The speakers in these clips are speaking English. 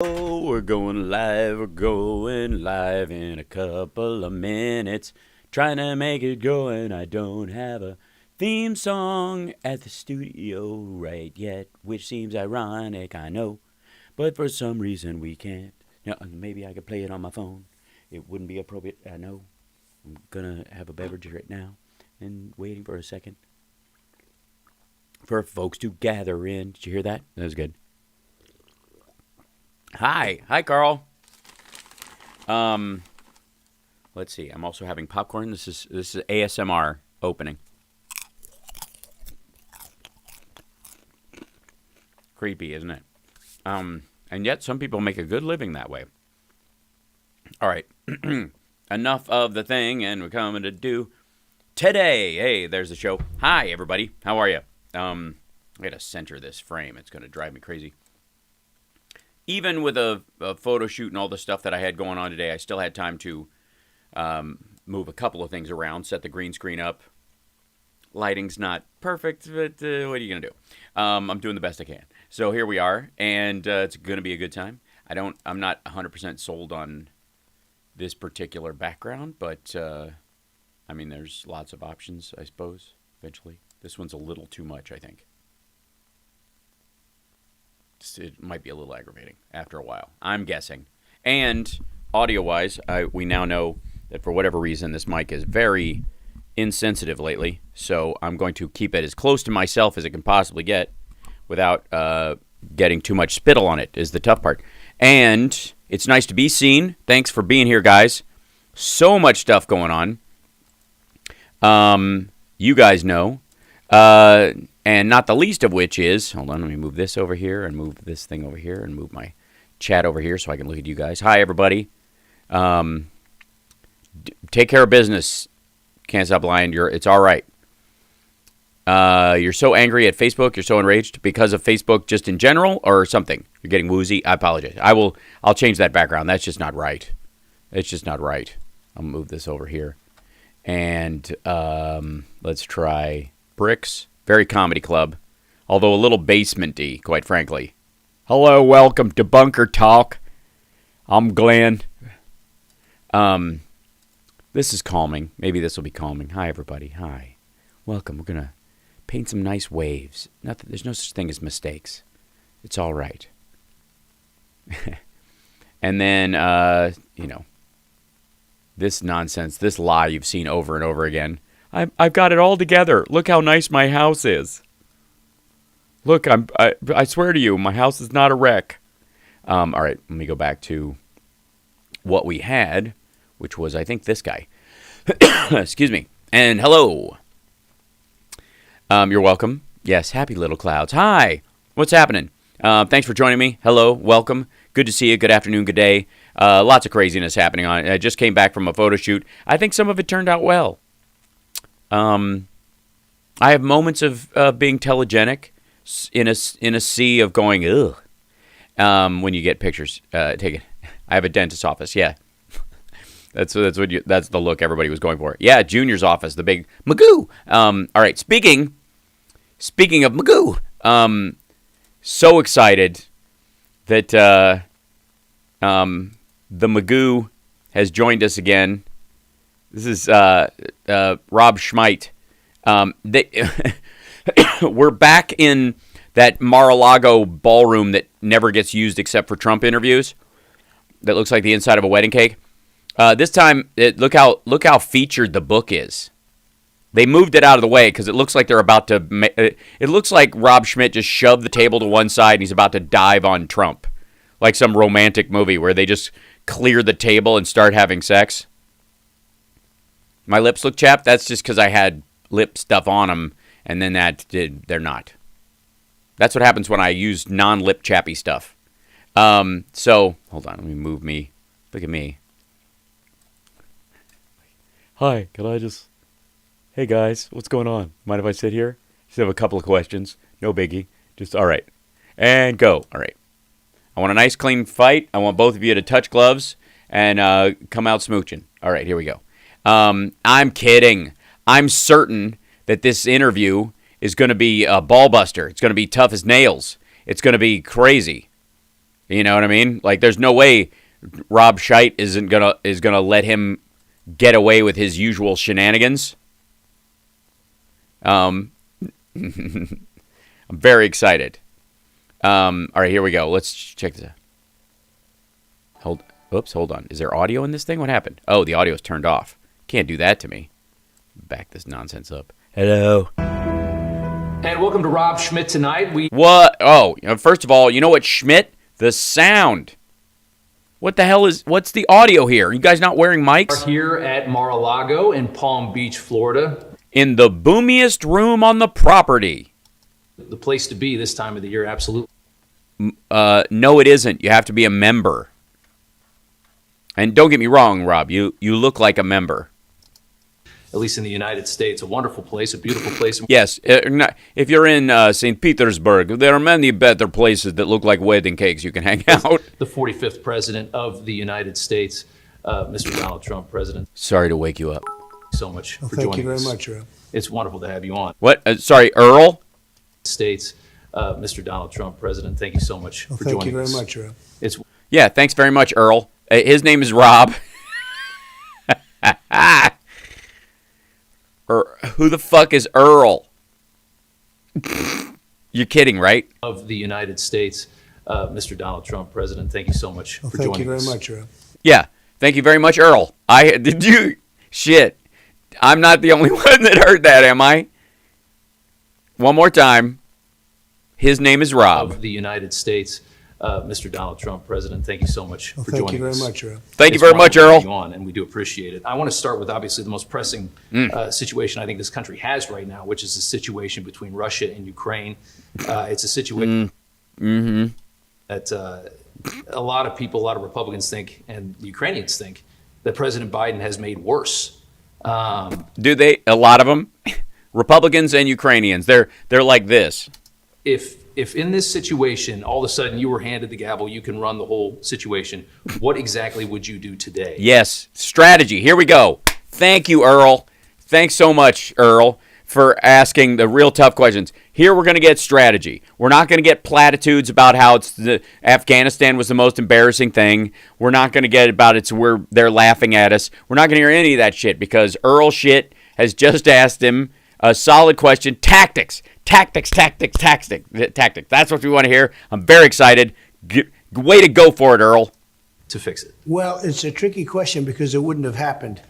Oh, we're going live in a couple of minutes. Trying to make it go, and I don't have a theme song at the studio right yet, which seems ironic, I know. But for some reason we can't. Now, maybe I could play it on my phone. It wouldn't be appropriate, I know. I'm gonna have a beverage right now and waiting for a second for folks to gather in. Did you hear that? That was good. Hi, Carl. Let's see. I'm also having popcorn. This is ASMR opening. Creepy, isn't it? And yet some people make a good living that way. All right. Enough of the thing, and we're coming to do today. Hey, there's the show. Hi, everybody. How are you? I gotta center this frame. It's gonna drive me crazy. Even with a photo shoot and all the stuff that I had going on today, I still had time to move a couple of things around, set the green screen up. Lighting's not perfect, but what are you going to do? I'm doing the best I can. So here we are, and it's going to be a good time. I'm not 100% sold on this particular background, but I mean, there's lots of options, I suppose, eventually. This one's a little too much, I think. It might be a little aggravating after a while, I'm guessing. And audio-wise, we now know that for whatever reason, this mic is very insensitive lately. So I'm going to keep it as close to myself as it can possibly get without getting too much spittle on it, is the tough part. And it's nice to be seen. Thanks for being here, guys. So much stuff going on. You guys know. And not the least of which is, hold on, let me move this over here and move this thing over here and move my chat over here so I can look at you guys. Hi, everybody. Take care of business. Can't stop lying. It's all right. You're so angry at Facebook. You're so enraged because of Facebook just in general or something. You're getting woozy. I apologize. I'll change that background. That's just not right. It's just not right. I'll move this over here. And let's try Bricks. Very comedy club, although a little basement-y, quite frankly. Hello, welcome to Bunker Talk. I'm Glenn. This is calming. Maybe this will be calming. Hi, everybody. Hi. Welcome. We're going to paint some nice waves. There's no such thing as mistakes. It's all right. And then, this nonsense, this lie you've seen over and over again. I've got it all together. Look how nice my house is. Look, I swear to you, my house is not a wreck. All right, let me go back to what we had, which was, I think, this guy. Excuse me. And hello. You're welcome. Yes, happy little clouds. Hi. What's happening? Thanks for joining me. Hello. Welcome. Good to see you. Good afternoon. Good day. Lots of craziness happening on it. I just came back from a photo shoot. I think some of it turned out well. I have moments of being telegenic in a sea of going ugh. When you get pictures taken, I have a dentist's office. Yeah, that's the look everybody was going for. Yeah, Junior's office, the big Magoo. All right, speaking of Magoo, so excited that the Magoo has joined us again. This is Rob Schmeit. We're back in that Mar-a-Lago ballroom that never gets used except for Trump interviews. That looks like the inside of a wedding cake. This time, look how featured the book is. They moved it out of the way because it looks like they're about to. It looks like Rob Schmidt just shoved the table to one side and he's about to dive on Trump, like some romantic movie where they just clear the table and start having sex. My lips look chapped. That's just because I had lip stuff on them, and then they're not. That's what happens when I use non-lip chappy stuff. So, hold on. Let me move me. Look at me. Hi, Hey, guys. What's going on? Mind if I sit here? Just have a couple of questions. No biggie. Just, all right. And go. All right. I want a nice, clean fight. I want both of you to touch gloves and come out smooching. All right, here we go. I'm kidding. I'm certain that this interview is going to be a ball buster. It's going to be tough as nails. It's going to be crazy. You know what I mean? Like, there's no way Rob Scheit is gonna let him get away with his usual shenanigans. I'm very excited. All right, here we go. Let's check this out. Hold on. Is there audio in this thing? What happened? Oh, the audio is turned off. Can't do that to me. Back this nonsense up. Hello. And welcome to Rob Schmidt tonight. What? Oh, first of all, you know what, Schmidt? The sound. What's the audio here? You guys not wearing mics? Are here at Mar-a-Lago in Palm Beach, Florida. In the boomiest room on the property. The place to be this time of the year, absolutely. No, it isn't. You have to be a member. And don't get me wrong, Rob. You look like a member. At least in the United States, a wonderful place, a beautiful place. Yes, if you're in St. Petersburg, there are many better places that look like wedding cakes you can hang out. The 45th president of the United States, Mr. Donald Trump, president. Sorry to wake you up. So much for joining us. Thank you very much, Rob. It's wonderful to have you on. What? Sorry, Earl? States, Mr. Donald Trump, president. Thank you so much for joining us. Thank you very much, Rob. Yeah, thanks very much, Earl. His name is Rob. Who the fuck is Earl? You're kidding, right? Of the United States, Mr. Donald Trump, president. Thank you so much for joining us. Thank you very much, Rob. Yeah, thank you very much, Earl. Shit. I'm not the only one that heard that, am I? One more time. His name is Rob. Of the United States, Mr. Donald Trump, president. Thank you so much for joining us. Thank you very much, Rob. Thank you very much, Earl. You on, and we do appreciate it. I want to start with obviously the most pressing situation I think this country has right now, which is the situation between Russia and Ukraine. It's a situation that a lot of people, a lot of Republicans think, and the Ukrainians think, that President Biden has made worse. Do they? A lot of them? Republicans and Ukrainians. They're like this. If in this situation, all of a sudden you were handed the gavel, you can run the whole situation, what exactly would you do today? Yes, strategy. Here we go. Thank you, Earl. Thanks so much, Earl, for asking the real tough questions. Here we're going to get strategy. We're not going to get platitudes about how Afghanistan was the most embarrassing thing. We're not going to get about where they're laughing at us. We're not going to hear any of that shit because Earl shit has just asked him a solid question. Tactics. Tactics. That's what we want to hear. I'm very excited. Way to go for it, Earl. To fix it. Well, it's a tricky question because it wouldn't have happened.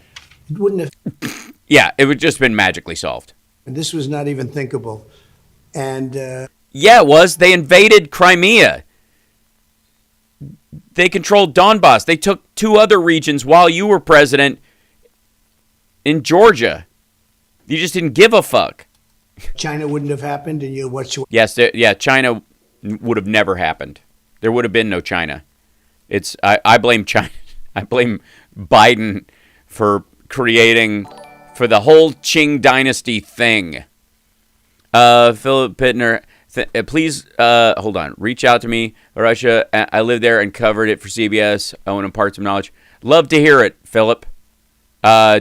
It wouldn't have. Yeah, it would just been magically solved. And this was not even thinkable. And yeah, it was. They invaded Crimea. They controlled Donbass. They took 2 other regions while you were president in Georgia. You just didn't give a fuck. China wouldn't have happened, and Yes, China would have never happened. There would have been no China. I blame China. I blame Biden for creating for the whole Qing dynasty thing. Philip Pittner, please hold on. Reach out to me, Russia. I lived there and covered it for CBS. I want to impart some knowledge. Love to hear it, Philip.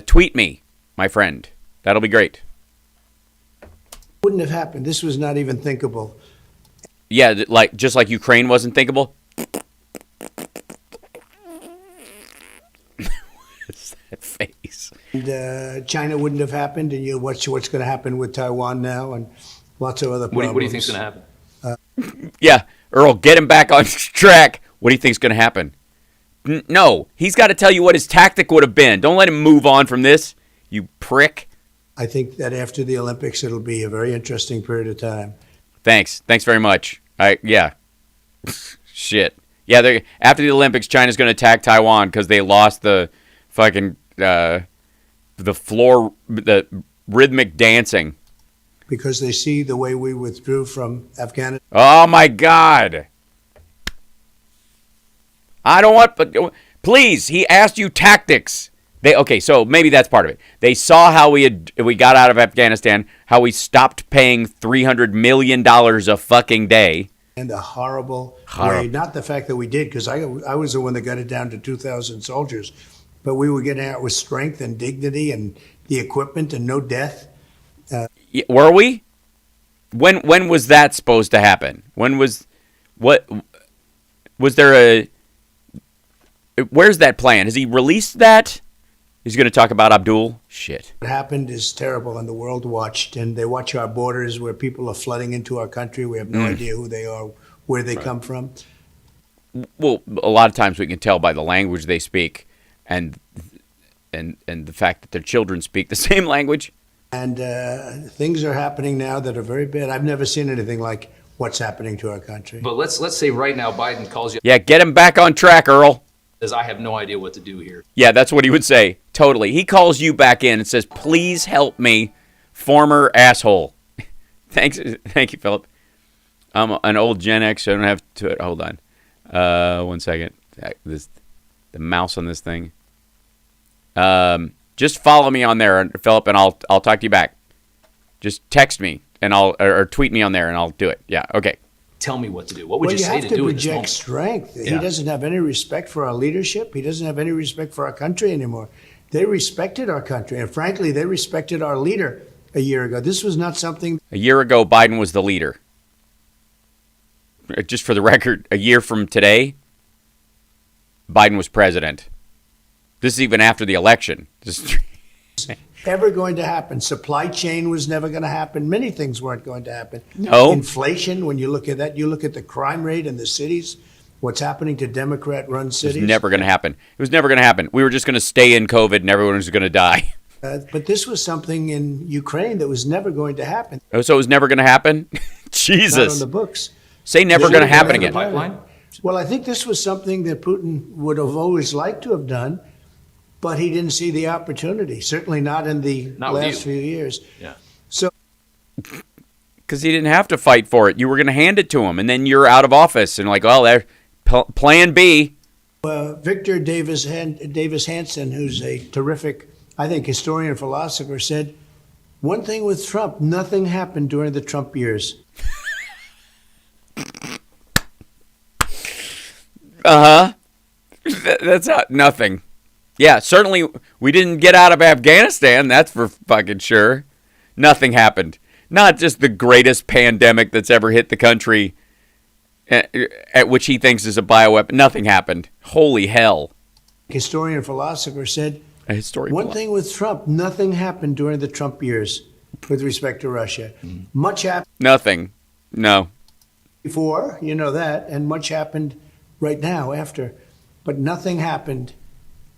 Tweet me, my friend. That'll be great. Wouldn't have happened. This was not even thinkable. Yeah, just like Ukraine wasn't thinkable. What's that face? And China wouldn't have happened, and what's going to happen with Taiwan now, and lots of other problems. What do you think is going to happen? Yeah, Earl, get him back on track. What do you think is going to happen? No, he's got to tell you what his tactic would have been. Don't let him move on from this, you prick. I think that after the Olympics, it'll be a very interesting period of time. Thanks very much. Yeah. Shit. Yeah, after the Olympics, China's going to attack Taiwan because they lost the fucking the rhythmic dancing. Because they see the way we withdrew from Afghanistan. Oh my God. I don't want. Please, he asked you tactics. Okay, so maybe that's part of it. They saw how we got out of Afghanistan, how we stopped paying $300 million a fucking day. And the horrible way, not the fact that we did, because I was the one that got it down to 2,000 soldiers, but we were getting out with strength and dignity and the equipment and no death. Were we? When was that supposed to happen? When was what? Was there a... Where's that plan? Has he released that? He's going to talk about Abdul? Shit. What happened is terrible, and the world watched, and they watch our borders where people are flooding into our country. We have no idea who they are, where they come from. Well, a lot of times we can tell by the language they speak and the fact that their children speak the same language. And things are happening now that are very bad. I've never seen anything like what's happening to our country. But let's say right now Biden calls you. Yeah, get him back on track, Earl. Says, I have no idea what to do here. Yeah, that's what he would say. Totally. He calls you back in and says, please help me, former asshole. Thanks. Thank you, Philip. I'm an old Gen X, so I don't have to... Hold on. 1 second. The mouse on this thing. Just follow me on there, Philip, and I'll talk to you back. Just text me and or tweet me on there, and I'll do it. Yeah. Okay. Tell me what to do. What would you say to do? You have to project strength. Yeah. He doesn't have any respect for our leadership. He doesn't have any respect for our country anymore. They respected our country, and frankly, they respected our leader a year ago. This was not something. A year ago, Biden was the leader. Just for the record, a year from today, Biden was president. This is even after the election. Ever going to happen. Supply chain was never going to happen. Many things weren't going to happen. No. Inflation, when you look at that, you look at the crime rate in the cities, what's happening to Democrat-run cities. It was never going to happen. It was never going to happen. We were just going to stay in COVID and everyone was going to die. But this was something in Ukraine that was never going to happen. Oh, so it was never going to happen? Jesus. Not on the books. Say never going to happen again. Pipeline? Well, I think this was something that Putin would have always liked to have done, but he didn't see the opportunity, certainly not in the last few years. Yeah. So, because he didn't have to fight for it. You were going to hand it to him, and then you're out of office. And like, well, there, plan B. Victor Davis Hanson, who's a terrific, I think, historian and philosopher, said, one thing with Trump, nothing happened during the Trump years. That's nothing. Yeah, certainly we didn't get out of Afghanistan. That's for fucking sure. Nothing happened. Not just the greatest pandemic that's ever hit the country, at which he thinks is a bioweapon. Nothing happened. Holy hell. Historian and philosopher said, one thing with Trump, nothing happened during the Trump years with respect to Russia. Much happened. Nothing. No. Before, you know that, and much happened right now after. But nothing happened.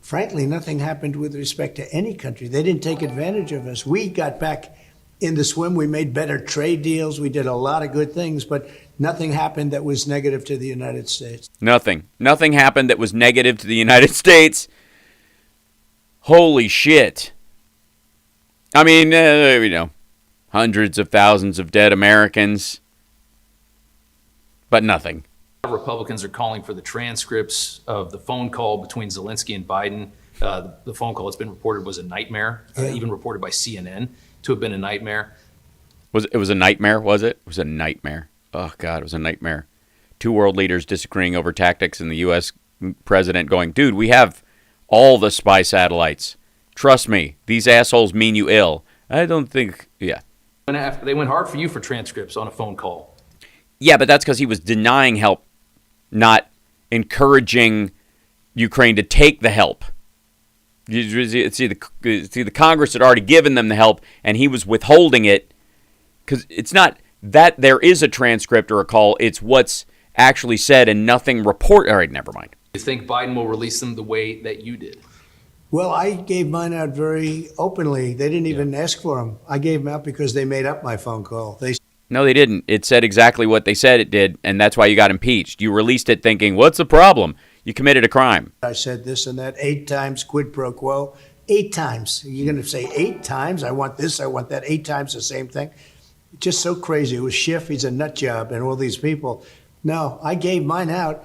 Frankly, nothing happened with respect to any country. They didn't take advantage of us. We got back in the swim. We made better trade deals. We did a lot of good things, but nothing happened that was negative to the United States. Nothing. Nothing happened that was negative to the United States. Holy shit. I mean, hundreds of thousands of dead Americans, but nothing. Republicans are calling for the transcripts of the phone call between Zelensky and Biden. The phone call, it's been reported, was a nightmare, even reported by CNN to have been a nightmare. It was a nightmare, was it? It was a nightmare. Oh, God, it was a nightmare. Two world leaders disagreeing over tactics and the U.S. president going, dude, we have all the spy satellites. Trust me, these assholes mean you ill. I don't think, yeah. They went hard for you for transcripts on a phone call. Yeah, but that's because he was denying help, not encouraging Ukraine to take the help. See, the Congress had already given them the help, and he was withholding it because it's not that there is a transcript or a call. It's what's actually said and nothing report. All right, never mind. You think Biden will release them the way that you did? Well, I gave mine out very openly. They didn't even ask for them. I gave them out because they made up my phone call. No, they didn't. It said exactly what they said it did, and that's why you got impeached. You released it thinking, what's the problem? You committed a crime. I said this and that 8 times, quid pro quo. 8 times. You're going to say 8 times? I want this, I want that. 8 times the same thing. Just so crazy. It was Schiff, he's a nut job, and all these people. No, I gave mine out,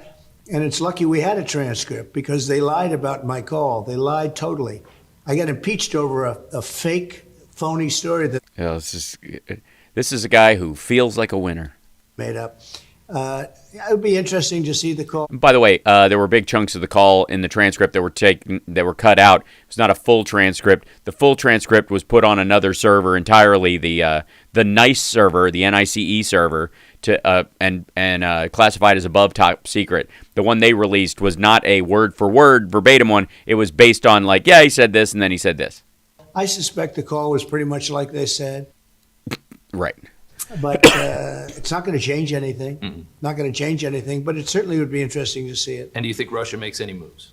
and it's lucky we had a transcript because they lied about my call. They lied totally. I got impeached over a fake, phony story that... Yeah, this is a guy who feels like a winner. Made up. It would be interesting to see the call. By the way, there were big chunks of the call in the transcript that were cut out. It was not a full transcript. The full transcript was put on another server entirely, the NICE server, the NICE server, to and classified as above top secret. The one they released was not a word for word verbatim one. It was based on like, yeah, he said this and then he said this. I suspect the call was pretty much like they said. Right. But it's not going to change anything. Mm-mm. Not going to change anything, but it certainly would be interesting to see it. And do you think Russia makes any moves?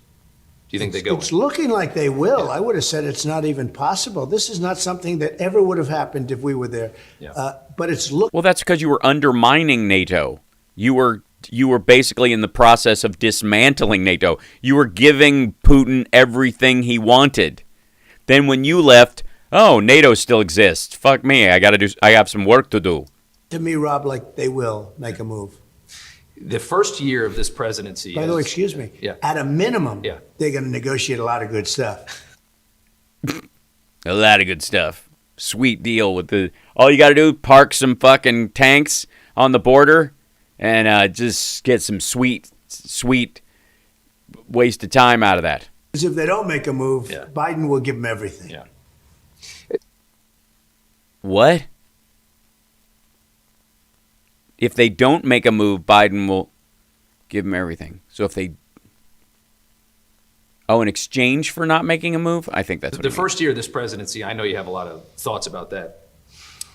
Do you think they go? It's looking like they will. I would have said it's not even possible. This is not something that ever would have happened if we were there. Yeah. But it's look. Well, that's because you were undermining NATO. You were basically in the process of dismantling NATO. You were giving Putin everything he wanted. Then when you left, oh, NATO still exists. Fuck me. I have some work to do. To me, Rob, like they will make a move. The first year of this presidency. By the way, excuse me. Yeah. At a minimum, Yeah. they're going to negotiate a lot of good stuff. A lot of good stuff. Sweet deal with the. All you got to do, park some fucking tanks on the border, and just get some sweet waste of time out of that. Because if they don't make a move, Yeah. Biden will give them everything. Yeah. What? If they don't make a move, Biden will give them everything. So if they... Oh, in exchange for not making a move? I think that's what The it first year of this presidency, I know you have a lot of thoughts about that.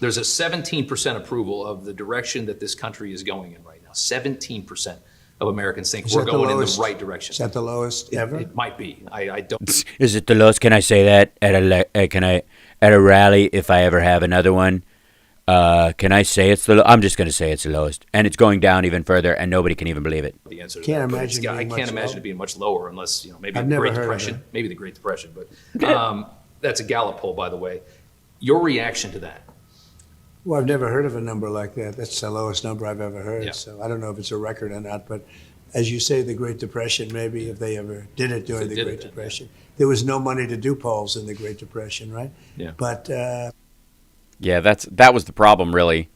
There's a 17% approval of the direction that this country is going in right now. 17% of Americans think Is we're that the going in the lowest? right direction. Is that the lowest ever? It might be. I don't. Is it the lowest? Can I say that at a rally if I ever have another one? Can I say it's the? I'm just going to say it's the lowest, and it's going down even further, and nobody can even believe it. The answer to Can't that. But imagine I being can't much imagine lower. it being much lower unless maybe I've the never Great heard of Depression. it. Maybe the Great Depression, but that's a Gallup poll, by the way. Your reaction to that? Well, I've never heard of a number like that. That's the lowest number I've ever heard. Yeah. So I don't know if it's a record or not. But as you say, the Great Depression, maybe if they ever did it during If they the did Great it, Depression. There was no money to do polls in the Great Depression, right? Yeah. But Yeah, that was the problem, really.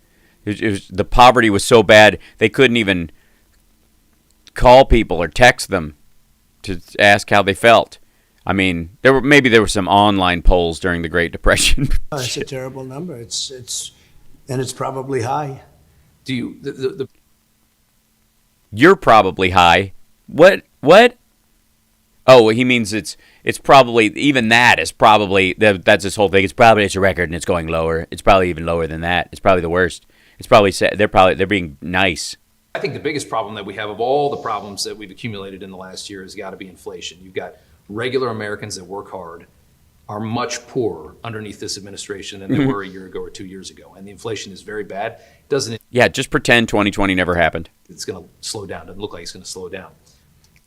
The poverty was so bad they couldn't even call people or text them to ask how they felt. I mean, there were some online polls during the Great Depression. it's a terrible number. It's probably high. Do you the You're probably high. What? Oh, he means it's probably even that is probably that's this whole thing. It's a record and it's going lower. It's probably even lower than that. It's probably the worst. It's probably they're being nice. I think the biggest problem that we have of all the problems that we've accumulated in the last year has got to be inflation. You've got regular Americans that work hard are much poorer underneath this administration than they were a year ago or 2 years ago, and the inflation is very bad. Yeah, just pretend 2020 never happened. It's going to slow down. Doesn't look like it's going to slow down.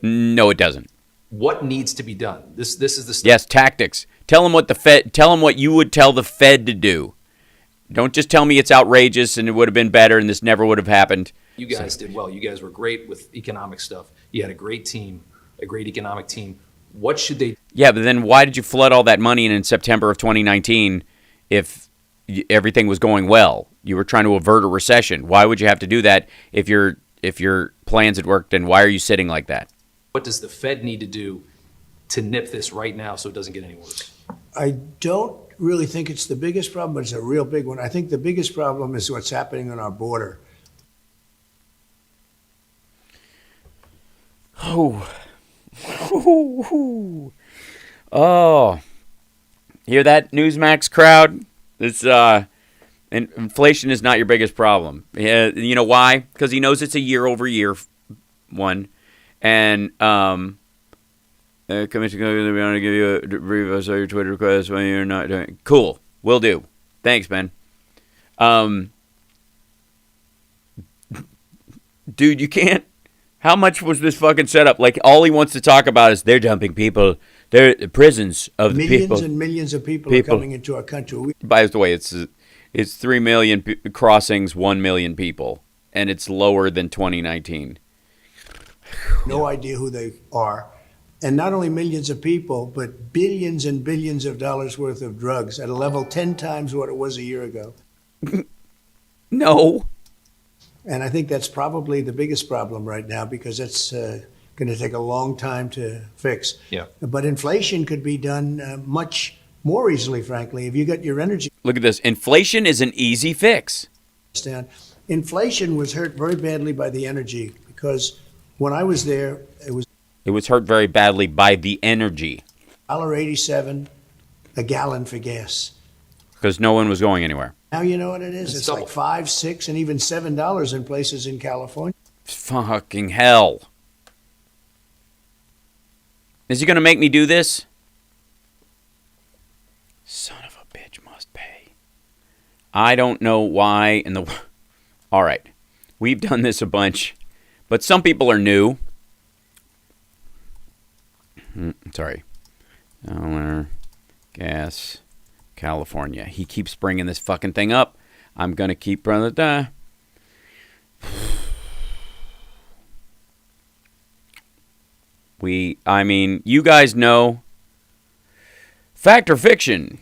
No, it doesn't. What needs to be done? This is the stuff. Yes, tactics. Tell them what you would tell the Fed to do. Don't just tell me it's outrageous and it would have been better and this never would have happened. You guys did well. You guys were great with economic stuff. You had a great team, a great economic team. What should they? Yeah, but then why did you flood all that money in September of 2019 if everything was going well? You were trying to avert a recession. Why would you have to do that if your plans had worked? And why are you sitting like that? What does the Fed need to do to nip this right now so it doesn't get any worse? I don't really think it's the biggest problem, but it's a real big one. I think the biggest problem is what's happening on our border. Oh, hear that, Newsmax crowd? It's inflation is not your biggest problem. You know why? Because he knows it's a year-over-year one, and Commission going to give you a brief of your Twitter request when you're not doing. Cool, will do. Thanks, man. Dude, you can't. How much was this fucking setup? Like, all he wants to talk about is they're dumping people. They're prisons of the people. Millions and millions of people are coming into our country. By the way, it's 3 million crossings, 1 million people, and it's lower than 2019. No idea who they are. And not only millions of people, but billions and billions of dollars worth of drugs at a level 10 times what it was a year ago. No. And I think that's probably the biggest problem right now because it's going to take a long time to fix. Yeah. But inflation could be done much more easily, frankly, if you got your energy Look at this. Inflation is an easy fix. down. Inflation was hurt very badly by the energy because when I was there, It was hurt very badly by the energy $1.87 a gallon for gas. because no one was going anywhere. Now you know what it is? It's It's double. like $5, $6, and even $7 in places in California. Fucking hell. Is he going to make me do this? Son of a bitch must pay. I don't know why in the... All right. We've done this a bunch, but some people are new. Sorry. Dollar, gas, California. He keeps bringing this fucking thing up. I'm going to keep... you guys know. Fact or fiction?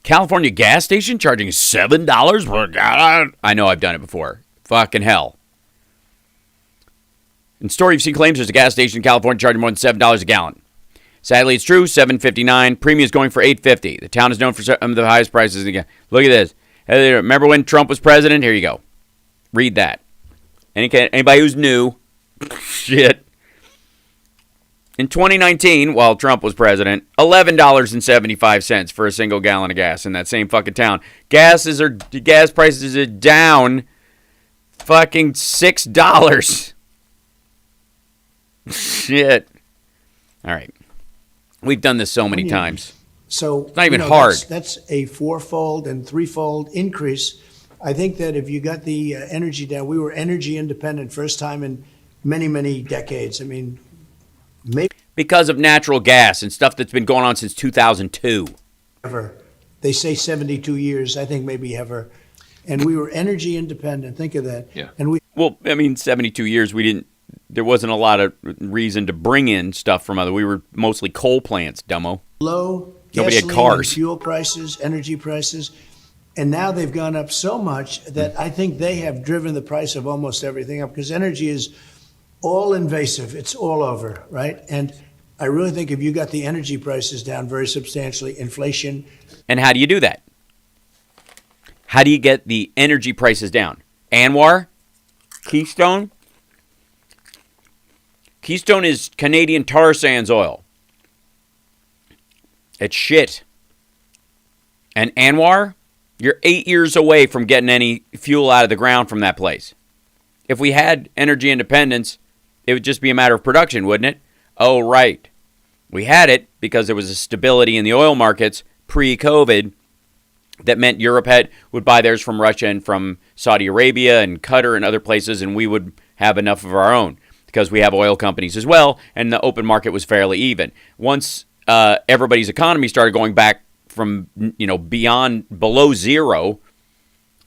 California gas station charging $7 per gallon? I know I've done it before. Fucking hell. In story, you've seen claims there's a gas station in California charging more than $7 a gallon. Sadly, it's true. $7.59. Premium is going for $8.50. The town is known for some of the highest prices. Again, look at this. Hey, remember when Trump was president? Here you go. Read that. Anybody who's new, shit. In 2019, while Trump was president, $11.75 for a single gallon of gas in that same fucking town. Gas prices are down fucking $6. Shit. All right. We've done this so many times. So it's not even hard. That's a fourfold and threefold increase. I think that if you got the energy down, we were energy independent first time in many, many decades. I mean, maybe because of natural gas and stuff that's been going on since 2002. ever. They say 72 years. I think maybe ever. And we were energy independent. Think of that. Yeah. And we 72 years, there wasn't a lot of reason to bring in stuff from we were mostly coal plants, dumbo. low Nobody had gasoline and cars. fuel prices, energy prices. And now they've gone up so much that I think they have driven the price of almost everything up because energy is all invasive. It's all over, right? And I really think if you got the energy prices down very substantially, inflation. And how do you do that? How do you get the energy prices down? Anwar? Keystone? Keystone is Canadian tar sands oil. It's shit. And Anwar, you're 8 years away from getting any fuel out of the ground from that place. If we had energy independence, it would just be a matter of production, wouldn't it? Oh, right. We had it because there was a stability in the oil markets pre-COVID that meant Europe would buy theirs from Russia and from Saudi Arabia and Qatar and other places, and we would have enough of our own because we have oil companies as well, and the open market was fairly even. Once everybody's economy started going back from below zero,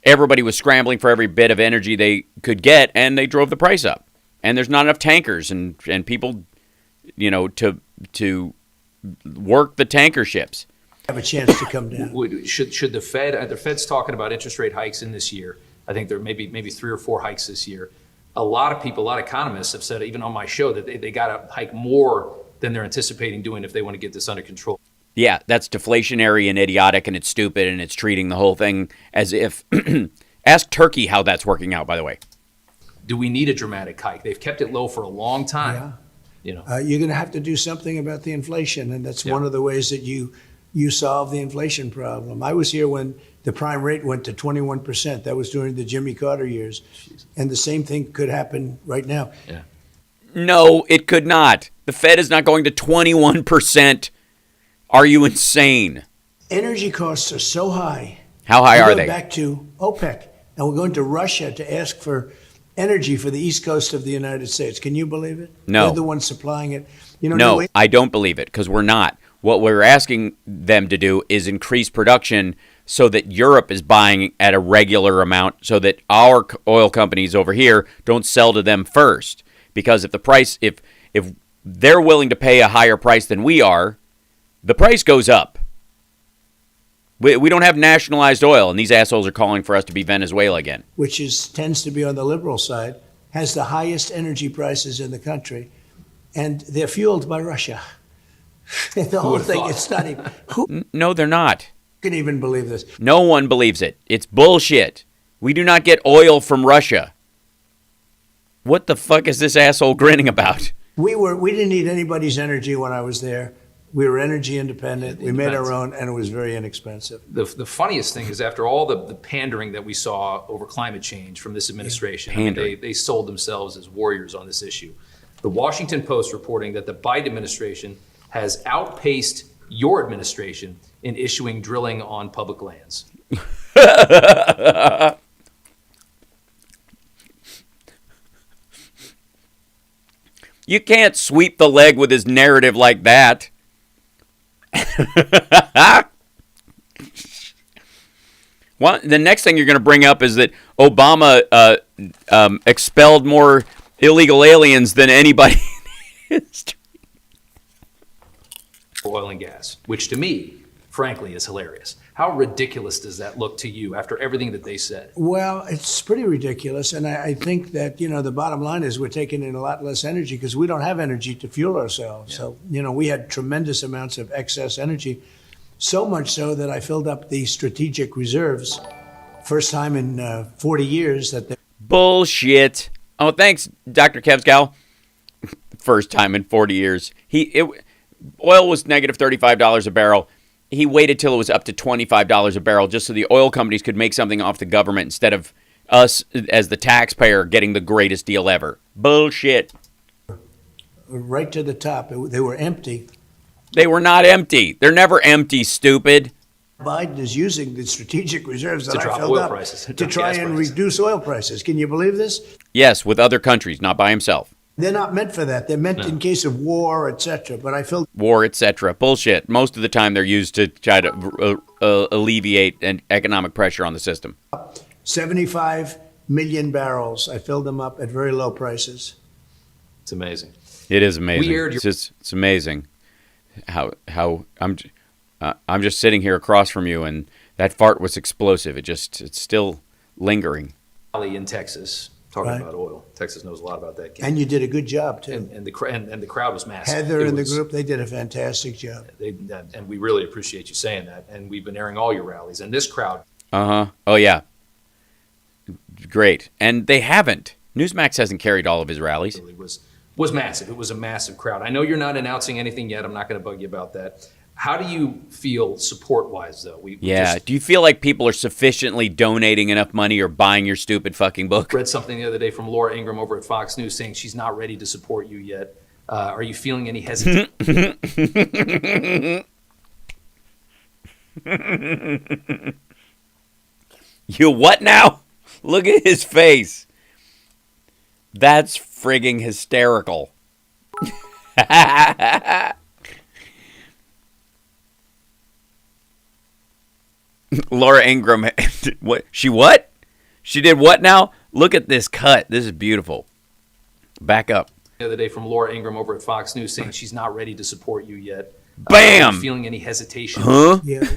everybody was scrambling for every bit of energy they could get, and they drove the price up. And there's not enough tankers and people, to work the tanker ships. Have a chance to come down. Should the Fed's talking about interest rate hikes in this year. I think there may be 3 or 4 hikes this year. A lot of economists have said, even on my show, that they got to hike more than they're anticipating doing if they want to get this under control. Yeah, that's deflationary and idiotic, and it's stupid, and it's treating the whole thing as if... Ask Turkey how that's working out, by the way. Do we need a dramatic hike? They've kept it low for a long time. Yeah. You're going to have to do something about the inflation, and that's one of the ways that you solve the inflation problem. I was here when the prime rate went to 21%. That was during the Jimmy Carter years. And the same thing could happen right now. Yeah. No, it could not. The Fed is not going to 21%. Are you insane? Energy costs are so high. How high are they? Back to OPEC, and we're going to Russia to ask for energy for the east coast of the United States. Can you believe it? No. They're the ones supplying it. No, I don't believe it because we're not. What we're asking them to do is increase production so that Europe is buying at a regular amount so that our oil companies over here don't sell to them first. Because if they're willing to pay a higher price than we are, the price goes up. We don't have nationalized oil, and these assholes are calling for us to be Venezuela again. Which tends to be on the liberal side, has the highest energy prices in the country, and they're fueled by Russia. The whole thing is stunning. Who No, they're not. can even believe this? No one believes it. It's bullshit. We do not get oil from Russia. What the fuck is this asshole grinning about? We didn't need anybody's energy when I was there. We were energy independent. We made our own, and it was very inexpensive. The funniest thing is after all the pandering that we saw over climate change from this administration, they sold themselves as warriors on this issue. The Washington Post reporting that the Biden administration has outpaced your administration in issuing drilling on public lands. You can't sweep the leg with his narrative like that. Well, the next thing you're going to bring up is that Obama expelled more illegal aliens than anybody in history. Oil and gas, which to me, frankly, is hilarious. How ridiculous does that look to you after everything that they said? Well, it's pretty ridiculous. And I think that, the bottom line is we're taking in a lot less energy because we don't have energy to fuel ourselves. Yeah. So, we had tremendous amounts of excess energy, so much so that I filled up the strategic reserves. First time in 40 years that they... Bullshit. Oh, thanks, Dr. Kevscow. First time in 40 years. Oil was negative $35 a barrel. He waited till it was up to $25 a barrel just so the oil companies could make something off the government instead of us as the taxpayer getting the greatest deal ever. Bullshit. Right to the top. They were empty. They were not empty. They're never empty, stupid. Biden is using the strategic reserves that I filled oil up prices, to try and reduce oil prices. Can you believe this? Yes, with other countries, not by himself. They're not meant for that. They're meant in case of war, etc. But I feel war, etc. Bullshit. Most of the time, they're used to try to alleviate an economic pressure on the system. 75 million barrels. I filled them up at very low prices. It's amazing. It is amazing. It's amazing how I'm just sitting here across from you, and that fart was explosive. It's still lingering. In Texas. Talking about oil. Texas knows a lot about that. And you did a good job, too. And the crowd was massive. Heather and the group, they did a fantastic job. And we really appreciate you saying that. And we've been airing all your rallies. And this crowd. Oh, yeah. Great. And they haven't. Newsmax hasn't carried all of his rallies. It was massive. It was a massive crowd. I know you're not announcing anything yet. I'm not going to bug you about that. How do you feel support-wise, though? Do you feel like people are sufficiently donating enough money or buying your stupid fucking book? I read something the other day from Laura Ingraham over at Fox News saying she's not ready to support you yet. Are you feeling any hesitation? You what now? Look at his face. That's frigging hysterical. Laura Ingraham, what? She did what now? Look at this cut. This is beautiful. Back up. The other day from Laura Ingraham over at Fox News saying she's not ready to support you yet. Bam! Are you feeling any hesitation? Huh? Yeah.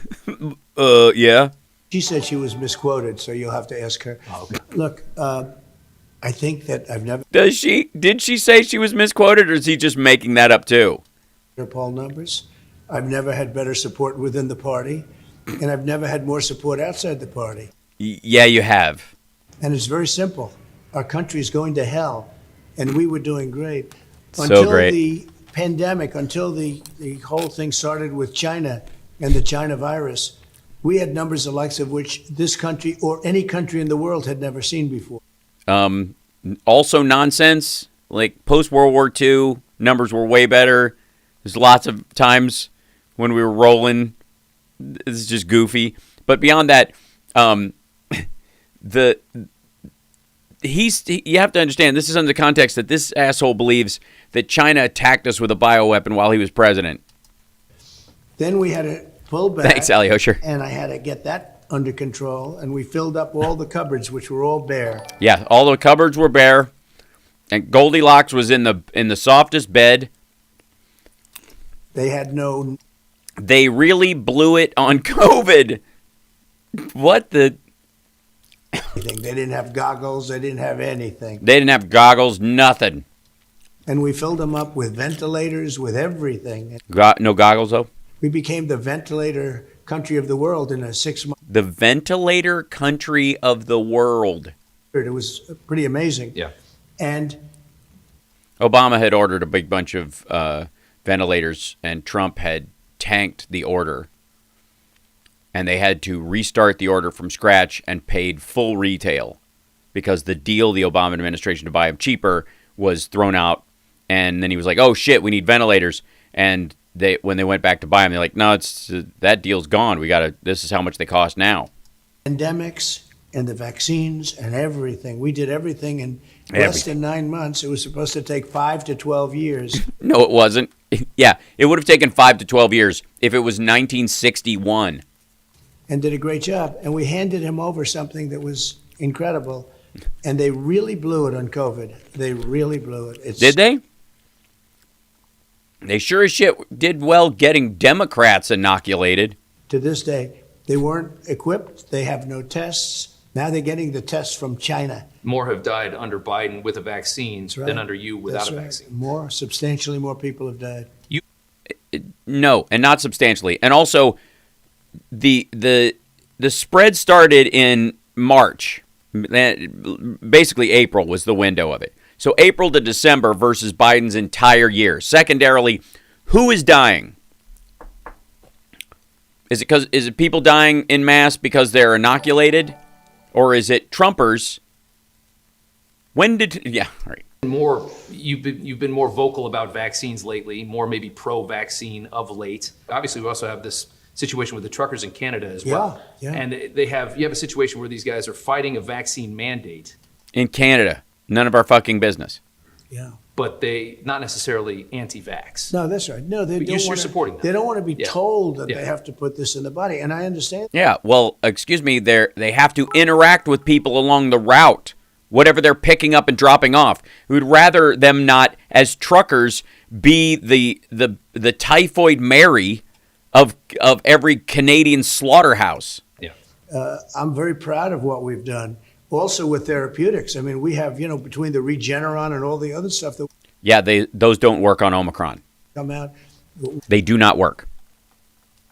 Yeah. She said she was misquoted, so you'll have to ask her. Oh, okay. Look, I think that I've never... Did she say she was misquoted, or is he just making that up too? Poll numbers. I've never had better support within the party. And I've never had more support outside the party. Yeah, you have. And it's very simple. Our country is going to hell, and we were doing great. So great. Until the pandemic, until the whole thing started with China and the China virus, we had numbers the likes of which this country or any country in the world had never seen before. Also nonsense. Like post-World War II, numbers were way better. There's lots of times when we were rolling. This is just goofy. But beyond that, you have to understand, this is under the context that this asshole believes that China attacked us with a bioweapon while he was president. Then we had to pull back. Thanks, Ali Hosher. And I had to get that under control, and we filled up all the cupboards, which were all bare. Yeah, all the cupboards were bare, and Goldilocks was in the softest bed. They had no... They really blew it on COVID. What the... They didn't have goggles. They didn't have anything. They didn't have goggles, nothing. And we filled them up with ventilators, with everything. No goggles, though? We became the ventilator country of the world in a 6 month. The ventilator country of the world. It was pretty amazing. Yeah. And Obama had ordered a big bunch of ventilators, and Trump had tanked the order. And they had to restart the order from scratch and paid full retail because the deal the Obama administration to buy them cheaper was thrown out. And then he was like, oh, shit, we need ventilators. And when they went back to buy them, they're like, no, that deal's gone. This is how much they cost now. pandemics and the vaccines and everything. We did everything in less than 9 months. It was supposed to take 5 to 12 years. No, it wasn't. Yeah, it would have taken 5 to 12 years if it was 1961. And did a great job. And we handed him over something that was incredible. And they really blew it on COVID. They really blew it. Did they? They sure as shit did well getting Democrats inoculated. To this day, they weren't equipped. They have no tests. Now they're getting the tests from China. More have died under Biden with a vaccine Right. than under you without That's a right. vaccine. Substantially more people have died. No, and not substantially. And also, the spread started in March. Basically, April was the window of it. So April to December versus Biden's entire year. Secondarily, who is dying? Is it people dying en masse because they're inoculated, or is it Trumpers? Right. More, you've been more vocal about vaccines lately, more maybe pro-vaccine of late. Obviously, we also have this situation with the truckers in Canada as well. Yeah. And you have a situation where these guys are fighting a vaccine mandate, In Canada, none of our fucking business. Yeah. but they not necessarily anti-vax. No, that's right. No, they But don't you're want supporting them. They don't want to be Yeah. told that Yeah. they have to put this in the body, and I understand. Yeah, well, excuse me, they have to interact with people along the route, whatever they're picking up and dropping off. We would rather them not, as truckers, be the typhoid Mary of every Canadian slaughterhouse. Yeah. I'm very proud of what we've done. Also with therapeutics. I mean, we have, between the Regeneron and all the other stuff that Yeah, those don't work on Omicron. come out. They do not work.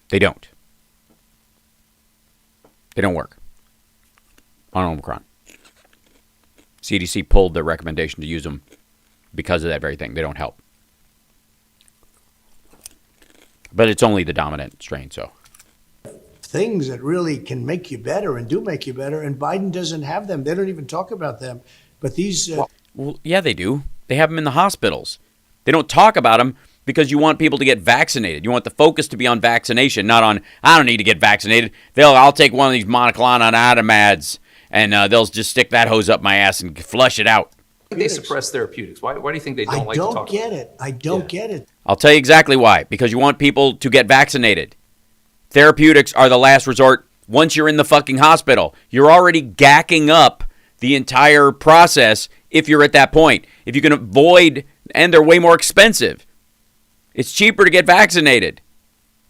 They don't. They don't work on Omicron. CDC pulled their recommendation to use them because of that very thing. They don't help. But it's only the dominant strain, so. Things that really can make you better and do make you better, and Biden doesn't have them. They don't even talk about them. But these... Well, yeah, they do. They have them in the hospitals. They don't talk about them because you want people to get vaccinated. You want the focus to be on vaccination, not on, I don't need to get vaccinated. I'll take one of these monoclonal antibodies, and they'll just stick that hose up my ass and flush it out. They suppress therapeutics. Why do you think they don't like to talk about it? I don't get it. I'll tell you exactly why. Because you want people to get vaccinated. Therapeutics are the last resort once you're in the fucking hospital. You're already gacking up the entire process if you're at that point. If you can avoid, and they're way more expensive. It's cheaper to get vaccinated.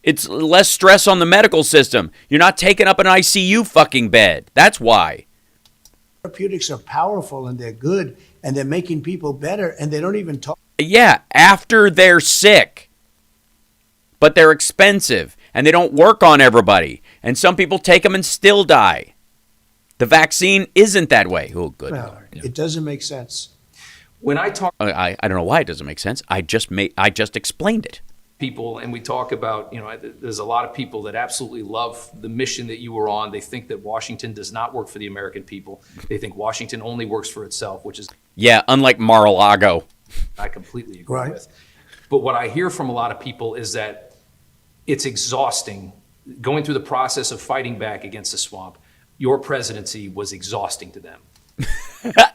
It's less stress on the medical system. You're not taking up an ICU fucking bed. That's why. Therapeutics are powerful, and they're good, and they're making people better, and they don't even talk. Yeah, after they're sick. But they're expensive, and they don't work on everybody. And some people take them and still die. The vaccine isn't that way. Oh, good Well, Lord. it doesn't make sense. When I talk to I don't know why it doesn't make sense. I just explained it. people and we talk about, there's a lot of people that absolutely love the mission that you were on. They think that Washington does not work for the American people. They think Washington only works for itself, which is Yeah, unlike Mar-a-Lago. I completely agree Right. with. But what I hear from a lot of people is that it's exhausting going through the process of fighting back against the swamp. Your presidency was exhausting to them.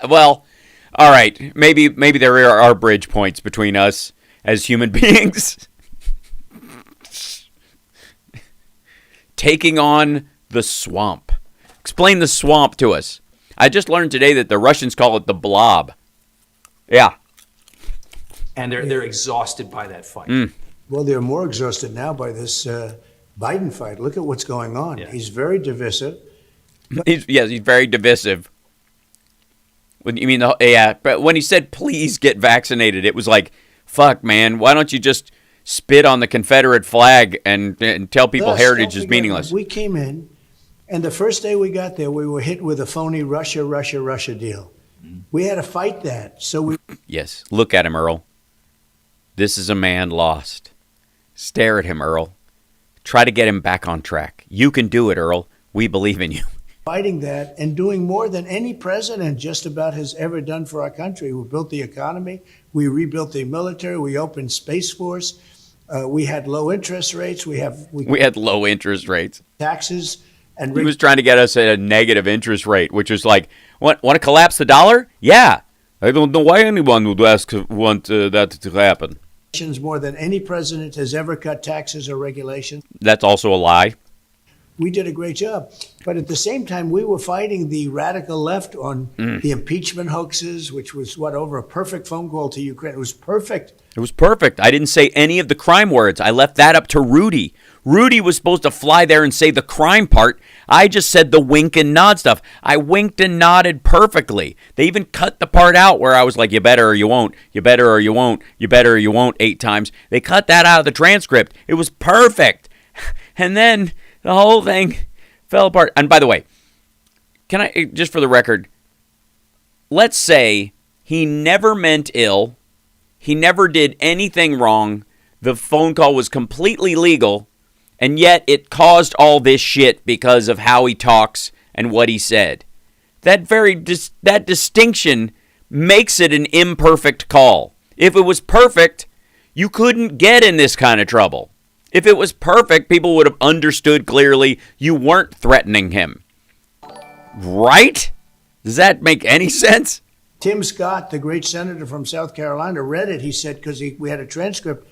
Well, all right. Maybe there are bridge points between us as human beings. Taking on the swamp. Explain the swamp to us. I just learned today that the Russians call it the blob. Yeah. And they're exhausted by that fight. Well, they're more exhausted now by this Biden fight. Look at what's going on. Yeah. He's very divisive. He's very divisive. When you mean but when he said please get vaccinated, it was like, fuck, man, why don't you just spit on the Confederate flag and tell people Thus, heritage don't is forget, meaningless. We came in, and the first day we got there, we were hit with a phony Russia deal. We had to fight that. So we Yes, look at him, Earl. This is a man lost. Stare at him, Earl. Try to get him back on track. You can do it, Earl. We believe in you. fighting that and doing more than any president just about has ever done for our country. We built the economy. We rebuilt the military. We opened Space Force. We had low interest rates. We had low interest rates. Taxes. And he was trying to get us at a negative interest rate, which is like, want to collapse the dollar? Yeah. I don't know why anyone would want that to happen. More than any president has ever cut taxes or regulations. That's also a lie. We did a great job. But at the same time, we were fighting the radical left on the impeachment hoaxes, which was, over a perfect phone call to Ukraine. It was perfect. It was perfect. I didn't say any of the crime words. I left that up to Rudy. Rudy was supposed to fly there and say the crime part. I just said the wink and nod stuff. I winked and nodded perfectly. They even cut the part out where I was like, you better or you won't, you better or you won't, you better or you won't 8 times. They cut that out of the transcript. It was perfect. And then the whole thing fell apart. And by the way, can I, just for the record, let's say he never meant ill. He never did anything wrong. The phone call was completely legal. And yet it caused all this shit because of how he talks and what he said. That distinction makes it an imperfect call. If it was perfect, you couldn't get in this kind of trouble. If it was perfect, people would have understood clearly you weren't threatening him. Right? Does that make any sense? Tim Scott, the great senator from South Carolina, read it. He said, because we had a transcript,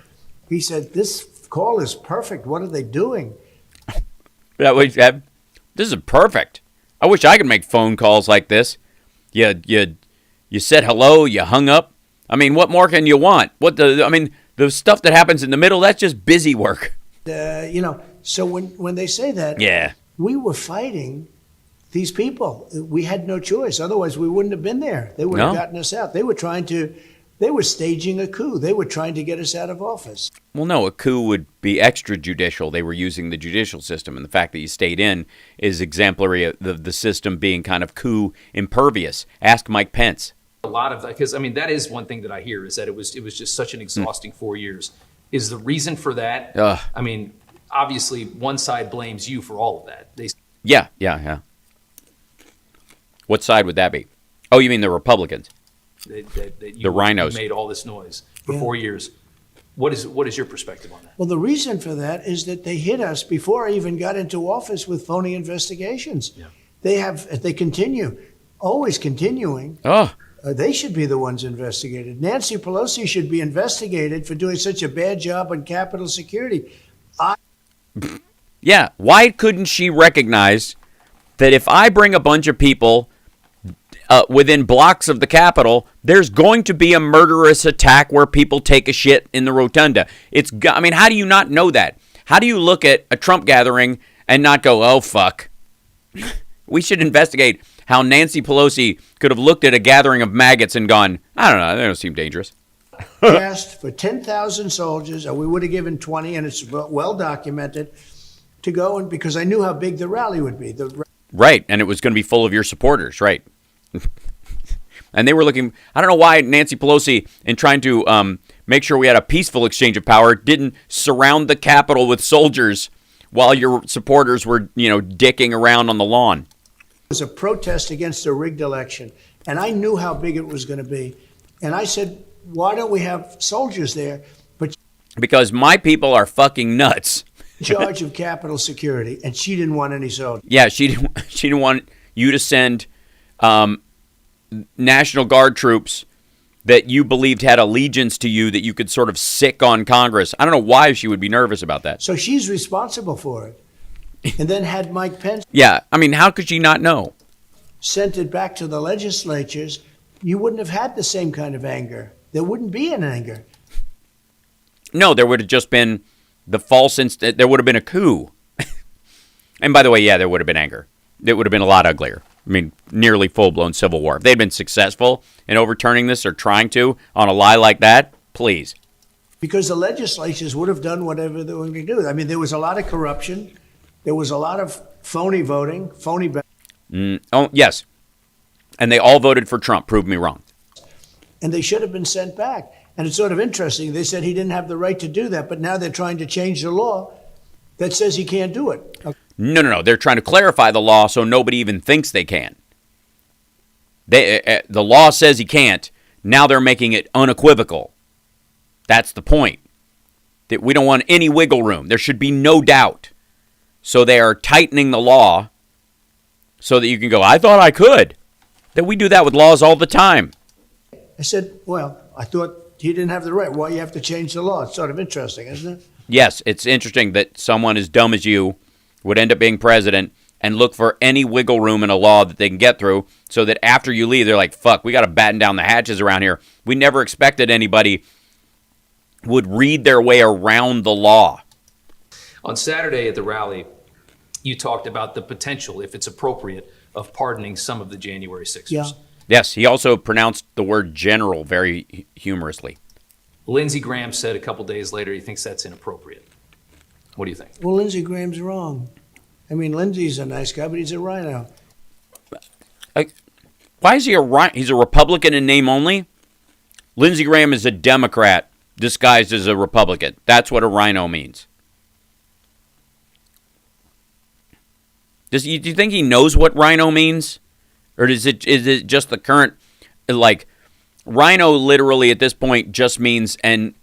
he said, this call is perfect. What are they doing? This is perfect. I wish I could make phone calls like this. You said hello, you hung up. I mean, what more can you want? The stuff that happens in the middle, that's just busy work. So when they say that, yeah, we were fighting these people. We had no choice. Otherwise, we wouldn't have been there. They would have gotten us out. They were staging a coup. They were trying to get us out of office. Well, no, a coup would be extrajudicial. They were using the judicial system, and the fact that you stayed in is exemplary of the system being kind of coup impervious. Ask Mike Pence. A lot of that, because that is one thing that I hear is that it was just such an exhausting 4 years. Is the reason for that? Obviously, one side blames you for all of that. Yeah. What side would that be? Oh, you mean the Republicans? The rhinos made all this noise for 4 years. What is your perspective on that? Well, the reason for that is that they hit us before I even got into office with phony investigations. Yeah. They continue, always continuing. They should be the ones investigated. Nancy Pelosi should be investigated for doing such a bad job on Capitol security. Yeah, why couldn't she recognize that if I bring a bunch of people within blocks of the Capitol, there's going to be a murderous attack where people take a shit in the rotunda? How do you not know that? How do you look at a Trump gathering and not go, oh, fuck? We should investigate how Nancy Pelosi could have looked at a gathering of maggots and gone, I don't know, they don't seem dangerous. Asked for 10,000 soldiers, or we would have given 20, and it's well documented, to go, and because I knew how big the rally would be. Right, and it was going to be full of your supporters, right. And they were looking, I don't know why Nancy Pelosi, in trying to make sure we had a peaceful exchange of power, didn't surround the Capitol with soldiers while your supporters were, dicking around on the lawn. It was a protest against a rigged election, and I knew how big it was going to be. And I said, why don't we have soldiers there? But because my people are fucking nuts. In charge of Capitol security, and she didn't want any soldiers. Yeah, she didn't want you to send National Guard troops that you believed had allegiance to you that you could sort of sick on Congress. I don't know why she would be nervous about that. So she's responsible for it. And then had Mike Pence. Yeah, how could she not know? Sent it back to the legislatures, you wouldn't have had the same kind of anger. There wouldn't be an anger. No, there would have just been the there would have been a coup. And by the way, yeah, there would have been anger. It would have been a lot uglier. Nearly full-blown civil war. If they'd been successful in overturning this or trying to on a lie like that, please. because the legislatures would have done whatever they were going to do. I mean, there was a lot of corruption. There was a lot of phony voting, phony. Oh, yes. And they all voted for Trump. Prove me wrong. And they should have been sent back. And it's sort of interesting. They said he didn't have the right to do that, but now they're trying to change the law that says he can't do it. No. They're trying to clarify the law so nobody even thinks they can. The law says he can't. Now they're making it unequivocal. That's the point. That we don't want any wiggle room. There should be no doubt. So they are tightening the law so that you can go, I thought I could. That we do that with laws all the time. I said, well, I thought he didn't have the right. Why you have to change the law? It's sort of interesting, isn't it? Yes, it's interesting that someone as dumb as you would end up being president and look for any wiggle room in a law that they can get through so that after you leave, they're like, fuck, we got to batten down the hatches around here. We never expected anybody would read their way around the law. On Saturday at the rally, you talked about the potential, if it's appropriate, of pardoning some of the January 6ers. Yeah. Yes, he also pronounced the word general very humorously. Lindsey Graham said a couple days later he thinks that's inappropriate. What do you think? Well, Lindsey Graham's wrong. I mean, Lindsey's a nice guy, but he's a rhino. Why is he a rhino? He's a Republican in name only? Lindsey Graham is a Democrat disguised as a Republican. That's what a rhino means. Do you think he knows what rhino means? Or is it just the current, like, rhino literally at this point just means an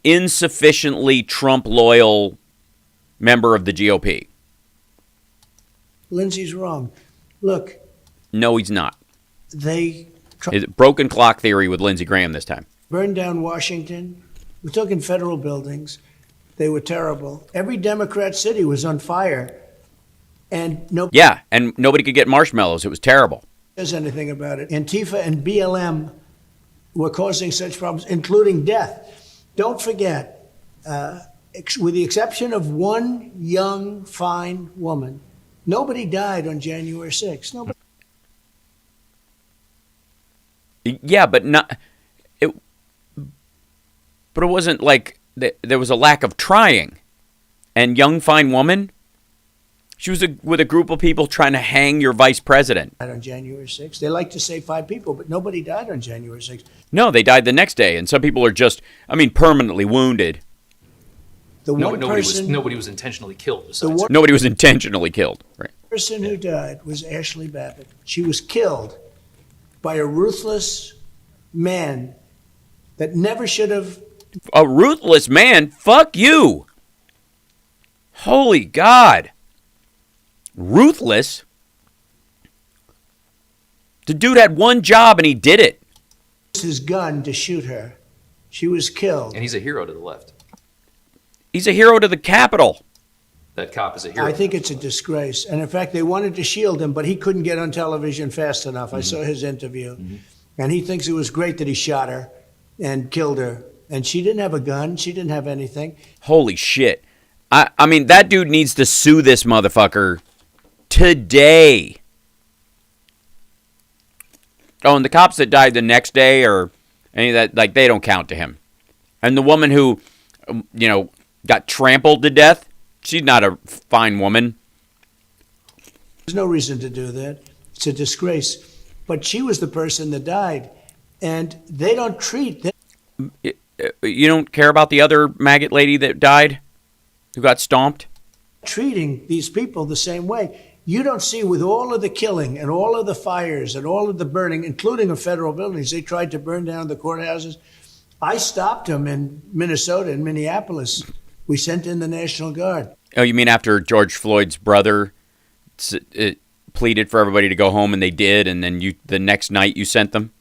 insufficiently Trump-loyal member of the GOP? Lindsey's wrong. Look. No, he's not. They Is it broken clock theory with Lindsey Graham this time? burned down Washington. We're talking federal buildings. They were terrible. Every Democrat city was on fire. And nobody Yeah, and nobody could get marshmallows. It was terrible. says anything about it. Antifa and BLM were causing such problems, including death. Don't forget, with the exception of one young, fine woman, nobody died on January 6th. Nobody. Yeah, but it wasn't like there was a lack of trying. And young, fine woman, she was with a group of people trying to hang your vice president. Died on January 6th. They like to say 5 people, but nobody died on January 6th. No, they died the next day, and some people are just, permanently wounded. Nobody was intentionally killed. Besides her. Nobody was intentionally killed. Right. The person who died was Ashley Babbitt. She was killed by a ruthless man that never should have. A ruthless man? Fuck you. Holy God. Ruthless? The dude had one job and he did it. His gun to shoot her. She was killed. And he's a hero to the left. He's a hero to the Capitol. That cop is a hero. I think it's a disgrace. And in fact, they wanted to shield him, but he couldn't get on television fast enough. I saw his interview. And he thinks it was great that he shot her and killed her. And she didn't have a gun. She didn't have anything. Holy shit. I mean, that dude needs to sue this motherfucker today. Oh, and the cops that died the next day or any of that, like, they don't count to him. And the woman who, got trampled to death, she's not a fine woman. There's no reason to do that. It's a disgrace. But she was the person that died. And they don't treat them. You don't care about the other maggot lady that died, who got stomped? Treating these people the same way. You don't see with all of the killing and all of the fires and all of the burning, including of federal buildings, they tried to burn down the courthouses. I stopped them in Minnesota, in Minneapolis. We sent in the National Guard. Oh, you mean after George Floyd's brother pleaded for everybody to go home and they did, and then the next night you sent them?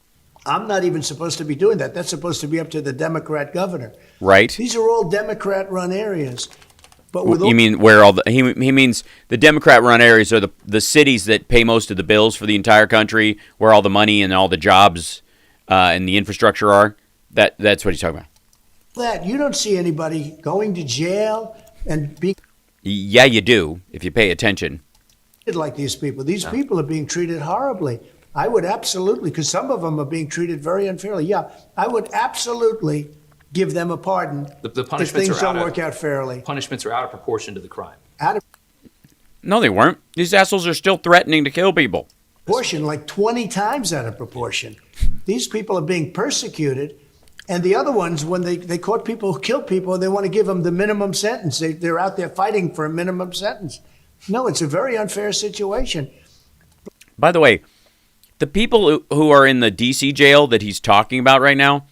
I'm not even supposed to be doing that. That's supposed to be up to the Democrat governor. Right. These are all Democrat-run areas. But You mean where all the he means the Democrat-run areas are the cities that pay most of the bills for the entire country, where all the money and all the jobs and the infrastructure are. That's what he's talking about. that you don't see anybody going to jail and being Yeah, you do if you pay attention. treated like these people. These people are being treated horribly. I would absolutely, because some of them are being treated very unfairly. Yeah, I would absolutely give them a pardon The if punishments things are don't work out fairly. Punishments are out of proportion to the crime. Out of No, they weren't. These assholes are still threatening to kill people. proportion, like 20 times out of proportion. These people are being persecuted. And the other ones, when they caught people who kill people, they want to give them the minimum sentence. They're out there fighting for a minimum sentence. No, it's a very unfair situation. By the way, the people who are in the D.C. jail that he's talking about right now,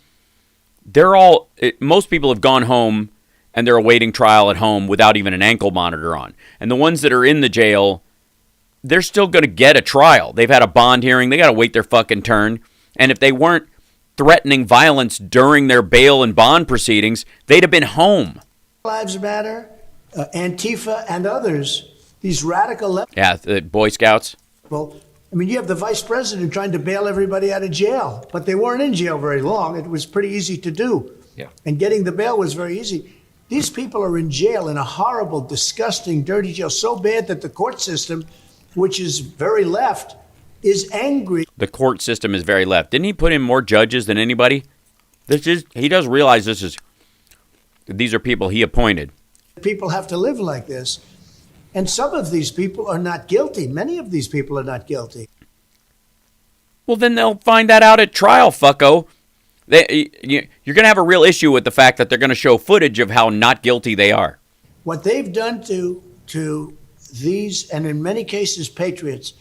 most people have gone home and they're awaiting trial at home without even an ankle monitor on. And the ones that are in the jail, they're still going to get a trial. They've had a bond hearing. They got to wait their fucking turn. And if they weren't threatening violence during their bail and bond proceedings, they'd have been home. Lives Matter, Antifa, and others, these radical left Yeah, the Boy Scouts. people. I mean, you have the vice president trying to bail everybody out of jail, but they weren't in jail very long. It was pretty easy to do. Yeah. And getting the bail was very easy. These people are in jail in a horrible, disgusting, dirty jail, so bad that the court system, which is very left, is angry. The court system is very left. Didn't he put in more judges than anybody? He does realize these are people he appointed. People have to live like this. And some of these people are not guilty. Many of these people are not guilty. Well, then they'll find that out at trial, fucko. You're going to have a real issue with the fact that they're going to show footage of how not guilty they are. What they've done to these, and in many cases, patriots,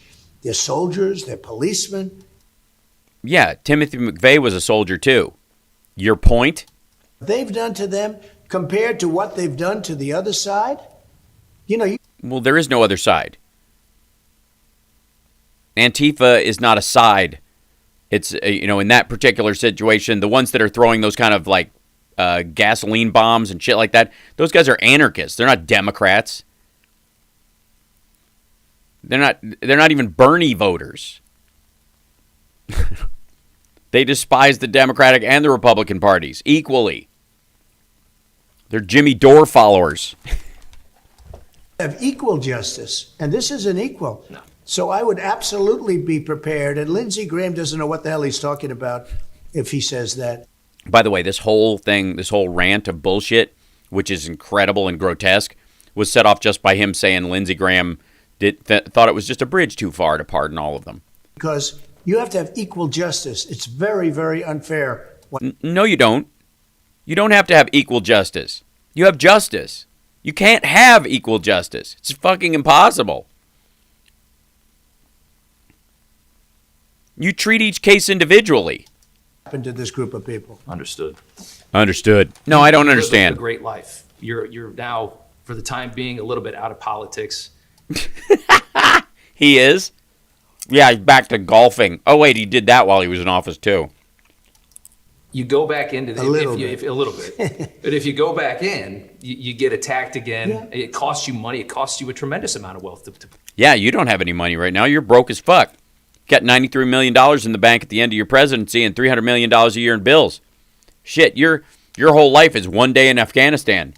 they're soldiers, they're policemen. Yeah, Timothy McVeigh was a soldier too. Your point? What they've done to them compared to what they've done to the other side, Well, there is no other side. Antifa is not a side. It's, in that particular situation, the ones that are throwing those kind of like gasoline bombs and shit like that, those guys are anarchists. They're not Democrats. They're not even Bernie voters. They despise the Democratic and the Republican parties equally. They're Jimmy Dore followers. have equal justice, and this isn't equal. No. So I would absolutely be prepared, and Lindsey Graham doesn't know what the hell he's talking about if he says that. By the way, this whole rant of bullshit, which is incredible and grotesque, was set off just by him saying Lindsey Graham thought it was just a bridge too far to pardon all of them. Because you have to have equal justice. It's very, very unfair. No, you don't. You don't have to have equal justice. You have justice. You can't have equal justice. It's fucking impossible. You treat each case individually. Happened to this group of people. Understood. Understood. No, I don't You live understand. a great life. You're now, for the time being, a little bit out of politics. He is? Yeah, he's back to golfing. Oh, wait, he did that while he was in office, too. You go back into A little bit. a little bit. But if you go back in, you get attacked again. Yeah. It costs you money. It costs you a tremendous amount of wealth. Yeah, you don't have any money right now. You're broke as fuck. Got $93 million in the bank at the end of your presidency and $300 million a year in bills. Shit, your whole life is one day in Afghanistan.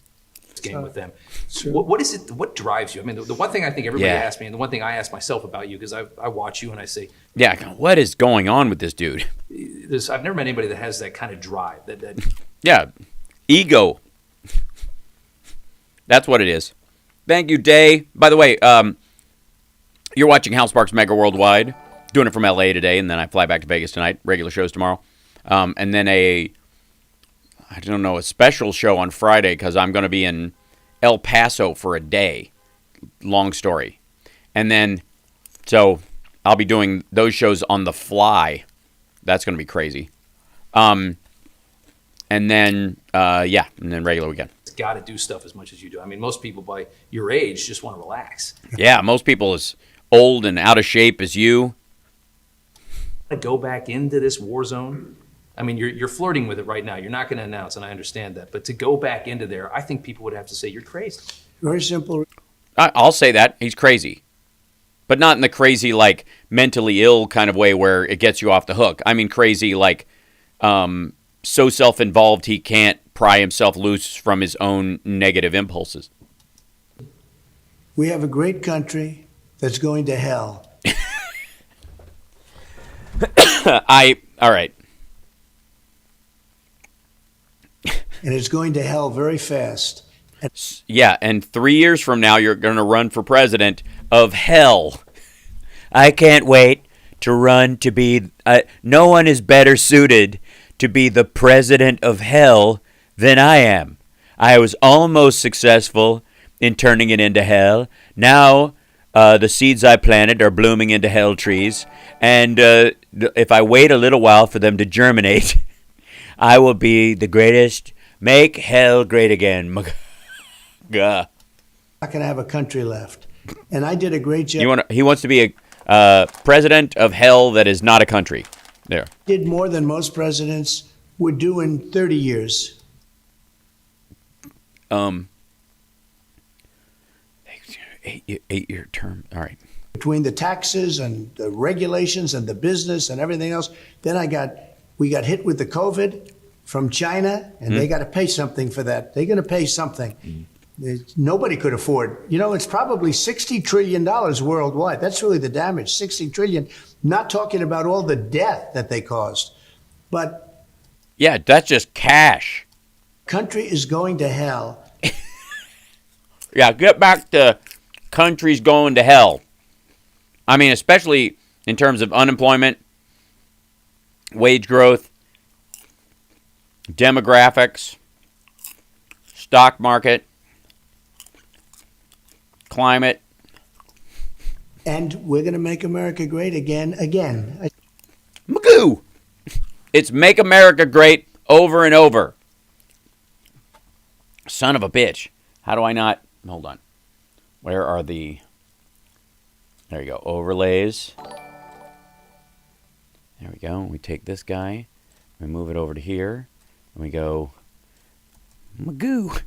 Game with them. Sure. What is it? What drives you? I mean, the one thing I think everybody Yeah. asks me, and the one thing I ask myself about you, because I watch you and I say, Yeah, what is going on with this dude? I've never met anybody that has that kind of drive. That Yeah, ego. That's what it is. Thank you, Day. By the way, you're watching Hal Sparks Mega Worldwide. Doing it from LA today, and then I fly back to Vegas tonight. Regular shows tomorrow. And then a special show on Friday because I'm going to be in El Paso for a day. Long story. And then, so I'll be doing those shows on the fly. That's going to be crazy. And then regular weekend. got to do stuff as much as you do. I mean, most people by your age just want to relax. Yeah, most people as old and out of shape as you. To go back into this war zone. I mean, you're flirting with it right now. You're not going to announce, and I understand that. But to go back into there, I think people would have to say you're crazy. Very simple. I'll say that. He's crazy. But not in the crazy, like, mentally ill kind of way where it gets you off the hook. I mean crazy, like, so self-involved he can't pry himself loose from his own negative impulses. We have a great country that's going to hell. All right. and it's going to hell very fast. Yeah, and 3 years from now, you're going to run for president of hell. I can't wait to run to be... no one is better suited to be the president of hell than I am. I was almost successful in turning it into hell. Now, the seeds I planted are blooming into hell trees. And if I wait a little while for them to germinate, I will be the greatest. Make hell great again. Not going to have a country left. And I did a great job. He wants to be a president of hell that is not a country. There. Did more than most presidents would do in 30 years. 8-year term. All right. Between the taxes and the regulations and the business and everything else, then we got hit with the COVID from China, and they got to pay something for that. They're going to pay something. Nobody could afford. It's probably $60 trillion worldwide. That's really the damage, $60 trillion, not talking about all the death that they caused. But yeah, that's just cash. Country is going to hell. Yeah, get back to countries going to hell. I mean, especially in terms of unemployment, wage growth, demographics, stock market, climate. And we're going to make America great again. Magoo! It's make America great over and over. Son of a bitch. How do I not... Hold on. Where are the... There you go. Overlays. There we go. We take this guy. We move it over to here. And we go... Magoo!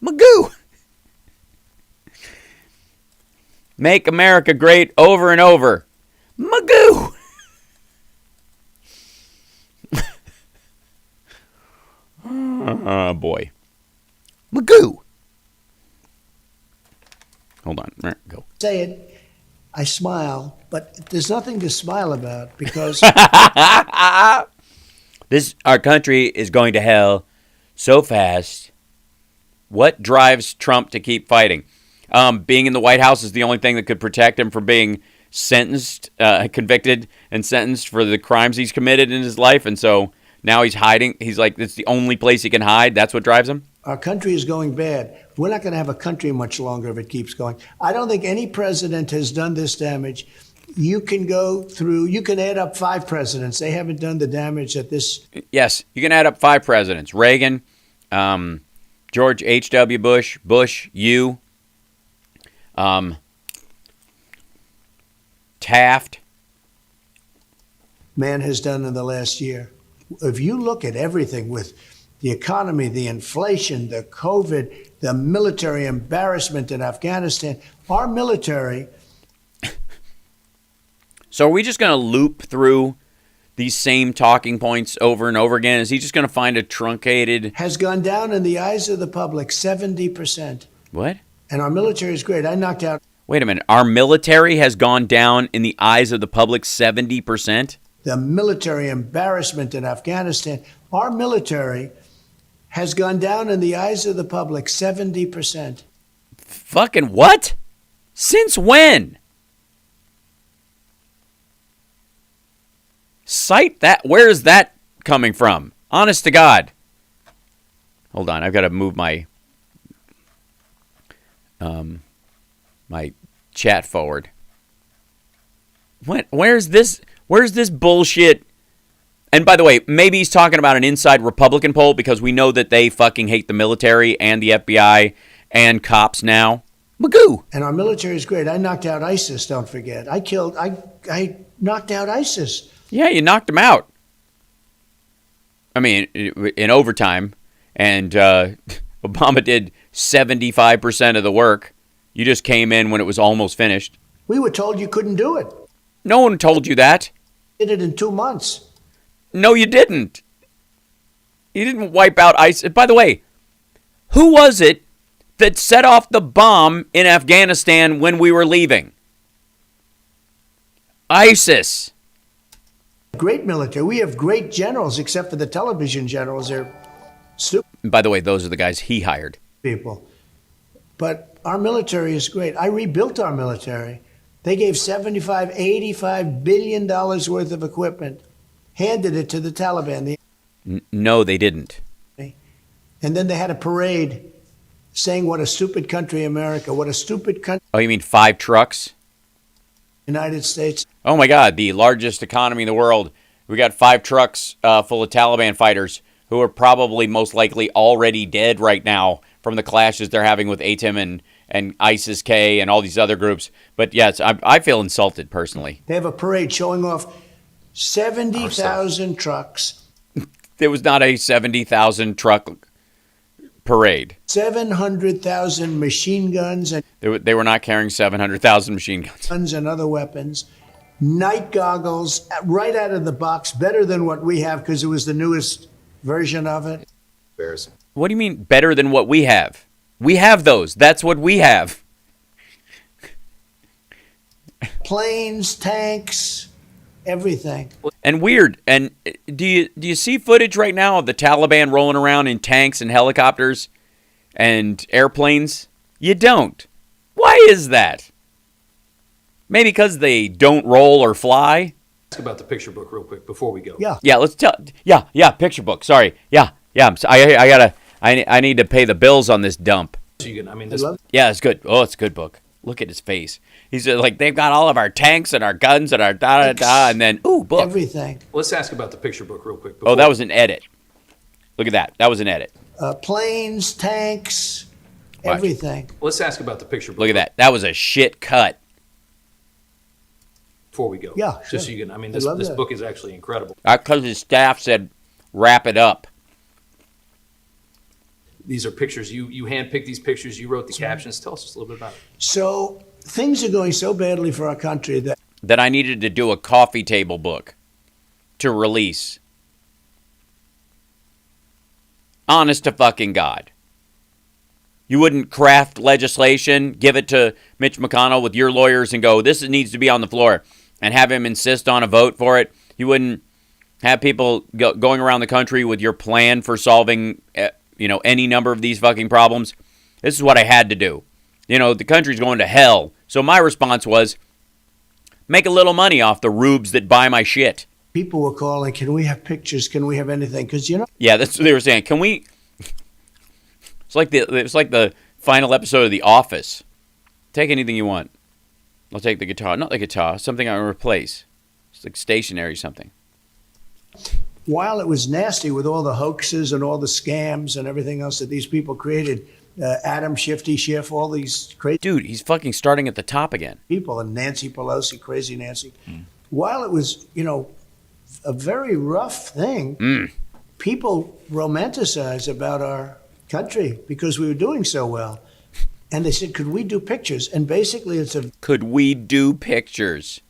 Magoo! Make America great over and over. Magoo! Oh, boy. Magoo! Hold on. All right, go. Say it. I smile, but there's nothing to smile about because... Our country is going to hell so fast. What drives Trump to keep fighting? Being in the White House is the only thing that could protect him from being sentenced, convicted, and sentenced for the crimes he's committed in his life. And so now he's hiding. He's like, it's the only place he can hide. That's what drives him. Our country is going bad. We're not going to have a country much longer if it keeps going. I don't think any president has done this damage. You can add up 5 presidents. They haven't done the damage that this. Yes, you can add up 5 presidents. Reagan, George H.W. Bush, you, Taft. Man has done in the last year. If you look at everything with the economy, the inflation, the COVID, the military embarrassment in Afghanistan, our military. So are we just going to loop through these same talking points over and over again? Is he just going to find a truncated... Has gone down in the eyes of the public 70%. What? And our military is great. I knocked out... Wait a minute. Our military has gone down in the eyes of the public 70%? The military embarrassment in Afghanistan. Our military has gone down in the eyes of the public 70%. Fucking what? Since when? Cite that. Where is that coming from? Honest to God. Hold on. I've got to move my my chat forward. Where's this bullshit? And by the way, maybe he's talking about an inside Republican poll because we know that they fucking hate the military and the FBI and cops now. Magoo. And our military is great. I knocked out ISIS, don't forget. I knocked out ISIS. Yeah, you knocked him out. I mean, in overtime. And Obama did 75% of the work. You just came in when it was almost finished. We were told you couldn't do it. No one told you that. Did it in 2 months. No, you didn't. You didn't wipe out ISIS. By the way, who was it that set off the bomb in Afghanistan when we were leaving? ISIS. Great military. We have great generals, except for the television generals. They're stupid And by the way, those are the guys he hired. people. But our military is great. I rebuilt our military. They gave $85 billion worth of equipment, handed it to the Taliban. No, they didn't. And then they had a parade saying what a stupid country America, what a stupid country Oh, you mean 5 trucks? United States. Oh my God, the largest economy in the world. We got 5 trucks full of Taliban fighters who are probably most likely already dead right now from the clashes they're having with ATIM and ISIS-K and all these other groups. But yes, I feel insulted personally. They have a parade showing off 70,000 trucks, There was not a 70,000 truck parade. 700,000 machine guns They were not carrying 700,000 machine guns. and other weapons, night goggles, right out of the box, better than what we have because it was the newest version of it. Embarrassing. What do you mean better than what we have? We have those. That's what we have. Planes, tanks, everything. And weird. And do you see footage right now of the Taliban rolling around in tanks and helicopters and airplanes? You don't. Why is that? Maybe because they don't roll or fly? Ask about the picture book real quick before we go. Yeah. Yeah, let's tell. Yeah, picture book. Sorry. Yeah. I need to pay the bills on this dump. So you can, I mean, I this, love Yeah, it's good. Oh, it's a good book. Look at his face. He's like, they've got all of our tanks and our guns and our da-da-da, and then, ooh, book. everything. let's ask about the picture book real quick. Oh, that was an edit. Look at that. That was an edit. Planes, tanks, Watch. everything. Let's ask about the picture book. Look at that. That was a shit cut. Before we go. Yeah, Just so sure. you can, I mean, I this love this that. book is actually incredible. Because his staff said, wrap it up. These are pictures. You handpicked these pictures. You wrote the captions. Tell us just a little bit about it. So things are going so badly for our country that That I needed to do a coffee table book to release. Honest to fucking God. You wouldn't craft legislation, give it to Mitch McConnell with your lawyers and go, this needs to be on the floor, and have him insist on a vote for it. You wouldn't have people going around the country with your plan for solving, any number of these fucking problems. This is what I had to do. The country's going to hell. So my response was, make a little money off the rubes that buy my shit. people were calling, can we have pictures? Can we have anything? Because, Yeah, that's what they were saying. Can we? It's like the final episode of The Office. Take anything you want. I'll take the guitar. Not the guitar. Something I can replace. It's like stationary something. while it was nasty with all the hoaxes and all the scams and everything else that these people created, Adam Shifty Schiff, all these crazy Dude, he's fucking starting at the top again. people, and Nancy Pelosi, crazy Nancy. While it was, a very rough thing, people romanticize about our country because we were doing so well. And they said, could we do pictures? And basically it's a Could we do pictures?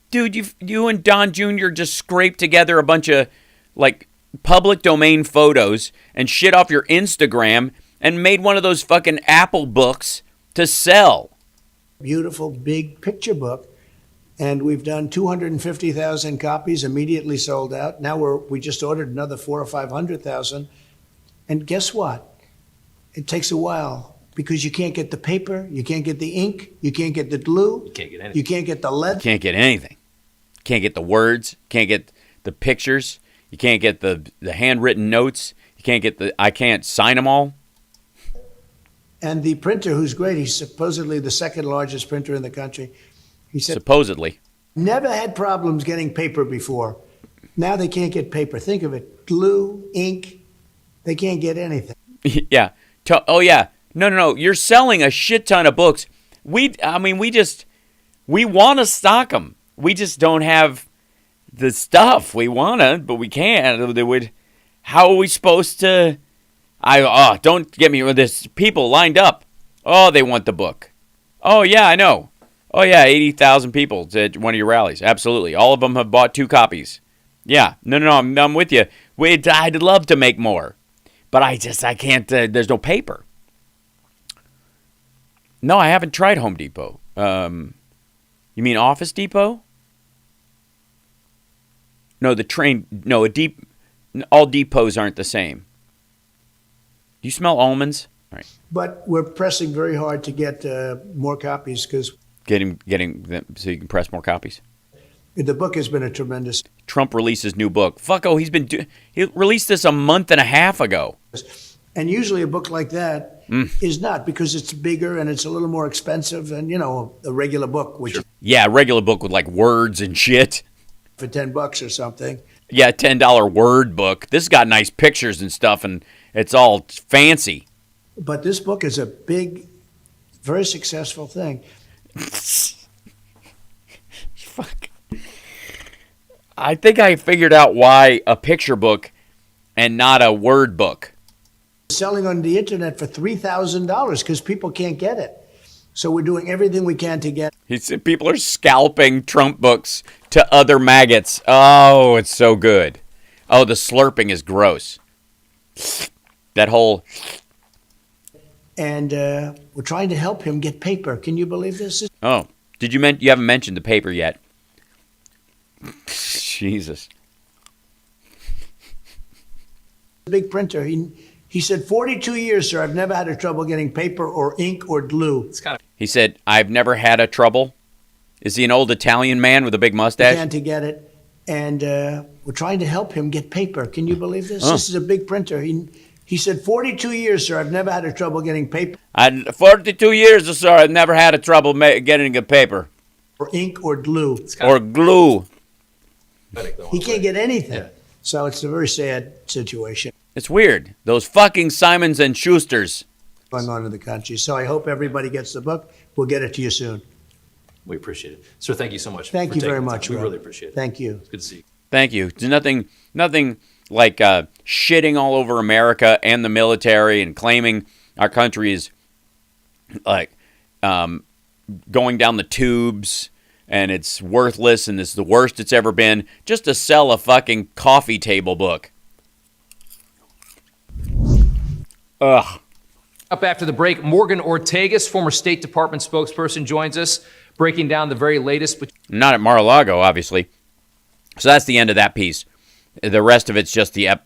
Dude, you and Don Jr. just scraped together a bunch of, public domain photos and shit off your Instagram and made one of those fucking Apple books to sell. beautiful big picture book. And we've done 250,000 copies, immediately sold out. Now we just ordered another 400,000 or 500,000. And guess what? It takes a while because you can't get the paper, you can't get the ink, you can't get the glue, You can't get anything. you can't get the lead. Can't get anything. Can't get the words. Can't get the pictures. You can't get the handwritten notes. You can't get I can't sign them all. And the printer, who's great, he's supposedly the second largest printer in the country. He said, Supposedly. never had problems getting paper before. Now they can't get paper. Think of it. Glue, ink, they can't get anything. Yeah. Oh, yeah. No. You're selling a shit ton of books. We want to stock them. We just don't have the stuff. We want to, but we can't. How are we supposed to? Don't get me with this. People lined up. Oh, they want the book. Oh, yeah, I know. Oh, yeah, 80,000 people at one of your rallies. Absolutely. All of them have bought 2 copies. Yeah. No, I'm with you. I'd love to make more. But I can't. There's no paper. No, I haven't tried Home Depot. You mean Office Depot? No, the train. No, all depots aren't the same. Do you smell almonds? All right. But we're pressing very hard to get more copies because Getting them so you can press more copies. the book has been a tremendous. Trump releases new book. Fucko, he released this a month and a half ago. And usually a book like that is not, because it's bigger and it's a little more expensive than, a regular book, which is Yeah, a regular book with like words and shit. for $10 or something. Yeah, $10 word book. This got nice pictures and stuff, and it's all fancy. But this book is a big, very successful thing. Fuck. I think I figured out why a picture book and not a word book. Selling on the internet for $3,000 because people can't get it. So we're doing everything we can to get. He said people are scalping Trump books to other maggots. Oh, it's so good. Oh, the slurping is gross. That whole... And we're trying to help him get paper. Can you believe this? Oh, you haven't mentioned the paper yet. Jesus. Big printer. He said, 42 years, sir, I've never had a trouble getting paper or ink or glue. It's kind of He said, I've never had a trouble. Is he an old Italian man with a big mustache? Can to get it. And we're trying to help him get paper. Can you believe this? This is a big printer. He said, 42 years, sir, I've never had a trouble getting paper 42 years, sir, I've never had a trouble getting a paper. or ink or glue. Or glue. pathetic, though. He can't get anything. Yeah. So it's a very sad situation It's weird. Those fucking Simons and Schusters. going on in the country. So I hope everybody gets the book. We'll get it to you soon. We appreciate it. Sir, thank you so much. Thank for you taking very the time. much, We Rob. really appreciate it. Thank you. It's good to see you. Thank you. There's nothing like shitting all over America and the military and claiming our country is like going down the tubes and it's worthless and it's the worst it's ever been, just to sell a fucking coffee table book. Ugh. Up after the break, Morgan Ortagus, former State Department spokesperson, joins us, breaking down the very latest. Not at Mar-a-Lago, obviously. So that's the end of that piece. The rest of it's just the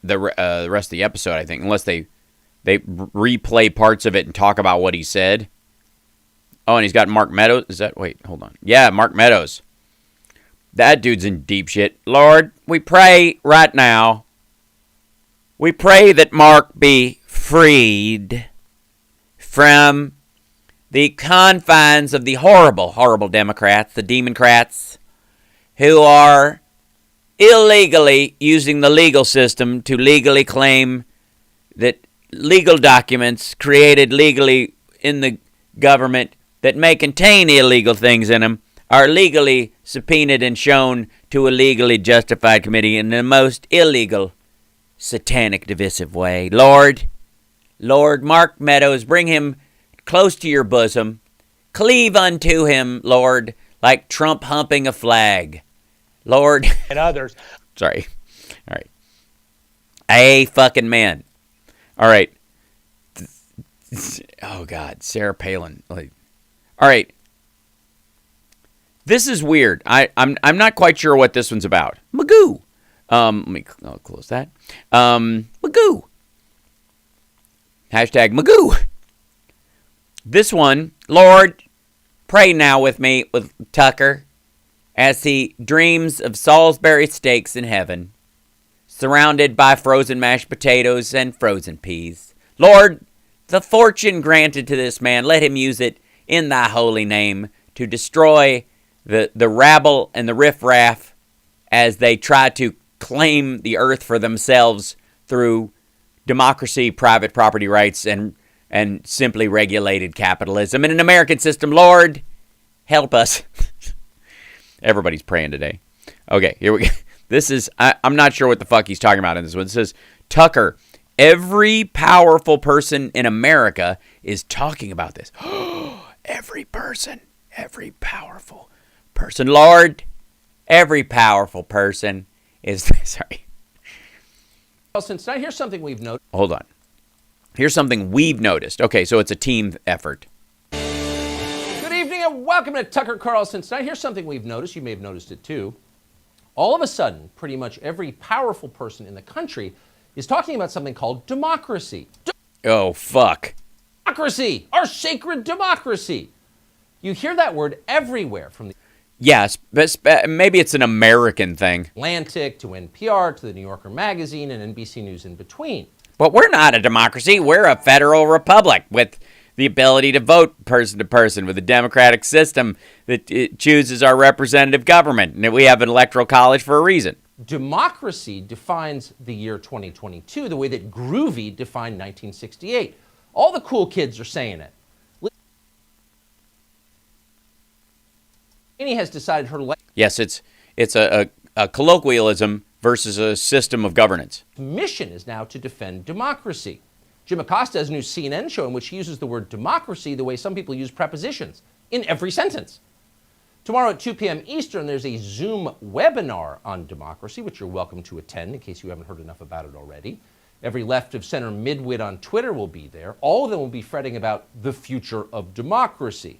rest of the episode, I think, unless they replay parts of it and talk about what he said. Oh, and he's got Mark Meadows. Wait, hold on. Yeah, Mark Meadows. That dude's in deep shit. Lord, we pray right now. We pray that Mark be freed from the confines of the horrible, horrible Democrats, the Democrats, who are illegally using the legal system to legally claim that legal documents created legally in the government that may contain illegal things in them are legally subpoenaed and shown to a legally justified committee in the most illegal, satanic, divisive way. Lord, Mark Meadows, bring him close to your bosom. Cleave unto him, Lord, like Trump humping a flag. Lord. And others. Sorry. All right. A fucking man. All right. Oh, God. Sarah Palin. All right. This is weird. I'm not quite sure what this one's about. Magoo. I'll close that. Magoo. Hashtag Magoo. This one, Lord, pray now with me, with Tucker, as he dreams of Salisbury steaks in heaven, surrounded by frozen mashed potatoes and frozen peas. Lord, the fortune granted to this man, let him use it in thy holy name to destroy the rabble and the riffraff as they try to claim the earth for themselves through democracy, private property rights, and simply regulated capitalism in an American system. Lord, help us. Everybody's praying today. Okay, here we go. This is, I'm not sure what the fuck he's talking about in this one. It says, Tucker, every powerful person in America is talking about this. Every person, every powerful person. Lord, every powerful person is, sorry. Nelson, tonight, here's something we've noticed. Hold on. Here's something we've noticed. Okay, so it's a team effort. Good evening and Welcome to Tucker Carlson Tonight. Here's something we've noticed. You may have noticed it too. All of a sudden, pretty much every powerful person in the country is talking about something called democracy. Oh, fuck. Democracy! Our sacred democracy! You hear that word everywhere, from the Yes, but maybe it's an American thing. Atlantic to NPR to the New Yorker magazine and NBC News in between. But we're not a democracy. We're a federal republic with the ability to vote person to person, with a democratic system that it chooses our representative government. And we have an electoral college for a reason. Democracy defines the year 2022 the way that Groovy defined 1968. All the cool kids are saying it. Laney has decided her Yes, it's a colloquialism versus a system of governance. mission is now to defend democracy. Jim Acosta has a new CNN show in which he uses the word democracy the way some people use prepositions, in every sentence. Tomorrow at 2 p.m. Eastern, there's a Zoom webinar on democracy, which you're welcome to attend in case you haven't heard enough about it already. Every left-of-center midwit on Twitter will be there. All of them will be fretting about the future of democracy.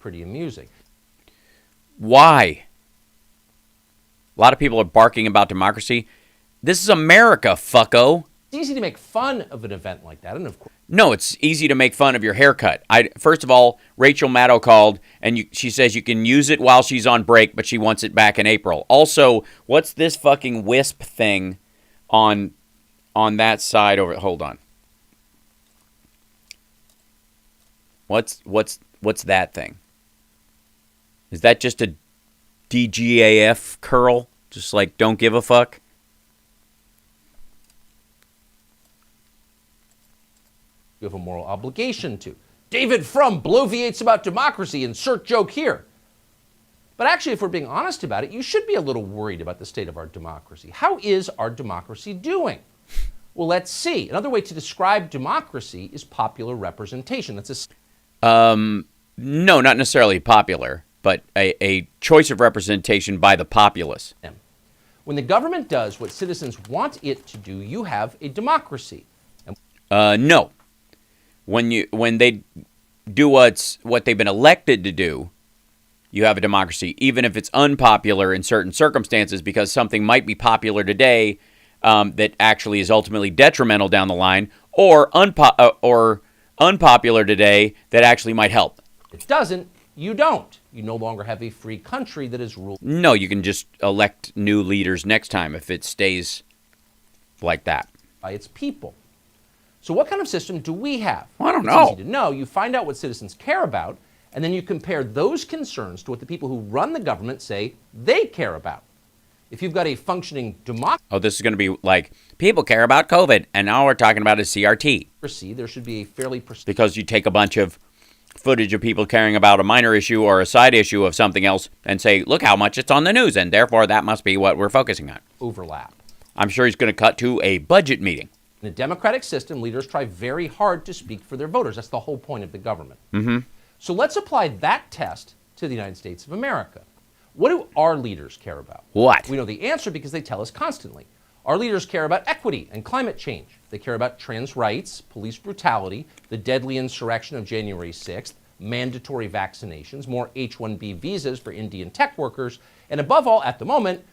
Pretty amusing. Why? A lot of people are barking about democracy. This is America, fucko. It's easy to make fun of an event like that, and of course, No, it's easy to make fun of your haircut. First of all, Rachel Maddow called, and she says you can use it while she's on break, but she wants it back in April. Also, what's this fucking wisp thing on that side over? Hold on. What's that thing? Is that just a DGAF curl? Just like don't give a fuck? you have a moral obligation to. David Frum bloviates about democracy, insert joke here. But actually, if we're being honest about it, you should be a little worried about the state of our democracy. How is our democracy doing? Well, let's see. Another way to describe democracy is popular representation. That's No, not necessarily popular, but a choice of representation by the populace. when the government does what citizens want it to do, you have a democracy. And No. When they do what they've been elected to do, you have a democracy, even if it's unpopular in certain circumstances, because something might be popular today that actually is ultimately detrimental down the line, or unpopular today that actually might help. it doesn't, you don't. You no longer have a free country that is ruled No, you can just elect new leaders next time if it stays like that. by its people. So what kind of system do we have? I don't It's know. easy to know. You find out what citizens care about, and then you compare those concerns to what the people who run the government say they care about. If you've got a functioning democracy, Oh, this is going to be like, people care about COVID, and all we're talking about is CRT. there should be a fairly Because you take a bunch of footage of people caring about a minor issue or a side issue of something else and say, look how much it's on the news, and therefore that must be what we're focusing on. overlap. I'm sure he's going to cut to a budget meeting. In a democratic system, leaders try very hard to speak for their voters. That's the whole point of the government. Mm-hmm. So let's apply that test to the United States of America. What do our leaders care about? What? We know the answer because they tell us constantly. Our leaders care about equity and climate change. They care about trans rights, police brutality, the deadly insurrection of January 6th, mandatory vaccinations, more H-1B visas for Indian tech workers, and above all, at the moment,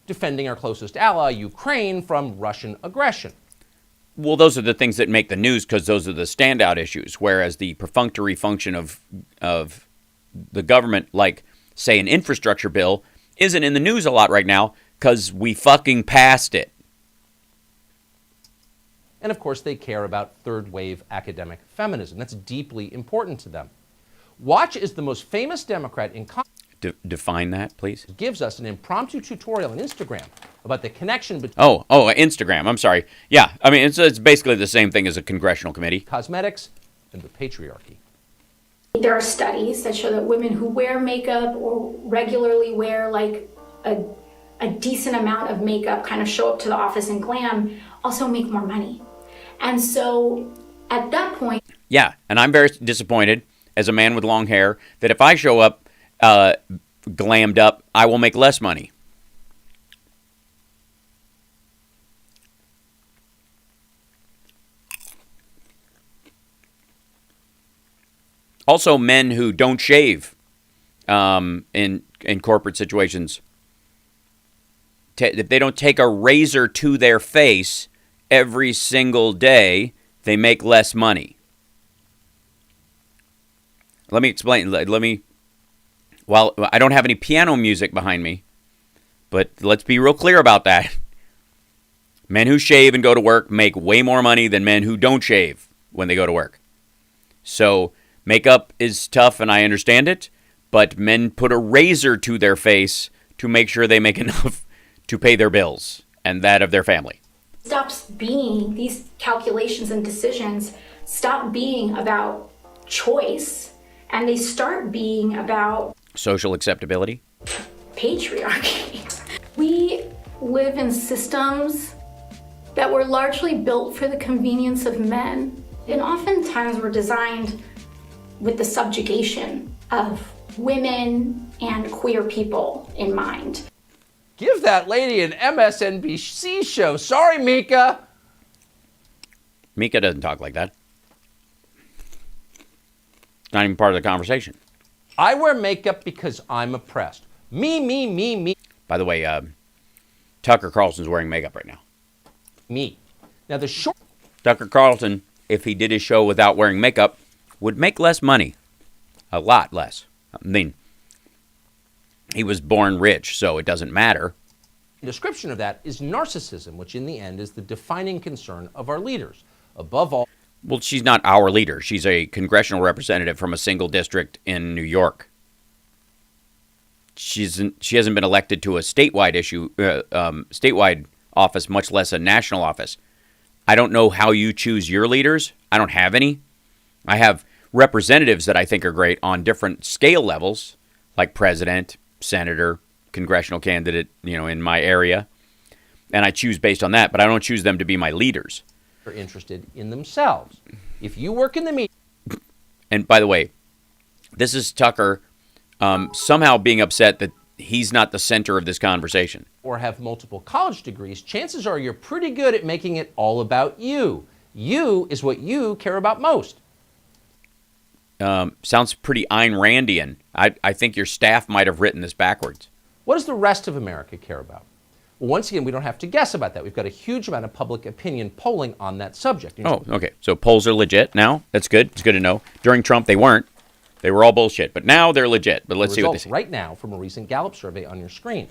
defending our closest ally, Ukraine, from Russian aggression. Well, those are the things that make the news because those are the standout issues, whereas the perfunctory function of the government, like, say, an infrastructure bill, isn't in the news a lot right now because we fucking passed it. And of course, they care about third wave academic feminism. That's deeply important to them. Watch is the most famous Democrat in Congress. Define that, please. Gives us an impromptu tutorial on Instagram about the connection between Oh, Instagram. I'm sorry. Yeah, I mean, it's basically the same thing as a congressional committee. cosmetics and the patriarchy. There are studies that show that women who wear makeup or regularly wear like a decent amount of makeup, kind of show up to the office and glam, also make more money. And so at that point, Yeah, and I'm very disappointed as a man with long hair that if I show up glammed up, I will make less money. Also, men who don't shave in corporate situations, if they don't take a razor to their face every single day, they make less money. Let me explain. Well, I don't have any piano music behind me, but let's be real clear about that. Men who shave and go to work make way more money than men who don't shave when they go to work. So makeup is tough, and I understand it, but men put a razor to their face to make sure they make enough to pay their bills and that of their family. Stops being, these calculations and decisions stop being about choice, and they start being about social acceptability, patriarchy. We live in systems that were largely built for the convenience of men, and oftentimes were designed with the subjugation of women and queer people in mind. Give that lady an MSNBC show. Sorry, Mika. Mika doesn't talk like that. It's not even part of the conversation. I wear makeup because I'm oppressed. Me. By the way, Tucker Carlson's wearing makeup right now. Me. Now the short... Tucker Carlson, if he did his show without wearing makeup, would make less money. A lot less. I mean, he was born rich, so it doesn't matter. The description of that is narcissism, which in the end is the defining concern of our leaders. Above all... Well, she's not our leader. She's a congressional representative from a single district in New York. She hasn't been elected to a statewide statewide office, much less a national office. I don't know how you choose your leaders. I don't have any. I have representatives that I think are great on different scale levels, like president, senator, congressional candidate, in my area. And I choose based on that, but I don't choose them to be my leaders. Are interested in themselves. If you work in the media... And by the way, this is Tucker somehow being upset that he's not the center of this conversation. Or have multiple college degrees, chances are you're pretty good at making it all about you. You is what you care about most. Sounds pretty Ayn Randian. I think your staff might have written this backwards. What does the rest of America care about? Well, once again, we don't have to guess about that. We've got a huge amount of public opinion polling on that subject. Oh, okay. So polls are legit now. That's good. It's good to know. During Trump, they weren't. They were all bullshit. But now they're legit. But let's see what they say. Right now from a recent Gallup survey on your screen.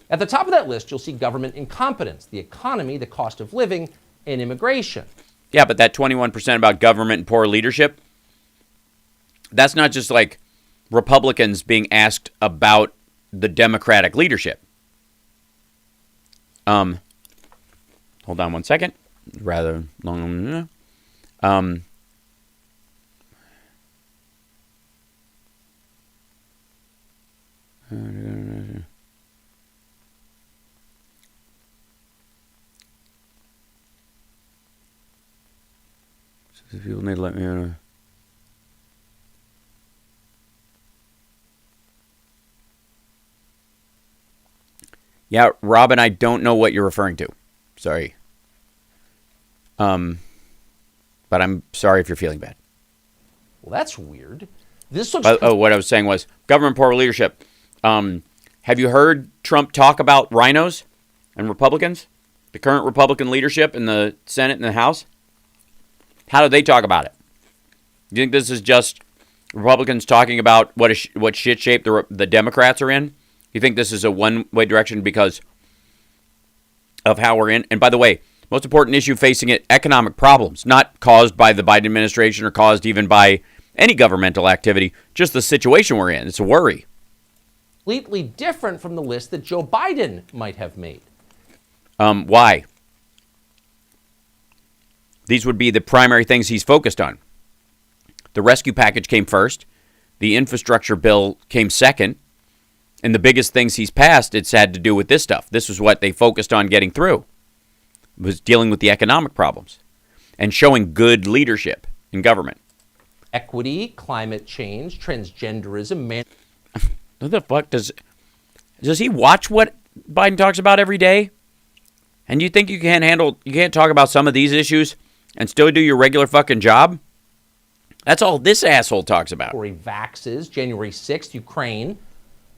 At the top of that list, you'll see government incompetence, the economy, the cost of living, and immigration. Yeah, but that 21% about government and poor leadership, that's not just like Republicans being asked about the Democratic leadership. Hold on one second. Rather long. People need to let me know. Yeah, Robin, I don't know what you're referring to. Sorry. But I'm sorry if you're feeling bad. Well, that's weird. This looks... what I was saying was government poor leadership. Have you heard Trump talk about rhinos and Republicans? The current Republican leadership in the Senate and the House? How do they talk about it? Do you think this is just Republicans talking about what shit shape the Democrats are in? You think this is a one-way direction because of how we're in? And by the way, most important issue facing it, economic problems, not caused by the Biden administration or caused even by any governmental activity, just the situation we're in. It's a worry. Completely different from the list that Joe Biden might have made. Why? These would be the primary things he's focused on. The rescue package came first. The infrastructure bill came second. And the biggest things he's passed, it's had to do with this stuff. This was what they focused on getting through, was dealing with the economic problems and showing good leadership in government. Equity, climate change, transgenderism, What the fuck does he watch what Biden talks about every day? And you think you can't talk about some of these issues and still do your regular fucking job? That's all this asshole talks about. Vaxes, January 6th, Ukraine.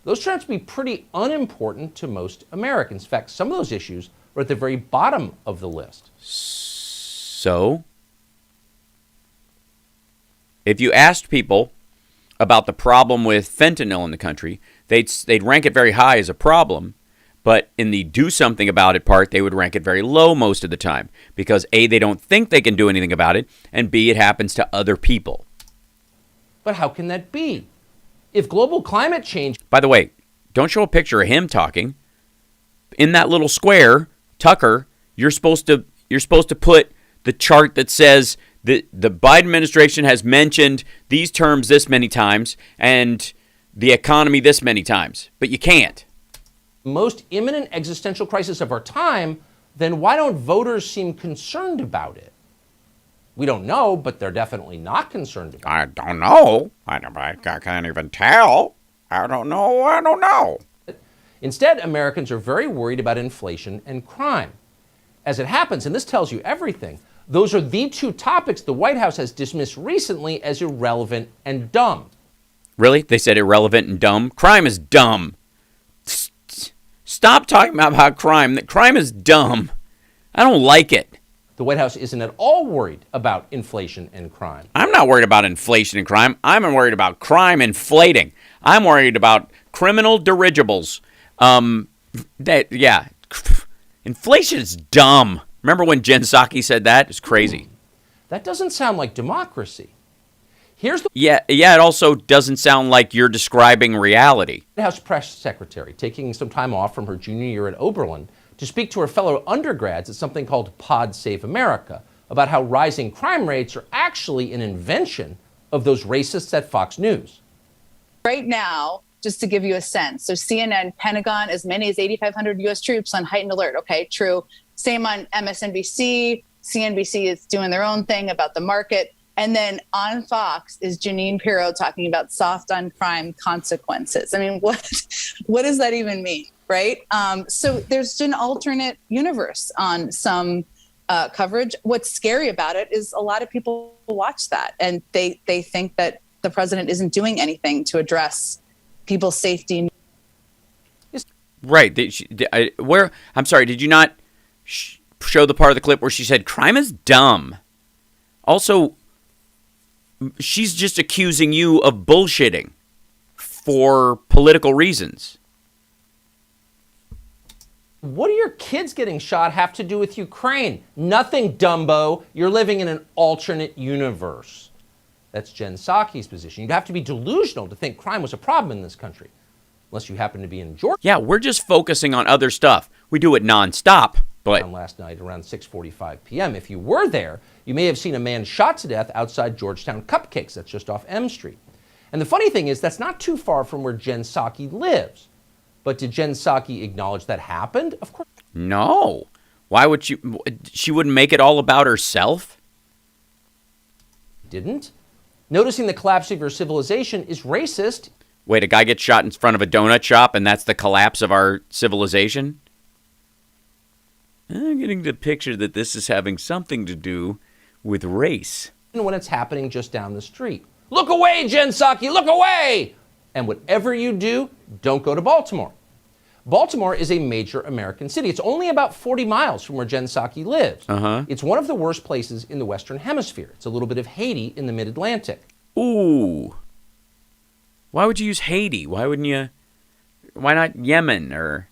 Those turn out to be pretty unimportant to most Americans. In fact, some of those issues are at the very bottom of the list. So, if you asked people about the problem with fentanyl in the country, they'd rank it very high as a problem, but in the do something about it part, they would rank it very low most of the time because A, they don't think they can do anything about it, and B, it happens to other people. But how can that be? If global climate change... By the way, don't show a picture of him talking. In that little square, Tucker, you're supposed to put the chart that says the Biden administration has mentioned these terms this many times and the economy this many times, but you can't. Most imminent existential crisis of our time, then why don't voters seem concerned about it? We don't know, but they're definitely not concerned about it. I don't know. I can't even tell. I don't know. Instead, Americans are very worried about inflation and crime. As it happens, and this tells you everything, those are the two topics the White House has dismissed recently as irrelevant and dumb. Really? They said irrelevant and dumb? Crime is dumb. Stop talking about crime. Crime is dumb. I don't like it. The White House isn't at all worried about inflation and crime. I'm not worried about inflation and crime. I'm worried about crime inflating. I'm worried about criminal dirigibles. Inflation is dumb. Remember when Jen Psaki said that? It's crazy. That doesn't sound like democracy. Yeah, it also doesn't sound like you're describing reality. White House press secretary taking some time off from her junior year at Oberlin to speak to her fellow undergrads at something called Pod Save America about how rising crime rates are actually an invention of those racists at Fox News. Right now, just to give you a sense, so CNN, Pentagon, as many as 8,500 U.S. troops on heightened alert. Okay, true. Same on MSNBC. CNBC is doing their own thing about the market. And then on Fox is Jeanine Pirro talking about soft on crime consequences. I mean, what does that even mean, right? So there's an alternate universe on some coverage. What's scary about it is a lot of people watch that and they think that the president isn't doing anything to address people's safety. Right. I'm sorry, did you not show the part of the clip where she said crime is dumb? Also, she's just accusing you of bullshitting for political reasons. What do your kids getting shot have to do with Ukraine? Nothing, Dumbo. You're living in an alternate universe. That's Jen Psaki's position. You'd have to be delusional to think crime was a problem in this country, unless you happen to be in Georgia. Yeah, we're just focusing on other stuff. We do it nonstop, but... Last night around 6:45 p.m. If you were there, you may have seen a man shot to death outside Georgetown Cupcakes. That's just off M Street. And the funny thing is, that's not too far from where Jen Psaki lives. But did Jen Psaki acknowledge that happened? Of course. No. Why would she wouldn't make it all about herself? Didn't. Noticing the collapse of your civilization is racist. Wait, a guy gets shot in front of a donut shop and that's the collapse of our civilization? I'm getting the picture that this is having something to do with race. And when it's happening just down the street. Look away, Jen Psaki, look away! And whatever you do, don't go to Baltimore. Baltimore is a major American city. It's only about 40 miles from where Jen Psaki lives. It's one of the worst places in the Western Hemisphere. It's a little bit of Haiti in the mid-Atlantic. Ooh. Why would you use Haiti? Why not Yemen? Or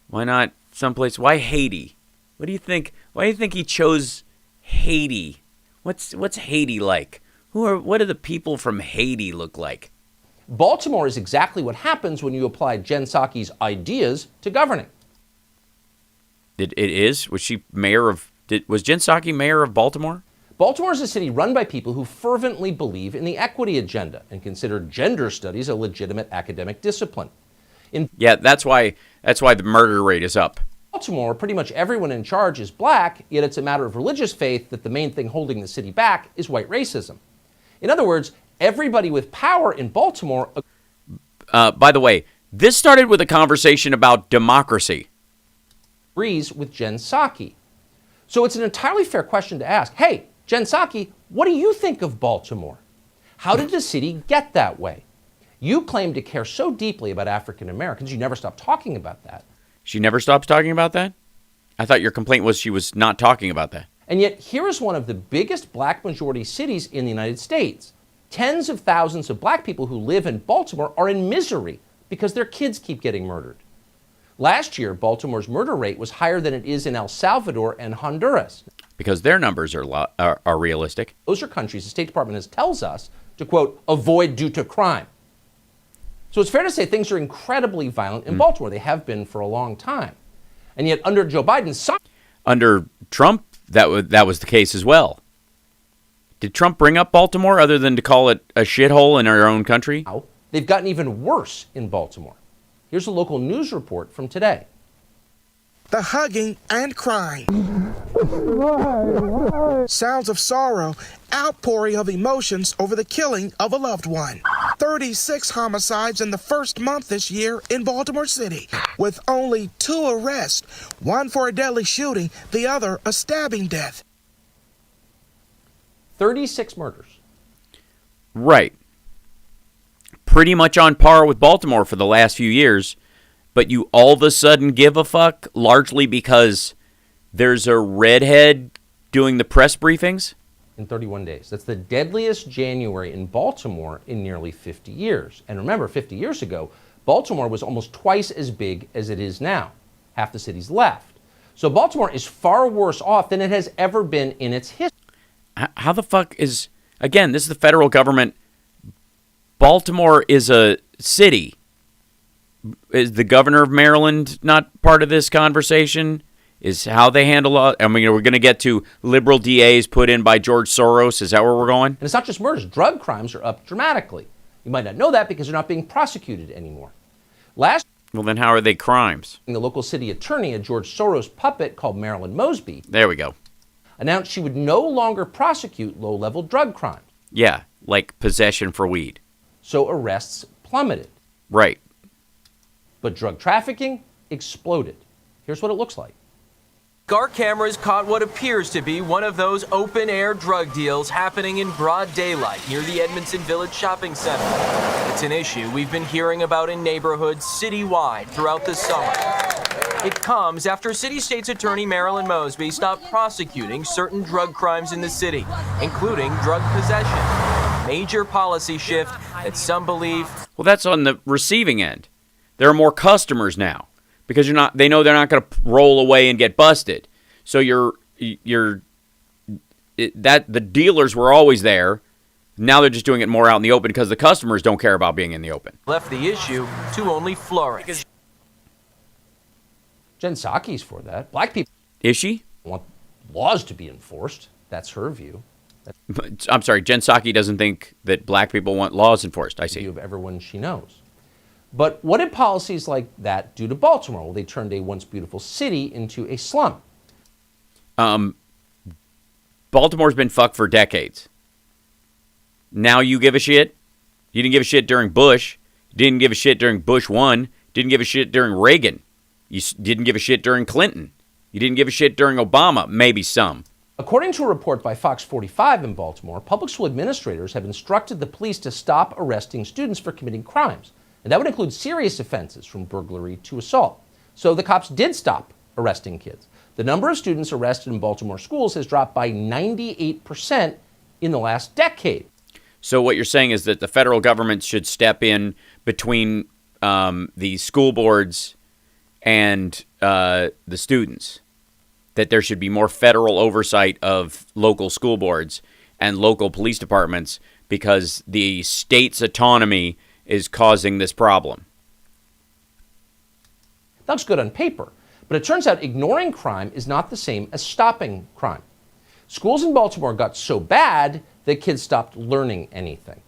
why not someplace? Why Haiti? What do you think? Why do you think he chose Haiti? What's Haiti like? What do the people from Haiti look like? Baltimore is exactly what happens when you apply Jen Psaki's ideas to governing. It is? Was she mayor of... Was Jen Psaki mayor of Baltimore? Baltimore is a city run by people who fervently believe in the equity agenda and consider gender studies a legitimate academic discipline. Yeah, that's why the murder rate is up. Baltimore, pretty much everyone in charge is black, yet it's a matter of religious faith that the main thing holding the city back is white racism. In other words, everybody with power in Baltimore... By the way, this started with a conversation about democracy. ...agrees with Jen Psaki. So it's an entirely fair question to ask, hey, Jen Psaki, what do you think of Baltimore? How did the city get that way? You claim to care so deeply about African Americans, you never stop talking about that. She never stops talking about that? I thought your complaint was she was not talking about that. And yet, here is one of the biggest black majority cities in the United States. Tens of thousands of black people who live in Baltimore are in misery because their kids keep getting murdered. Last year, Baltimore's murder rate was higher than it is in El Salvador and Honduras. Because their numbers are realistic. Those are countries the State Department tells us to, quote, avoid due to crime. So it's fair to say things are incredibly violent in Baltimore. They have been for a long time. And yet under Joe Biden... Under Trump, that was the case as well. Did Trump bring up Baltimore other than to call it a shithole in our own country? Now, they've gotten even worse in Baltimore. Here's a local news report from today. The hugging and crying. Sounds of sorrow, outpouring of emotions over the killing of a loved one. 36 homicides in the first month this year in Baltimore City, with only 2 arrests, one for a deadly shooting, the other a stabbing death. 36 murders. Right. Pretty much on par with Baltimore for the last few years. But you all of a sudden give a fuck largely because there's a redhead doing the press briefings? In 31 days. That's the deadliest January in Baltimore in nearly 50 years. And remember, 50 years ago, Baltimore was almost twice as big as it is now. Half the city's left. So Baltimore is far worse off than it has ever been in its history. How the fuck is... Again, this is the federal government. Baltimore is a city. Is the governor of Maryland not part of this conversation? Is how they handle... I mean, we're going to get to liberal DAs put in by George Soros. Is that where we're going? And it's not just murders. Drug crimes are up dramatically. You might not know that because they're not being prosecuted anymore. Well, then how are they crimes? The local city attorney, a George Soros puppet called Marilyn Mosby... There we go. ...announced she would no longer prosecute low-level drug crimes. Yeah, like possession for weed. So arrests plummeted. Right. But drug trafficking exploded. Here's what it looks like. Our cameras caught what appears to be one of those open-air drug deals happening in broad daylight near the Edmondson Village Shopping Center. It's an issue we've been hearing about in neighborhoods citywide throughout the summer. It comes after City State's Attorney Marilyn Mosby stopped prosecuting certain drug crimes in the city, including drug possession. A major policy shift that some believe... Well, that's on the receiving end. There are more customers now because they know they're not going to roll away and get busted. So the dealers were always there. Now they're just doing it more out in the open because the customers don't care about being in the open. Left the issue to only flourish. Jen Psaki's for that. Black people Is she? want laws to be enforced. That's her view. I'm sorry, Jen Psaki doesn't think that black people want laws enforced. I see. View of everyone she knows. But what did policies like that do to Baltimore? Well, they turned a once beautiful city into a slum. Baltimore's been fucked for decades. Now you give a shit? You didn't give a shit during Bush. You didn't give a shit during Bush 1. Didn't give a shit during Reagan. You didn't give a shit during Clinton. You didn't give a shit during Obama. Maybe some. According to a report by Fox 45 in Baltimore, public school administrators have instructed the police to stop arresting students for committing crimes. And that would include serious offenses from burglary to assault. So the cops did stop arresting kids. The number of students arrested in Baltimore schools has dropped by 98% in the last decade. So what you're saying is that the federal government should step in between the school boards and the students. That there should be more federal oversight of local school boards and local police departments because the state's autonomy is causing this problem. That looks good on paper, but it turns out ignoring crime is not the same as stopping crime. Schools in Baltimore got so bad that kids stopped learning anything.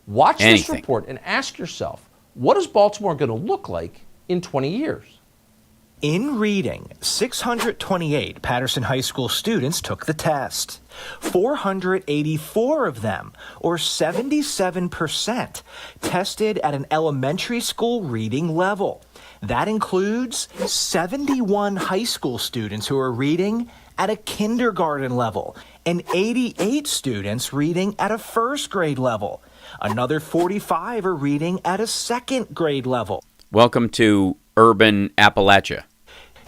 Watch this report and ask yourself, what is Baltimore going to look like in 20 years? In reading, 628 Patterson High School students took the test. 484 of them, or 77%, tested at an elementary school reading level. That includes 71 high school students who are reading at a kindergarten level and 88 students reading at a first grade level. Another 45 are reading at a second grade level. Welcome to urban Appalachia.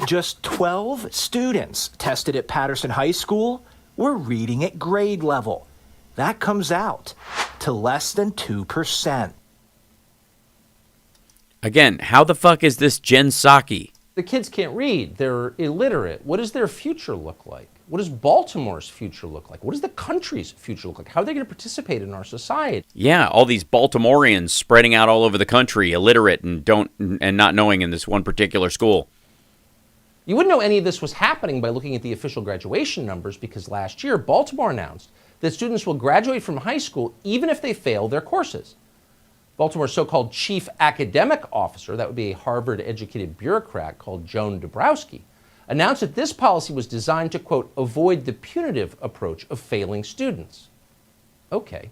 Just 12 students tested at Patterson High School were reading at grade level. That comes out to less than 2%. Again, how the fuck is this Jen Psaki? The kids can't read. They're illiterate. What does their future look like? What does Baltimore's future look like? What does the country's future look like? How are they going to participate in our society? Yeah, all these Baltimoreans spreading out all over the country, illiterate and not knowing in this one particular school. You wouldn't know any of this was happening by looking at the official graduation numbers, because last year Baltimore announced that students will graduate from high school even if they fail their courses. Baltimore's so-called chief academic officer, that would be a Harvard-educated bureaucrat called Joan Dabrowski, announced that this policy was designed to, quote, avoid the punitive approach of failing students. Okay,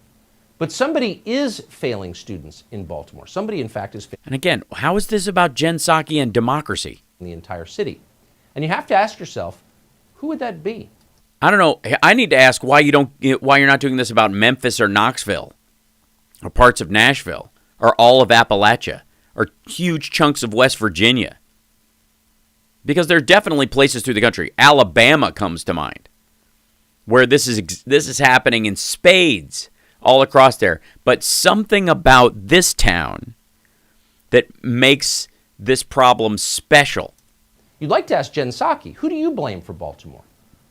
but somebody is failing students in Baltimore. Somebody, in fact, is failing. And again, how is this about Jen Psaki and democracy? In the entire city. And you have to ask yourself, who would that be? I don't know. I need to ask why you're not doing this about Memphis or Knoxville or parts of Nashville or all of Appalachia or huge chunks of West Virginia. Because there are definitely places through the country. Alabama comes to mind, where this is happening in spades all across there. But something about this town that makes this problem special. You'd like to ask Jen Psaki, who do you blame for Baltimore?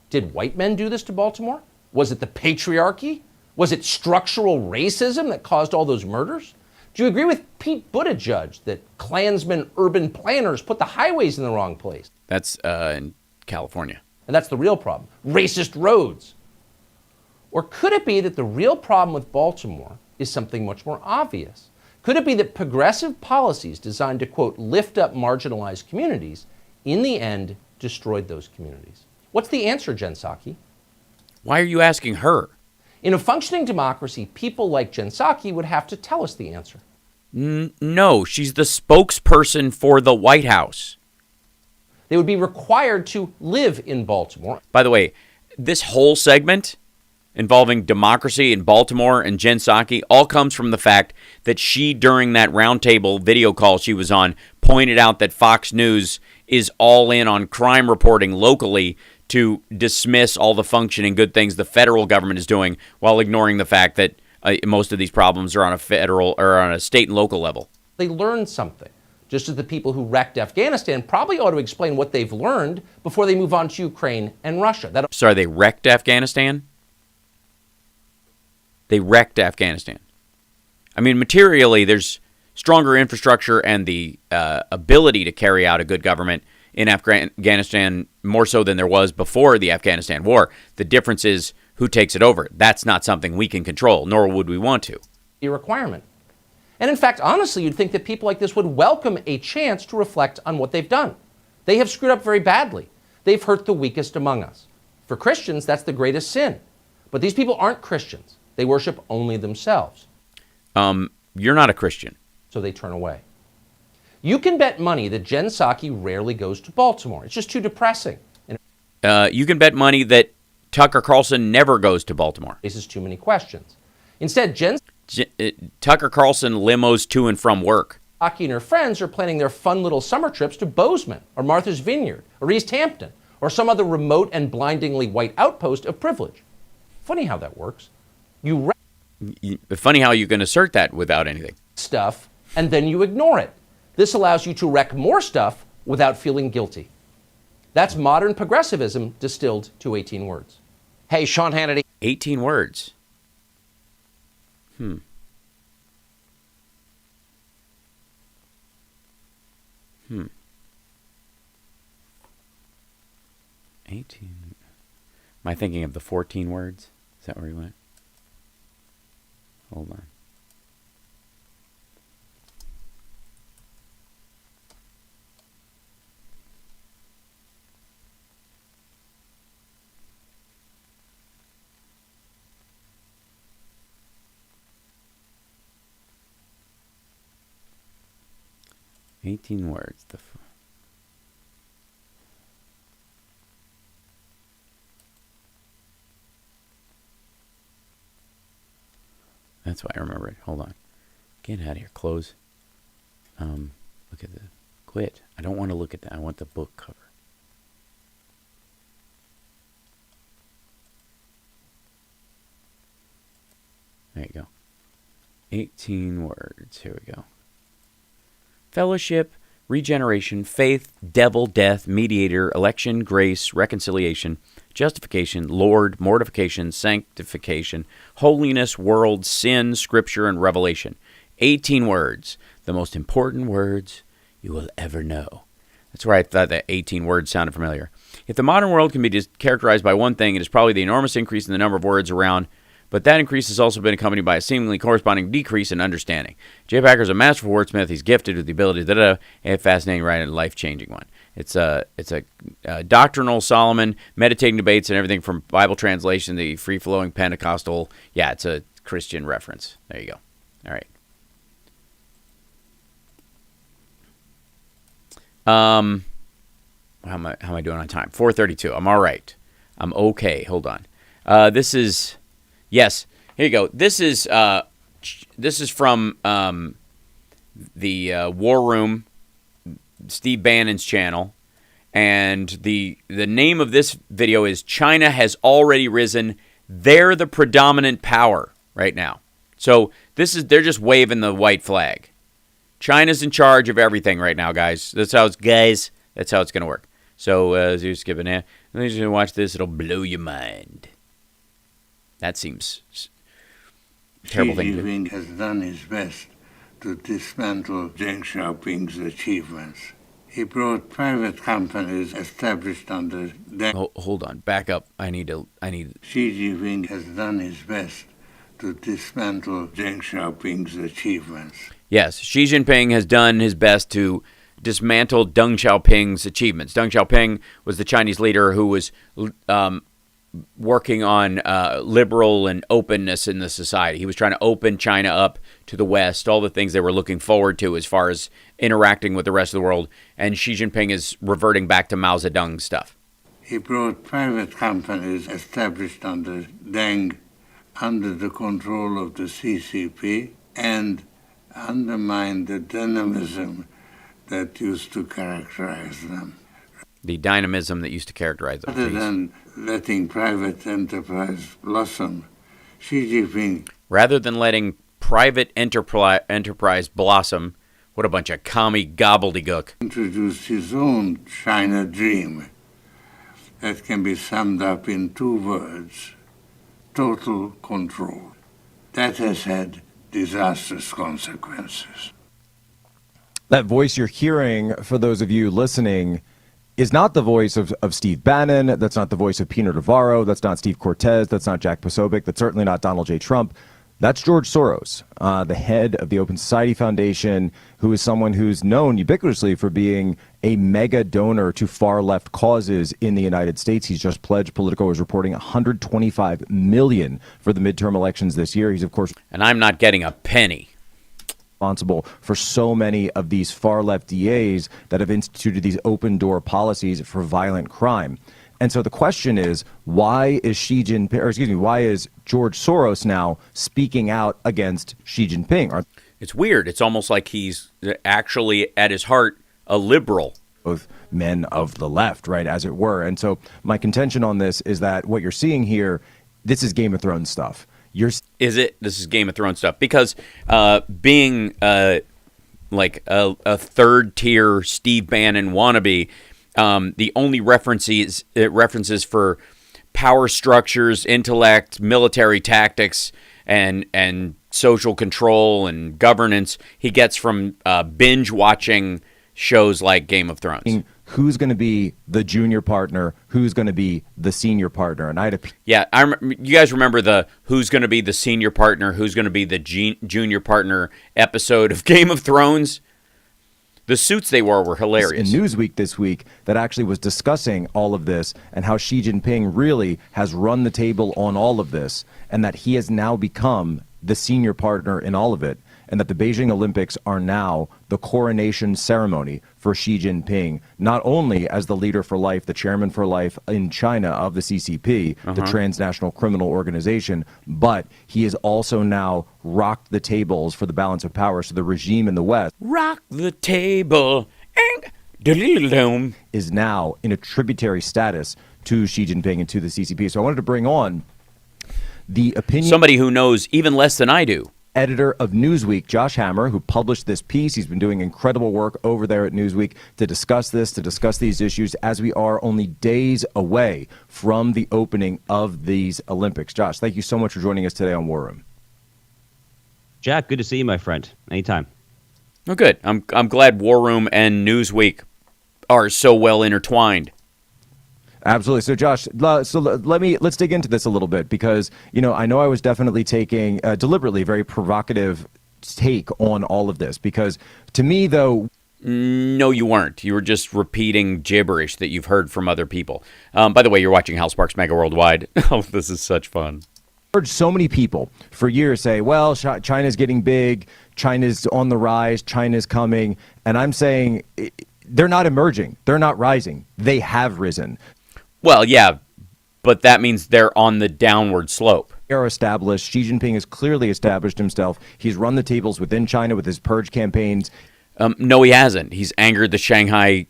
Did white men do this to Baltimore? Was it the patriarchy? Was it structural racism that caused all those murders? Do you agree with Pete Buttigieg that Klansmen urban planners put the highways in the wrong place? That's in California. And that's the real problem. Racist roads. Or could it be that the real problem with Baltimore is something much more obvious? Could it be that progressive policies designed to, quote, lift up marginalized communities in the end destroyed those communities? What's the answer, Jen Psaki? Why are you asking her? In a functioning democracy, people like Jen Psaki would have to tell us the answer. No, she's the spokesperson for the White House. They would be required to live in Baltimore. By the way, this whole segment involving democracy in Baltimore and Jen Psaki all comes from the fact that she, during that roundtable video call she was on, pointed out that Fox News is all in on crime reporting locally to dismiss all the functioning good things the federal government is doing, while ignoring the fact that most of these problems are on a federal or on a state and local level. They learned something. Just as the people who wrecked Afghanistan probably ought to explain what they've learned before they move on to Ukraine and Russia. Sorry, they wrecked Afghanistan? They wrecked Afghanistan. I mean, materially, there's stronger infrastructure and the ability to carry out a good government in Afghanistan more so than there was before the Afghanistan war. The difference is who takes it over. That's not something we can control, nor would we want to. A requirement. And in fact, honestly, you'd think that people like this would welcome a chance to reflect on what they've done. They have screwed up very badly. They've hurt the weakest among us. For Christians, that's the greatest sin. But these people aren't Christians. They worship only themselves. You're not a Christian. So they turn away. You can bet money that Jen Psaki rarely goes to Baltimore. It's just too depressing. You can bet money that Tucker Carlson never goes to Baltimore. Raises too many questions. Instead, Tucker Carlson limos to and from work. Psaki and her friends are planning their fun little summer trips to Bozeman or Martha's Vineyard or East Hampton or some other remote and blindingly white outpost of privilege. Funny how that works. Funny how you can assert that without anything. Stuff, and then you ignore it. This allows you to wreck more stuff without feeling guilty. That's modern progressivism distilled to 18 words. Hey, Sean Hannity. 18 words. 18. Am I thinking of the 14 words? Is that where he went? Hold on. 18 words. That's why I remember it. Hold on. Get out of here. Close. Look at the quit. I don't want to look at that. I want the book cover. There you go. 18 words. Here we go. Fellowship, regeneration, faith, devil, death, mediator, election, grace, reconciliation, justification, Lord, mortification, sanctification, holiness, world, sin, scripture, and revelation. 18 words. The most important words you will ever know. That's where I thought that 18 words sounded familiar. If the modern world can be characterized by one thing, it is probably the enormous increase in the number of words around, but that increase has also been accompanied by a seemingly corresponding decrease in understanding. Jay Packer's a masterful wordsmith. He's gifted with the ability to a fascinating writer and a life-changing one. It's a doctrinal Solomon, meditating debates, and everything from Bible translation, the free-flowing Pentecostal. Yeah, it's a Christian reference. There you go. All right. How am I doing on time? 4:32. I'm all right. I'm okay. Hold on. This is, yes. Here you go. This is from the War Room, Steve Bannon's channel, and the name of this video is "China has already risen. They're the predominant power right now." So they're just waving the white flag. China's in charge of everything right now, guys. That's how it's going to work. So, Zeus giving a, you're going to watch this. It'll blow your mind. That seems terrible thing to do. Xi Jinping has done his best to dismantle Deng Xiaoping's achievements. He brought private companies established under Deng. Hold on. Back up. I need. Xi Jinping has done his best to dismantle Deng Xiaoping's achievements. Yes, Xi Jinping has done his best to dismantle Deng Xiaoping's achievements. Deng Xiaoping was the Chinese leader who was working on liberal and openness in the society. He was trying to open China up to the West, all the things they were looking forward to as far as interacting with the rest of the world. And Xi Jinping is reverting back to Mao Zedong stuff. He brought private companies established under Deng under the control of the CCP and undermined the dynamism that used to characterize them. The dynamism that used to characterize them. Rather than letting private enterprise blossom, Xi Jinping... Rather than letting private enterprise blossom, what a bunch of commie gobbledygook. ...introduced his own China dream that can be summed up in two words: total control. That has had disastrous consequences. That voice you're hearing, for those of you listening, is not the voice of Steve Bannon. That's not the voice of Peter Navarro. That's not Steve Cortez. That's not Jack Posobiec. That's certainly not Donald J. Trump. That's George Soros, the head of the Open Society Foundation, who is someone who's known ubiquitously for being a mega donor to far-left causes in the United States. He's just pledged, Politico is reporting, $125 million for the midterm elections this year. He's, of course... And I'm not getting a penny. ...responsible for so many of these far-left DAs that have instituted these open-door policies for violent crime. And so the question is, why is why is George Soros now speaking out against Xi Jinping? It's weird. It's almost like he's actually, at his heart, a liberal. Both men of the left, right, as it were. And so my contention on this is that what you're seeing here, this is Game of Thrones stuff. This is Game of Thrones stuff. Because being like a third-tier Steve Bannon wannabe, the only references for power structures, intellect, military tactics, and social control and governance he gets from binge watching shows like Game of Thrones. Who's going to be the junior partner? Who's going to be the senior partner? And you guys remember the who's going to be the senior partner, who's going to be the junior partner episode of Game of Thrones? The suits they wore were hilarious. In Newsweek this week that actually was discussing all of this and how Xi Jinping really has run the table on all of this and that he has now become the senior partner in all of it. and that the Beijing Olympics are now the coronation ceremony for Xi Jinping, not only as the leader for life, the chairman for life in China of the CCP, the transnational criminal organization, but he has also now rocked the tables for the balance of power. So the regime in the West Rock the table. is now in a tributary status to Xi Jinping and to the CCP. So I wanted to bring on the opinion. Somebody who knows even less than I do. Editor of Newsweek, Josh Hammer, who published this piece. He's been doing incredible work over there at Newsweek to discuss these issues as we are only days away from the opening of these Olympics. Josh, thank you so much for joining us today on War Room. Jack, good to see you, my friend. Anytime. Oh, good. I'm glad War Room and Newsweek are so well intertwined. Absolutely. So, Josh, let's dig into this a little bit because, I know I was definitely taking a deliberately very provocative take on all of this because to me, though. No, you weren't. You were just repeating gibberish that you've heard from other people. By the way, you're watching Hal Sparks Megaworldwide. Oh, this is such fun. I've heard so many people for years say, well, China's getting big, China's on the rise, China's coming. And I'm saying they're not emerging. They're not rising. They have risen. Well, yeah, but that means they're on the downward slope. They are established. Xi Jinping has clearly established himself. He's run the tables within China with his purge campaigns. No, he hasn't. He's angered the Shanghai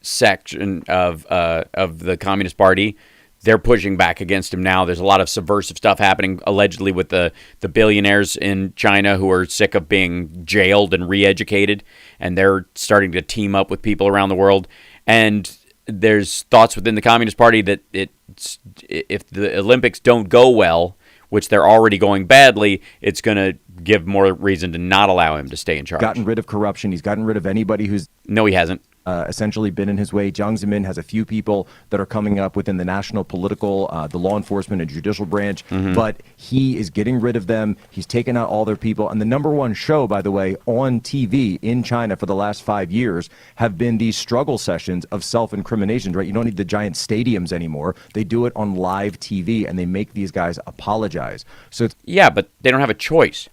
section of the Communist Party. They're pushing back against him now. There's a lot of subversive stuff happening, allegedly, with the billionaires in China who are sick of being jailed and re-educated, and they're starting to team up with people around the world. And there's thoughts within the Communist Party that if the Olympics don't go well, which they're already going badly, it's going to give more reason to not allow him to stay in charge. Gotten rid of corruption. He's gotten rid of anybody who's... No, he hasn't. Essentially been in his way. Jiang Zemin has a few people that are coming up within the national political, the law enforcement and judicial branch, but he is getting rid of them. He's taken out all their people. And the number one show, by the way, on TV in China for the last 5 years have been these struggle sessions of self-incrimination, right? You don't need the giant stadiums anymore. They do it on live TV, and they make these guys apologize. So yeah, but they don't have a choice.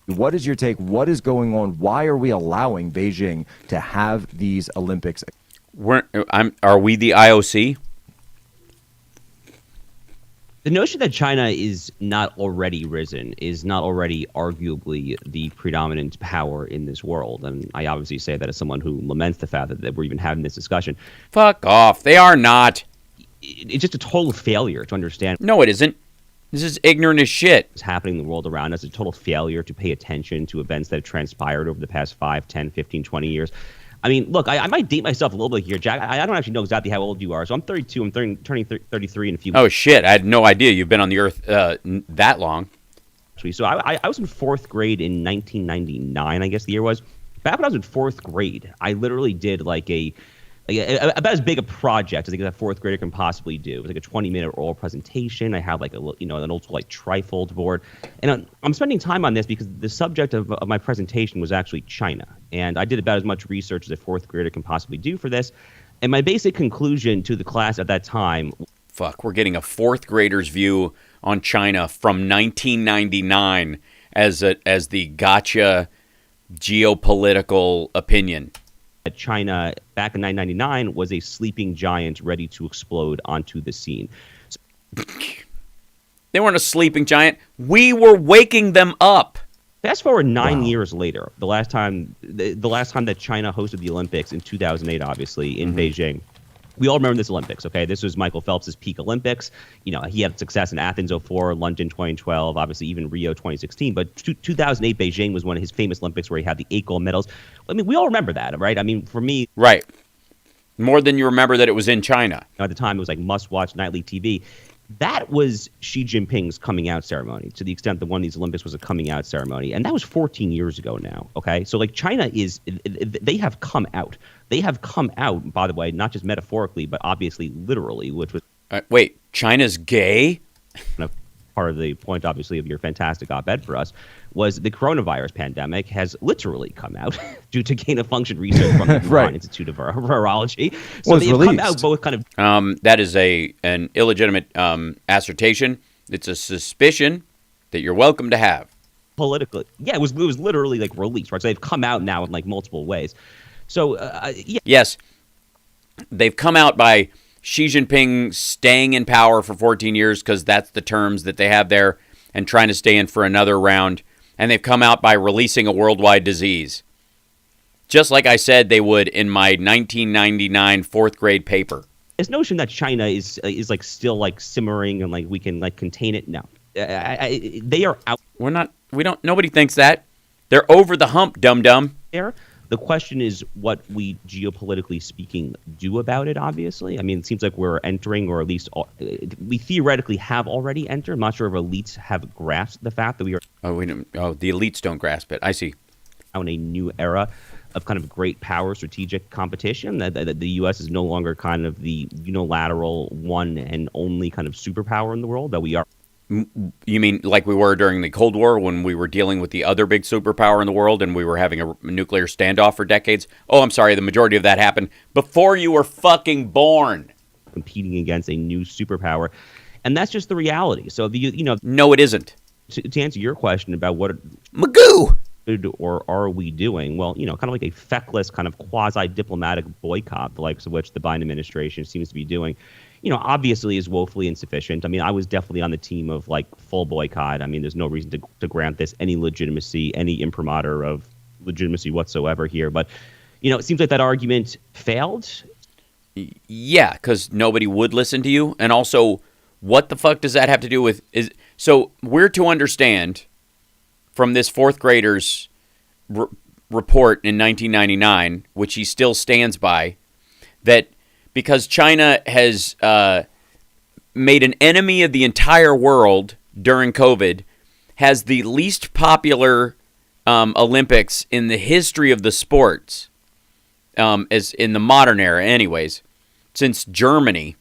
What is your take? What is going on? Why are we allowing Beijing to have these Olympics? Are we the IOC? The notion that China is not already risen is not already arguably the predominant power in this world. And I obviously say that as someone who laments the fact that we're even having this discussion. Fuck off. They are not. It's just a total failure to understand. No, it isn't. This is ignorant as shit. What's happening in the world around us, a total failure to pay attention to events that have transpired over the past 5, 10, 15, 20 years. I mean, look, I might date myself a little bit here, Jack. I don't actually know exactly how old you are. So I'm 32. I'm turning 33 in a few months. Oh, shit. I had no idea you've been on the earth that long. So I was in 4th grade in 1999, I guess the year was. Back when I was in 4th grade, I literally did like about as big a project as a 4th grader can possibly do. It was like a 20-minute oral presentation. I had like an old school like trifold board, and I'm spending time on this because the subject of my presentation was actually China, and I did about as much research as a 4th grader can possibly do for this. And my basic conclusion to the class at that time. Fuck, we're getting a 4th grader's view on China from 1999 as the gotcha geopolitical opinion. China back in 1999 was a sleeping giant ready to explode onto the scene. They weren't a sleeping giant. We were waking them up. Fast forward 9 years later, the last time that China hosted the Olympics in 2008, obviously in Beijing. We all remember this Olympics, okay? This was Michael Phelps' peak Olympics. He had success in Athens 04, London 2012, obviously even Rio 2016. But 2008 Beijing was one of his famous Olympics where he had the 8 gold medals. I mean, we all remember that, right? I mean, for me... Right. More than you remember that it was in China. At the time, it was like must-watch nightly TV. That was Xi Jinping's coming out ceremony, to the extent that one of these Olympics was a coming out ceremony. And that was 14 years ago now, okay? So, like, China they have come out. They have come out, by the way, not just metaphorically, but obviously literally, which was... wait, China's gay? Part of the point, obviously, of your fantastic op-ed for us was the coronavirus pandemic has literally come out due to gain-of-function research from the Wuhan Institute of Virology. So they've come out both kind of... that is an illegitimate assertion. It's a suspicion that you're welcome to have. politically. Yeah, it was literally like released, right? So they've come out now in like multiple ways. So yeah. Yes, they've come out by Xi Jinping staying in power for 14 years because that's the terms that they have there, and trying to stay in for another round. And they've come out by releasing a worldwide disease, just like I said they would in my 1999 fourth grade paper. This notion that China is like still like simmering and like we can like contain it. No, they are out. Nobody thinks that. They're over the hump, dum-dum. There. The question is what we, geopolitically speaking, do about it, obviously. I mean, it seems like we're entering, or at least we theoretically have already entered. I'm not sure if elites have grasped the fact that we are... the elites don't grasp it. I see. ...in a new era of kind of great power strategic competition, that the U.S. is no longer kind of the unilateral one and only kind of superpower in the world, that we are... You mean like we were during the Cold War when we were dealing with the other big superpower in the world and we were having a nuclear standoff for decades? Oh, I'm sorry, the majority of that happened before you were fucking born. Competing against a new superpower. And that's just the reality. So, No, it isn't. To answer your question about what... Magoo! Or are we doing? Well, kind of like a feckless kind of quasi-diplomatic boycott, the likes of which the Biden administration seems to be doing, obviously is woefully insufficient. I mean, I was definitely on the team of like full boycott. I mean, there's no reason to grant this any legitimacy, any imprimatur of legitimacy whatsoever here. But, it seems like that argument failed. Yeah, because nobody would listen to you. And also, what the fuck does that have to do with... So we're to understand from this fourth grader's report in 1999, which he still stands by, that because China has made an enemy of the entire world during COVID, has the least popular Olympics in the history of the sports, as in the modern era anyways, since Germany,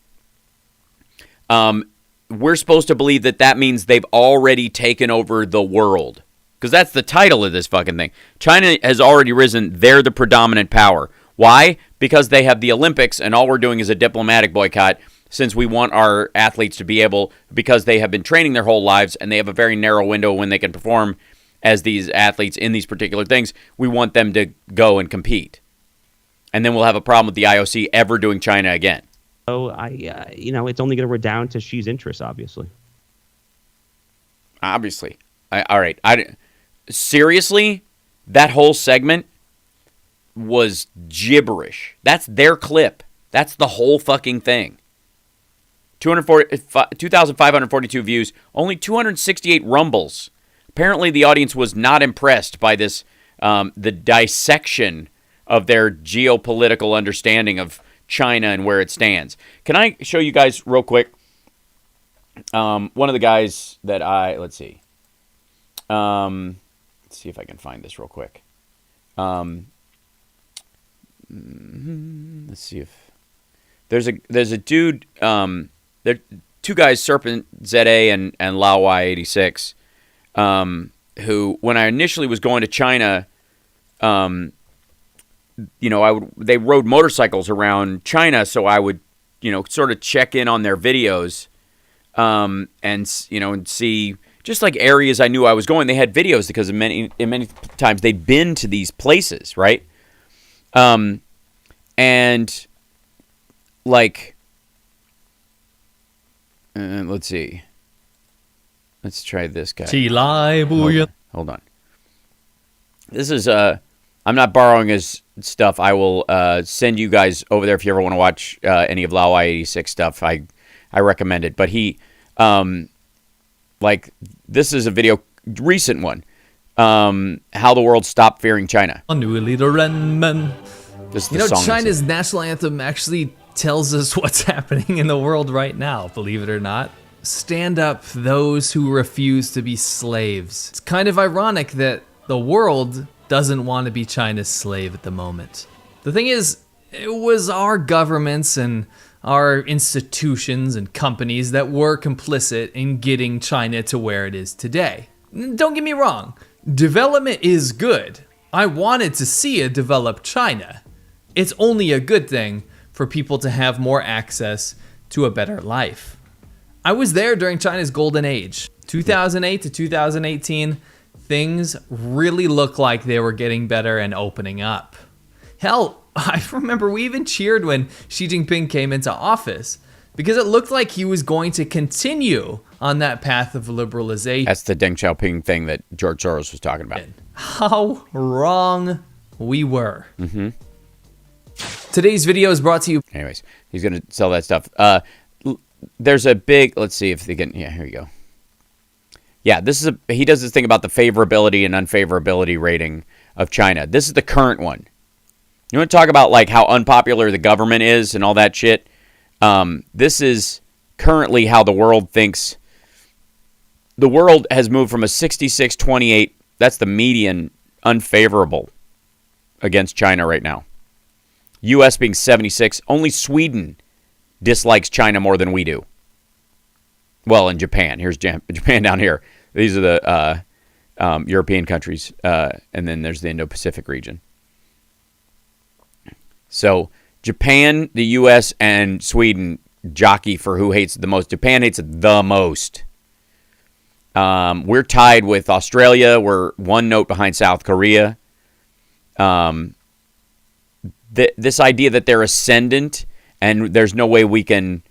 we're supposed to believe that means they've already taken over the world. Because that's the title of this fucking thing. China has already risen. They're the predominant power. Why? Because they have the Olympics, and all we're doing is a diplomatic boycott, since we want our athletes to be able, because they have been training their whole lives, and they have a very narrow window when they can perform as these athletes in these particular things. We want them to go and compete. And then we'll have a problem with the IOC ever doing China again. So, it's only going to redound to Xi's interests, obviously. Obviously. All right. Seriously, that whole segment was gibberish. That's their clip. That's the whole fucking thing. 2,542 views, only 268 rumbles. Apparently, the audience was not impressed by this, the dissection of their geopolitical understanding of China and where it stands. Can I show you guys real quick? One of the guys that let's see. Let's see if I can find this real quick. Let's see if there's a dude. There are two guys, Serpent ZA and Laowai 86, who, when I initially was going to China, they rode motorcycles around China, so I would, sort of check in on their videos, and see. Just like areas I knew I was going, they had videos because many times they'd been to these places, right? And like, let's see. Let's try this guy. Hold on. This is I'm not borrowing his stuff. I will send you guys over there if you ever want to watch any of Laowai 86 stuff. I recommend it. But he like, this is a video, recent one, how the world stopped fearing China. China's national anthem actually tells us what's happening in the world right now, believe it or not. Stand up, those who refuse to be slaves. It's kind of ironic that the world doesn't want to be China's slave at the moment. The thing is, it was our governments and our institutions and companies that were complicit in getting China to where it is today. Don't get me wrong, development is good. I wanted to see a developed China. It's only a good thing for people to have more access to a better life. I was there during China's golden age, 2008 to 2018. things really look like they were getting better and opening up. Hell, I remember we even cheered when Xi Jinping came into office because it looked like he was going to continue on that path of liberalization. That's the Deng Xiaoping thing that George Soros was talking about. How wrong we were. Today's video is brought to you. Anyways, he's going to sell that stuff. There's a big, let's see if they can, yeah, here you go. Yeah, he does this thing about the favorability and unfavorability rating of China. This is the current one. You want to talk about like how unpopular the government is and all that shit? This is currently how the world thinks. The world has moved from a 66-28, that's the median, unfavorable against China right now. U.S. being 76. Only Sweden dislikes China more than we do. Well, in Japan. Here's Japan down here. These are the European countries. And then there's the Indo-Pacific region. So Japan, the U.S., and Sweden jockey for who hates it the most. Japan hates it the most. We're tied with Australia. We're one note behind South Korea. This idea that they're ascendant and there's no way we can...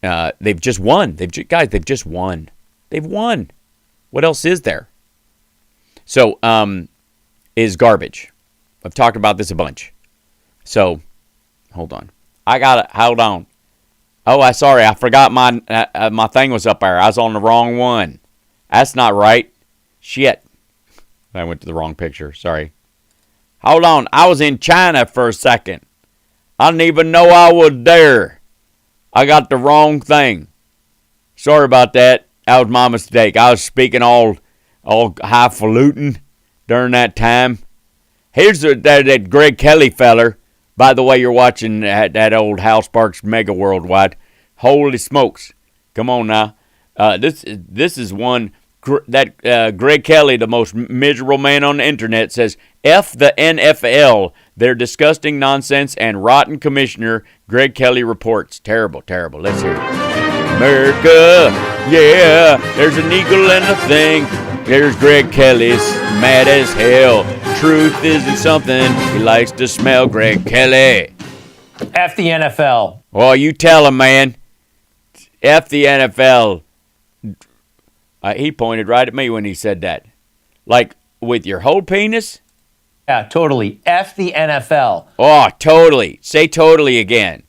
they've just won. They've just won. They've won. What else is there? So, is garbage. I've talked about this a bunch. So, hold on. Hold on. Oh, sorry. I forgot my thing was up there. I was on the wrong one. That's not right. Shit. I went to the wrong picture. Sorry. Hold on. I was in China for a second. I didn't even know I was there. I got the wrong thing. Sorry about that. That was my mistake. I was speaking all highfalutin during that time. Here's that Greg Kelly feller. By the way, you're watching that old Hal Sparks Megaworldwide. Holy smokes. Come on now. This is one that Greg Kelly, the most miserable man on the internet, says, F the NFL. Their disgusting nonsense and rotten commissioner, Greg Kelly reports. Terrible, terrible. Let's hear it. America, yeah, there's an eagle and a thing. There's Greg Kelly's mad as hell. Truth isn't something he likes to smell, Greg Kelly. F the NFL. Oh, you tell him, man. F the NFL. He pointed right at me when he said that. Like, with your whole penis? Yeah, totally. F the NFL. Oh, totally. Say totally again.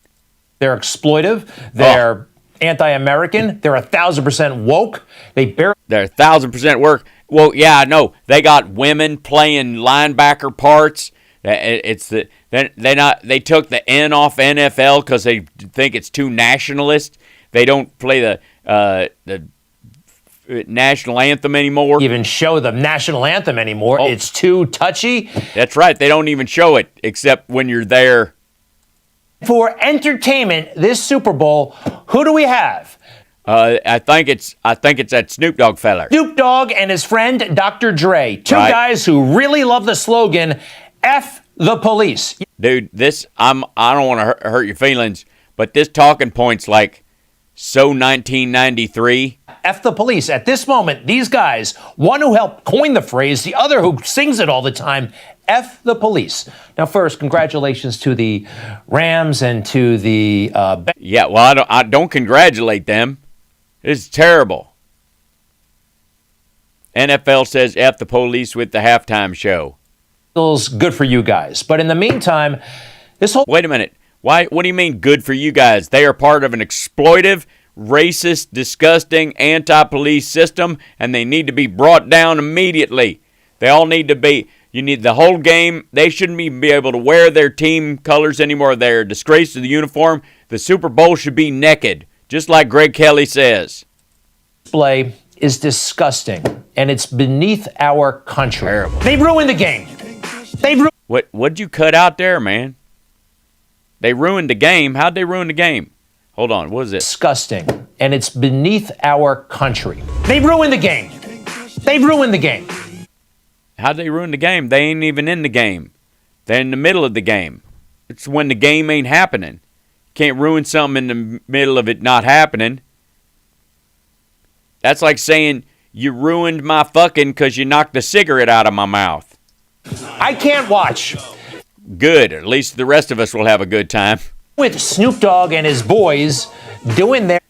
They're exploitive. They're anti-American. They're 1,000% woke. They're 1,000% woke. Well, yeah, no. They got women playing linebacker parts. They took the N off NFL because they think it's too nationalist. They don't play the national anthem anymore. Even show the national anthem anymore. It's too touchy. That's right. They don't even show it except when you're there. For entertainment, this Super Bowl, who do we have? I think it's that Snoop Dogg feller. Snoop Dogg and his friend Dr. Dre. Two guys who really love the slogan, F the police. Dude, I don't want to hurt your feelings, but this talking point's like so 1993. F the police. At this moment, these guys, one who helped coin the phrase, the other who sings it all the time, F the police. Now, first, congratulations to the Rams and to the... yeah, well, I don't congratulate them. It's terrible. NFL says F the police with the halftime show. Good for you guys. But in the meantime, this whole... Wait a minute. Why? What do you mean good for you guys? They are part of an exploitive, racist, disgusting, anti-police system, and they need to be brought down immediately. They all need to be... You need the whole game. They shouldn't even be able to wear their team colors anymore. They're a disgrace to the uniform. The Super Bowl should be naked, just like Greg Kelly says. Display is disgusting, and it's beneath our country. Terrible. They ruined the game. What'd you cut out there, man? They ruined the game. How'd they ruin the game? Hold on, what is it? Disgusting, and it's beneath our country. They ruined the game. They ruined the game. How'd they ruin the game? They ain't even in the game. They're in the middle of the game. It's when the game ain't happening. Can't ruin something in the middle of it not happening. That's like saying You ruined my fucking because you knocked the cigarette out of my mouth. I can't watch. Good. At least the rest of us will have a good time. With Snoop Dogg and his boys doing their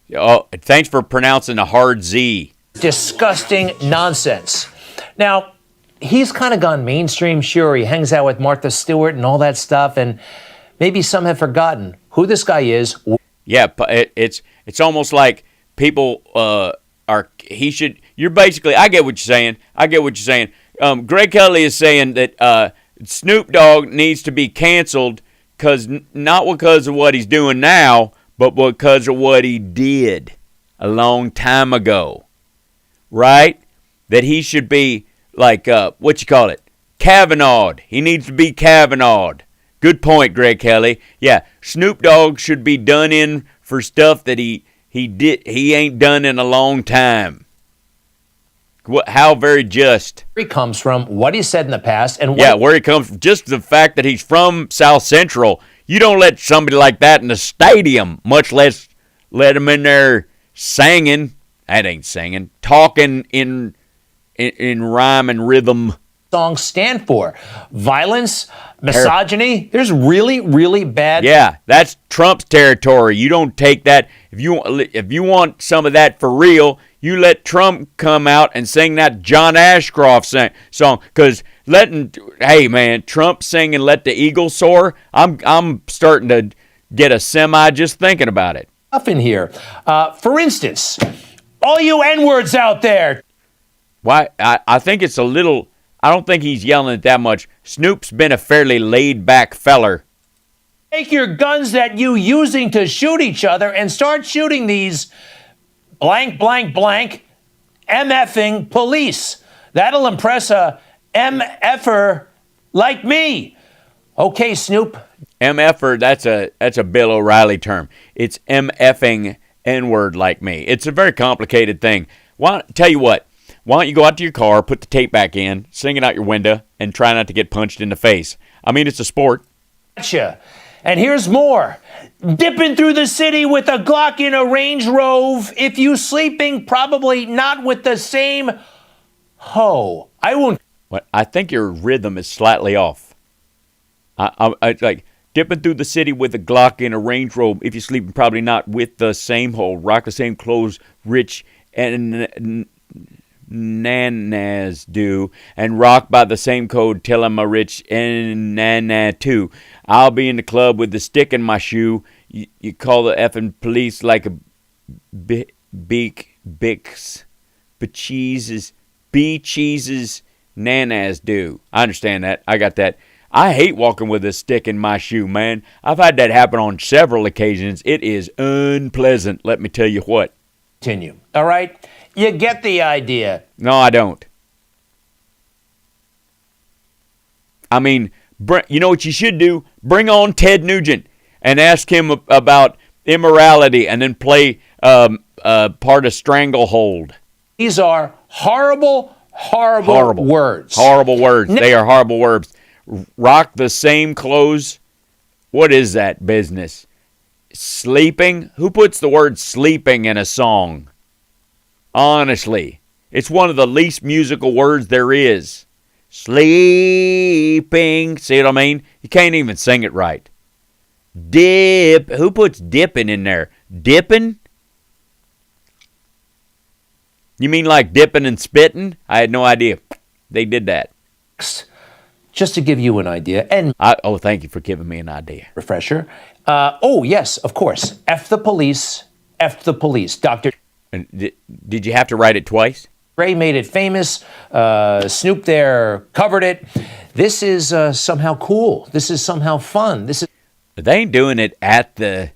thanks for pronouncing a hard Z. Disgusting nonsense. Now, he's kind of gone mainstream. Sure, he hangs out with Martha Stewart and all that stuff, and maybe some have forgotten who this guy is. Yeah, it's almost like people you're basically, I get what you're saying. Greg Kelly is saying that Snoop Dogg needs to be canceled not because of what he's doing now, but because of what he did a long time ago. Right? That he should be like, Kavanaugh'd. He needs to be Kavanaugh'd. Good point, Greg Kelly. Yeah, Snoop Dogg should be done in for stuff that he ain't done in a long time. How very just. Where he comes from, what he said in the past, and where he comes from. Just the fact that he's from South Central. You don't let somebody like that in the stadium, much less let him in there singing. That ain't singing. Talking in rhyme and rhythm. Songs stand for violence, misogyny. There's really, really bad. Yeah, that's Trump's territory. You don't take that. If you want some of that for real, you let Trump come out and sing that John Ashcroft song. Because hey man, Trump singing "Let the Eagle Soar." I'm starting to get a semi just thinking about it. Up in here, for instance, all you N-words out there. Why? I think it's a little. I don't think he's yelling it that much. Snoop's been a fairly laid-back feller. Take your guns that you using to shoot each other and start shooting these blank, blank, blank MFing police. That'll impress a MFer like me. Okay, Snoop. MFer, that's a Bill O'Reilly term. It's MFing N-word like me. It's a very complicated thing. Tell you what. Why don't you go out to your car, put the tape back in, sing it out your window, and try not to get punched in the face? I mean, it's a sport. Gotcha. And here's more. Dipping through the city with a Glock in a Range Rover. If you sleeping, probably not with the same hoe. I won't. What? I think your rhythm is slightly off. I like dipping through the city with a Glock in a Range Rover. If you're sleeping, probably not with the same hoe. Rock the same clothes, rich and nanas do, and rock by the same code till I'm a rich and nana too. I'll be in the club with the stick in my shoe. You call the effing police like a bix, cheeses, nanas do. I understand that. I got that. I hate walking with a stick in my shoe, man. I've had that happen on several occasions. It is unpleasant, let me tell you what. Continue. All right? You get the idea. No, I don't. I mean, you know what you should do? Bring on Ted Nugent and ask him about immorality and then play part of Stranglehold. These are horrible words. Horrible words. They are horrible words. Rock the same clothes. What is that business? Sleeping? Who puts the word sleeping in a song? Honestly, it's one of the least musical words there is. Sleeping. See what I mean? You can't even sing it right. Dip. Who puts dipping in there? Dipping? You mean like dipping and spitting? I had no idea. They did that. Just to give you an idea. And thank you for giving me an idea. Refresher. Yes, of course. F the police. F the police. Dr. And did you have to write it twice? Ray made it famous. Snoop there covered it. This is somehow cool. This is somehow fun. They ain't doing it at the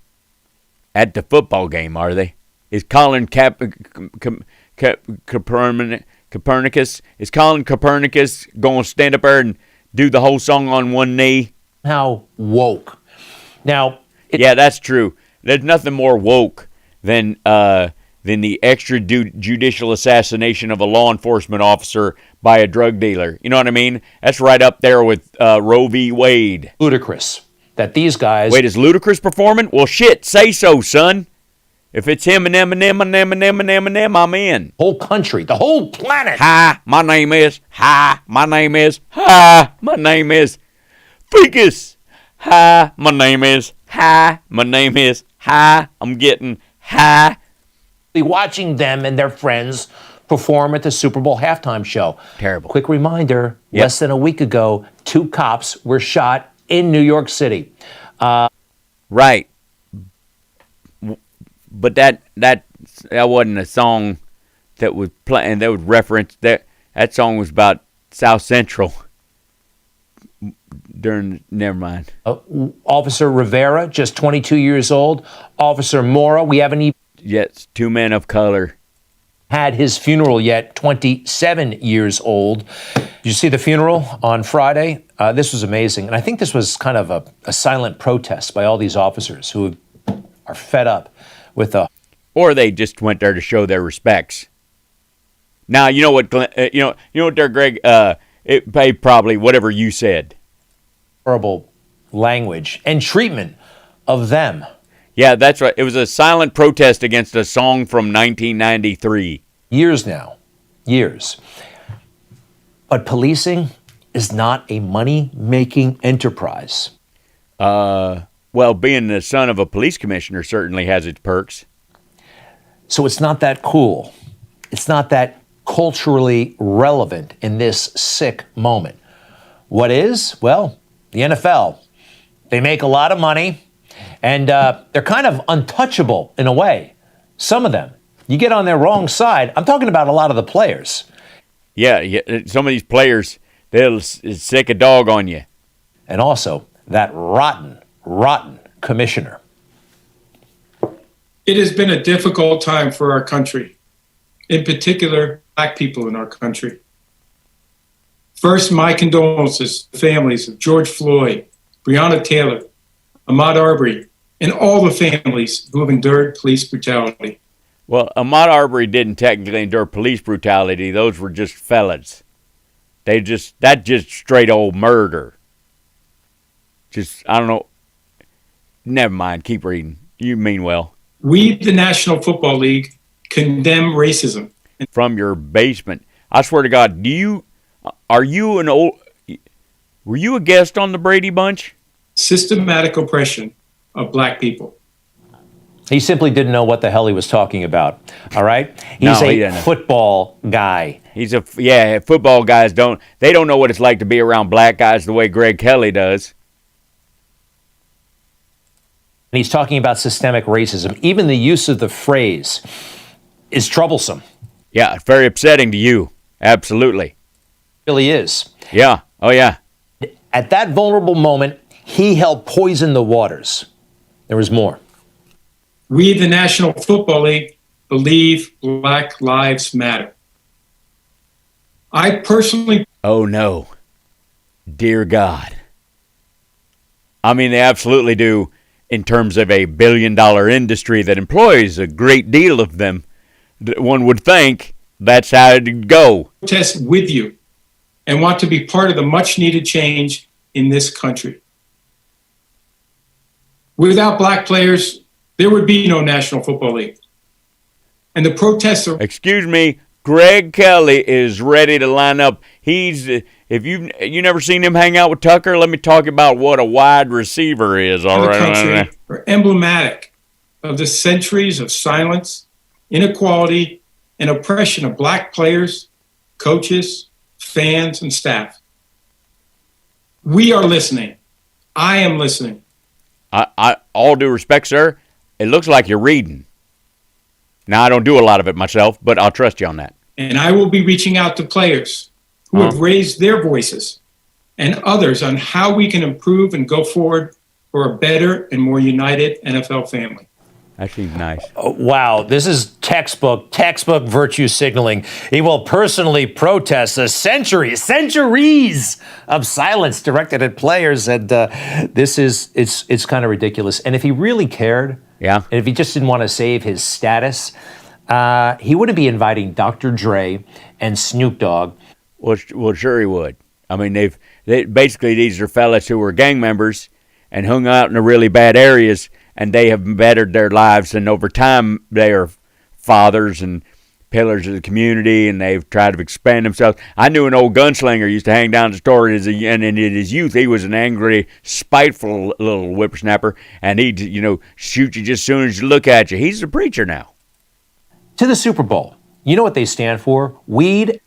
football game, are they? Is Colin Copernicus? Is Colin Copernicus going to stand up there and do the whole song on one knee? How woke. Now, yeah, that's true. There's nothing more woke than the extrajudicial assassination of a law enforcement officer by a drug dealer. You know what I mean? That's right up there with Roe v. Wade. Ludicrous that these guys... Wait, is Ludacris performing? Well, shit, say so, son. If it's Eminem, I'm in. Whole country, the whole planet. Hi, my name is. Hi, my name is. Hi, my name is. Ficus. Hi, my name is. Hi, my name is. Hi, I'm getting high. Watching them and their friends perform at the Super Bowl halftime show. Terrible. Quick reminder, less than a week ago, 2 cops were shot in New York City. Right. But that wasn't a song that was playing. That would reference that song was about South Central. Never mind. Officer Rivera, just 22 years old. Officer Mora, we haven't even yet 2 men of color had his funeral yet. 27 years old. Did you see the funeral on Friday? This was amazing, and I think this was kind of a silent protest by all these officers who are fed up with the. Or they just went there to show their respects. Now you know what you know what there, Greg. It paid probably whatever you said. Horrible language and treatment of them. Yeah, that's right. It was a silent protest against a song from 1993. Years now, years. But policing is not a money-making enterprise. Well, being the son of a police commissioner certainly has its perks. So it's not that cool. It's not that culturally relevant in this sick moment. What is? Well, the NFL. They make a lot of money, and they're kind of untouchable in a way. Some of them. You get on their wrong side. I'm talking about a lot of the players. Yeah, some of these players, they'll sick a dog on you. And also, that rotten commissioner. It has been a difficult time for our country, in particular, Black people in our country. First, my condolences to the families of George Floyd, Breonna Taylor, Ahmaud Arbery, and all the families who have endured police brutality. Well, Ahmaud Arbery didn't technically endure police brutality. Those were just felons. That's just straight old murder. Just, I don't know. Never mind. Keep reading. You mean well. We, the National Football League, condemn racism. From your basement. I swear to God, were you a guest on the Brady Bunch? Systematic oppression of Black people. He simply didn't know what the hell he was talking about. All right? He's a football guy. Football guys don't know what it's like to be around black guys the way Greg Kelly does. And he's talking about systemic racism. Even the use of the phrase is troublesome. Yeah, it's very upsetting to you. Absolutely. It really is. Yeah. Oh, yeah. At that vulnerable moment, he helped poison the waters. There was more. We, the National Football League, believe Black lives matter. I personally... Oh, no. Dear God. I mean, they absolutely do in terms of a billion-dollar industry that employs a great deal of them. One would think that's how it'd go. Protest with you and want to be part of the much-needed change in this country. Without Black players, there would be no National Football League. And the protests are... Excuse me, Greg Kelly is ready to line up. If you never seen him hang out with Tucker, let me talk about what a wide receiver is. All right, country are emblematic of the centuries of silence, inequality, and oppression of Black players, coaches, fans, and staff. We are listening. I am listening. I all due respect, sir, it looks like you're reading. Now, I don't do a lot of it myself, but I'll trust you on that. And I will be reaching out to players who have raised their voices and others on how we can improve and go forward for a better and more united NFL family. That seems nice. Oh, wow, this is textbook virtue signaling. He will personally protest the centuries of silence directed at players, and it's kind of ridiculous. And if he really cared, and if he just didn't want to save his status, he wouldn't be inviting Dr. Dre and Snoop Dogg. Well, sure he would. I mean, they basically these are fellas who were gang members and hung out in the really bad areas, and they have bettered their lives, and over time they are fathers and pillars of the community, and they've tried to expand themselves. I knew an old gunslinger used to hang down the store, and in his youth he was an angry, spiteful little whippersnapper, and he'd shoot you just as soon as you look at you. He's a preacher now. To the Super Bowl. You know what they stand for? Weed,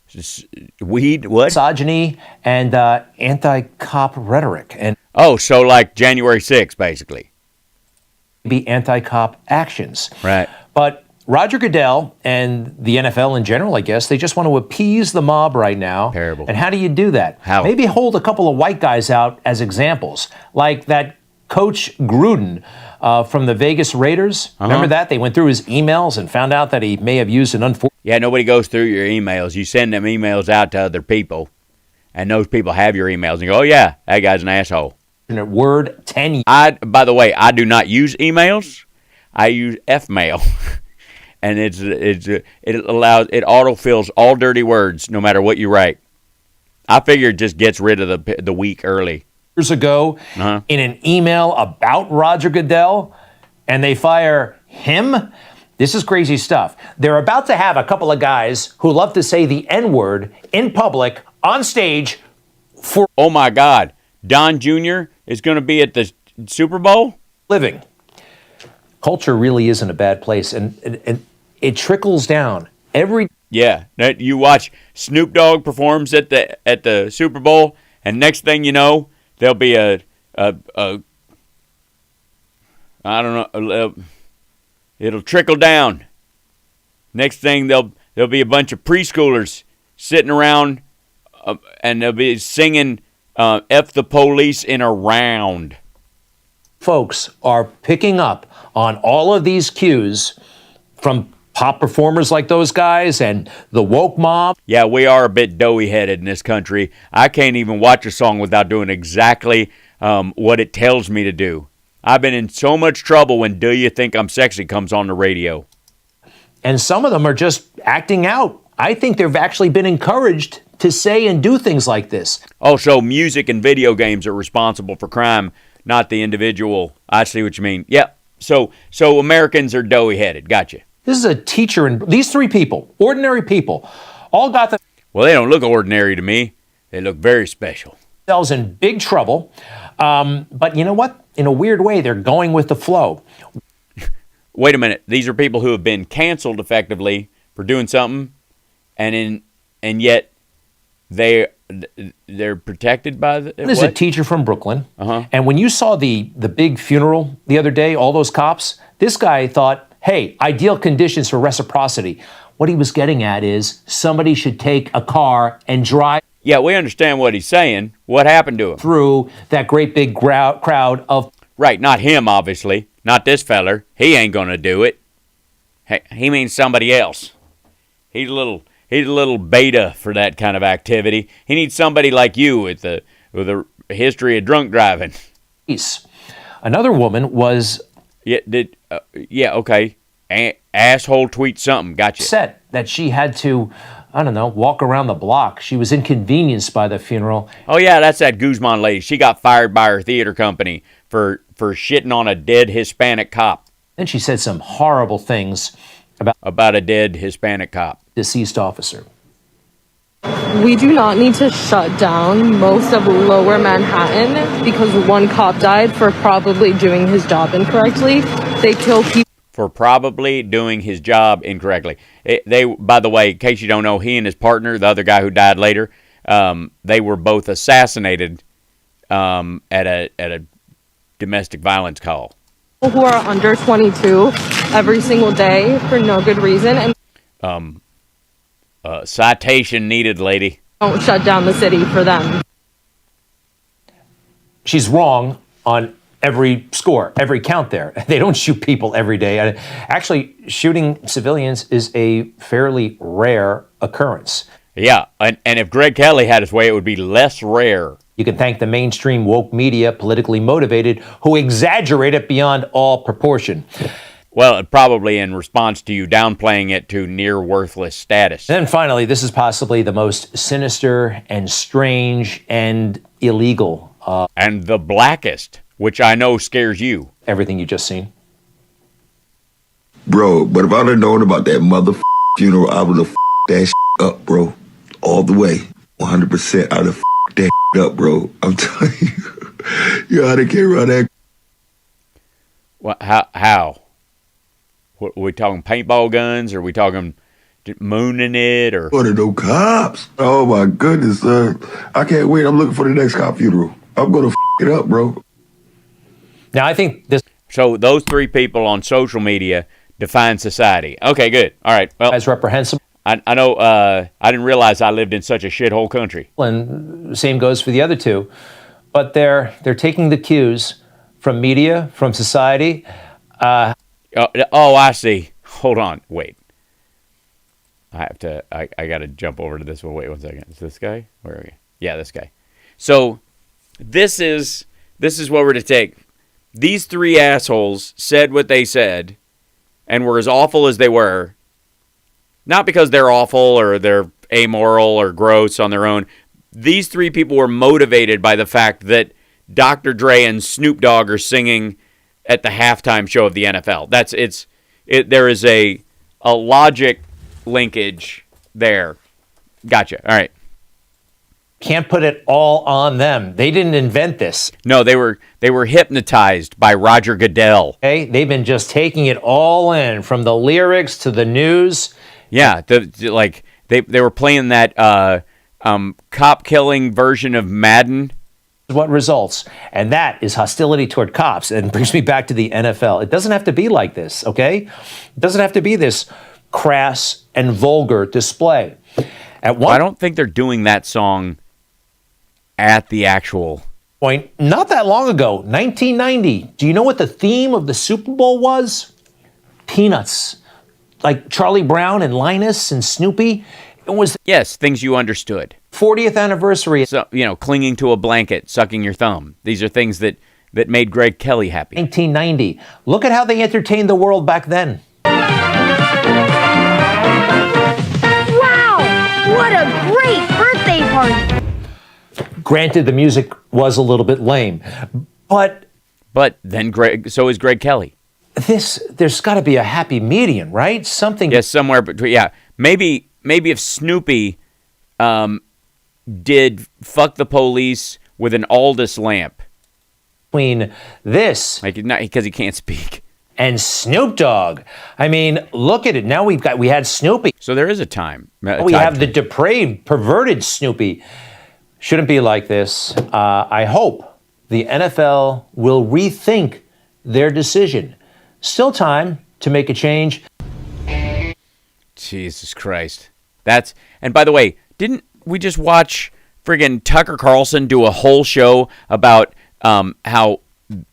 what? Misogyny, and anti-cop rhetoric. And so like January 6th, basically. Be anti-cop actions. Right. But Roger Goodell and the NFL in general, I guess, they just want to appease the mob right now. Terrible. And how do you do that? How? Maybe hold a couple of white guys out as examples, like that Coach Gruden from the Vegas Raiders. Remember that? They went through his emails and found out that he may have used an unfortunate... Yeah, nobody goes through your emails. You send them emails out to other people, and those people have your emails, and you go, oh, yeah, that guy's an asshole. Word 10... By the way, I do not use emails. I use F-mail. And it autofills all dirty words no matter what you write. I figure it just gets rid of the week early. Years ago in an email about Roger Goodell, and they fire him. This is crazy stuff. They're about to have a couple of guys who love to say the N-word in public on stage for... Oh, my God. Don Jr. is going to be at the Super Bowl? Living. Culture really isn't a bad place, and it trickles down every... Yeah, you watch Snoop Dogg performs at the Super Bowl, and next thing you know, there'll be I don't know, it'll trickle down. Next thing, there'll be a bunch of preschoolers sitting around, and they'll be singing F the police in a round. Folks are picking up on all of these cues from pop performers like those guys and the woke mob. Yeah, we are a bit doughy-headed in this country. I can't even watch a song without doing exactly what it tells me to do. I've been in so much trouble when Do You Think I'm Sexy comes on the radio. And some of them are just acting out. I think they've actually been encouraged to say and do things like this. Oh, so music and video games are responsible for crime, not the individual. I see what you mean. Yeah, so Americans are doughy-headed. Gotcha. This is a teacher, and these three people, ordinary people, all got Well, they don't look ordinary to me. They look very special. Themselves in big trouble. But you know what? In a weird way, they're going with the flow. Wait a minute. These are people who have been canceled effectively for doing something, and yet they're protected by the... There's a teacher from Brooklyn, and when you saw the big funeral the other day, all those cops, this guy thought, hey, ideal conditions for reciprocity. What he was getting at is somebody should take a car and drive... Yeah, we understand what he's saying. What happened to him? Through that great big crowd of... Right, not him, obviously. Not this feller. He ain't going to do it. He means somebody else. He's a little beta for that kind of activity. He needs somebody like you with a history of drunk driving. Another woman was... Yeah, okay. Asshole tweet something. Gotcha. Said that she had to, I don't know, walk around the block. She was inconvenienced by the funeral. Oh, yeah, that's that Guzman lady. She got fired by her theater company for shitting on a dead Hispanic cop. Then she said some horrible things about a dead Hispanic cop. Deceased officer. We do not need to shut down most of lower Manhattan because one cop died for probably doing his job incorrectly. They kill people for probably doing his job incorrectly. By the way, in case you don't know, he and his partner, the other guy who died later, they were both assassinated at a domestic violence call. Who are under 22 every single day for no good reason. And citation needed, lady. Don't shut down the city for them. She's wrong on every score, every count there. They don't shoot people every day. Actually, shooting civilians is a fairly rare occurrence. Yeah, and if Greg Kelly had his way, it would be less rare. You can thank the mainstream woke media, politically motivated, who exaggerate it beyond all proportion. Well, probably in response to you downplaying it to near worthless status. And then finally, this is possibly the most sinister and strange and illegal. And the blackest, which I know scares you. Everything you just seen. Bro, but if I'd have known about that funeral, I would have that up, bro. All the way. 100%. I'd have that up, bro. I'm telling you. Yo, I didn't care about that. What? How? What, are we talking paintball guns? Or are we talking mooning it? Or What are no cops? Oh my goodness, son. I can't wait. I'm looking for the next cop funeral. I'm going to it up, bro. Now, I think this. So those three people on social media define society. Okay, good. All right. Well, as reprehensible. I know. I didn't realize I lived in such a shithole country. And same goes for the other two, but they're taking the cues from media, from society. Oh, I see. Hold on. Wait. I have to. I got to jump over to this one. Wait 1 second. Is this guy? Where are we? Yeah, this guy. So this is what we're to take. These three assholes said what they said, and were as awful as they were. Not because they're awful or they're amoral or gross on their own. These three people were motivated by the fact that Dr. Dre and Snoop Dogg are singing at the halftime show of the NFL. There is a logic linkage there. Gotcha. All right. Can't put it all on them. They didn't invent this. No, they were hypnotized by Roger Goodell. Okay, they've been just taking it all in, from the lyrics to the news. Yeah, they were playing that cop killing version of Madden. What results? And that is hostility toward cops. And brings me back to the NFL. It doesn't have to be like this, okay? It doesn't have to be this crass and vulgar display. I don't think they're doing that song at the actual point. Not that long ago, 1990. Do you know what the theme of the Super Bowl was? Peanuts. Like Charlie Brown and Linus and Snoopy. It was things you understood. 40th anniversary. So, clinging to a blanket, sucking your thumb. These are things that made Greg Kelly happy. 1990. Look at how they entertained the world back then. Wow! What a great birthday party! Granted, the music was a little bit lame, but then so is Greg Kelly. There's got to be a happy median, right? Something. Yes, somewhere between. Yeah, maybe if Snoopy did "Fuck the Police" with an Aldous lamp. Between this, because he can't speak, and Snoop Dogg. I mean, look at it. Now we had Snoopy. So there is a time. We have the depraved, perverted Snoopy. Shouldn't be like this. I hope the NFL will rethink their decision. Still time to make a change. Jesus Christ. And by the way, didn't we just watch friggin' Tucker Carlson do a whole show about how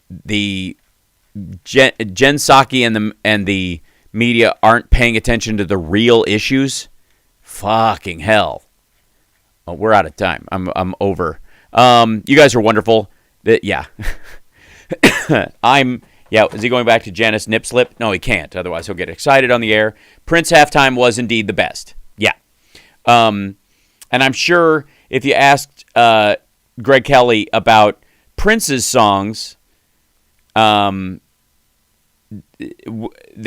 the Jen Psaki and the media aren't paying attention to the real issues? Fucking hell. Oh, we're out of time. I'm over. You guys are wonderful. Yeah. Is he going back to Janice Nipslip? No, he can't. Otherwise, he'll get excited on the air. Prince halftime was indeed the best. Yeah. And I'm sure if you asked Greg Kelly about Prince's songs, there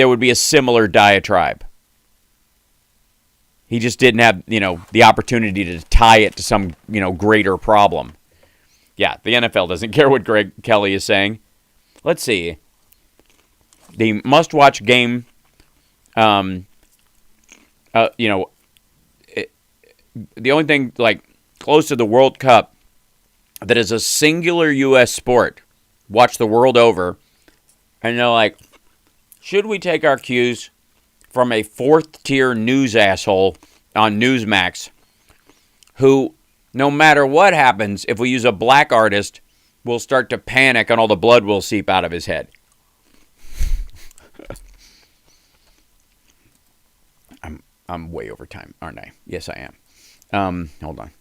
would be a similar diatribe. He just didn't have, the opportunity to tie it to some, greater problem. Yeah, the NFL doesn't care what Greg Kelly is saying. Let's see. The must-watch game, the only thing, close to the World Cup that is a singular U.S. sport, watch the world over, and they're should we take our cues from a fourth-tier news asshole on Newsmax who, no matter what happens, if we use a black artist, will start to panic and all the blood will seep out of his head. I'm way over time, aren't I? Yes, I am. Hold on.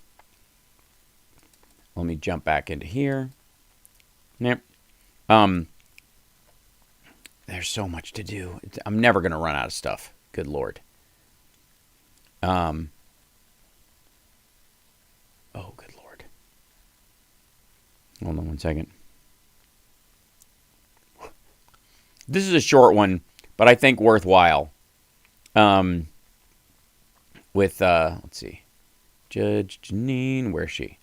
Let me jump back into here. Yep. There's so much to do. I'm never going to run out of stuff. Good Lord. Oh, good Lord. Hold on 1 second. This is a short one, but I think worthwhile. With let's see, Judge Janine, where's she?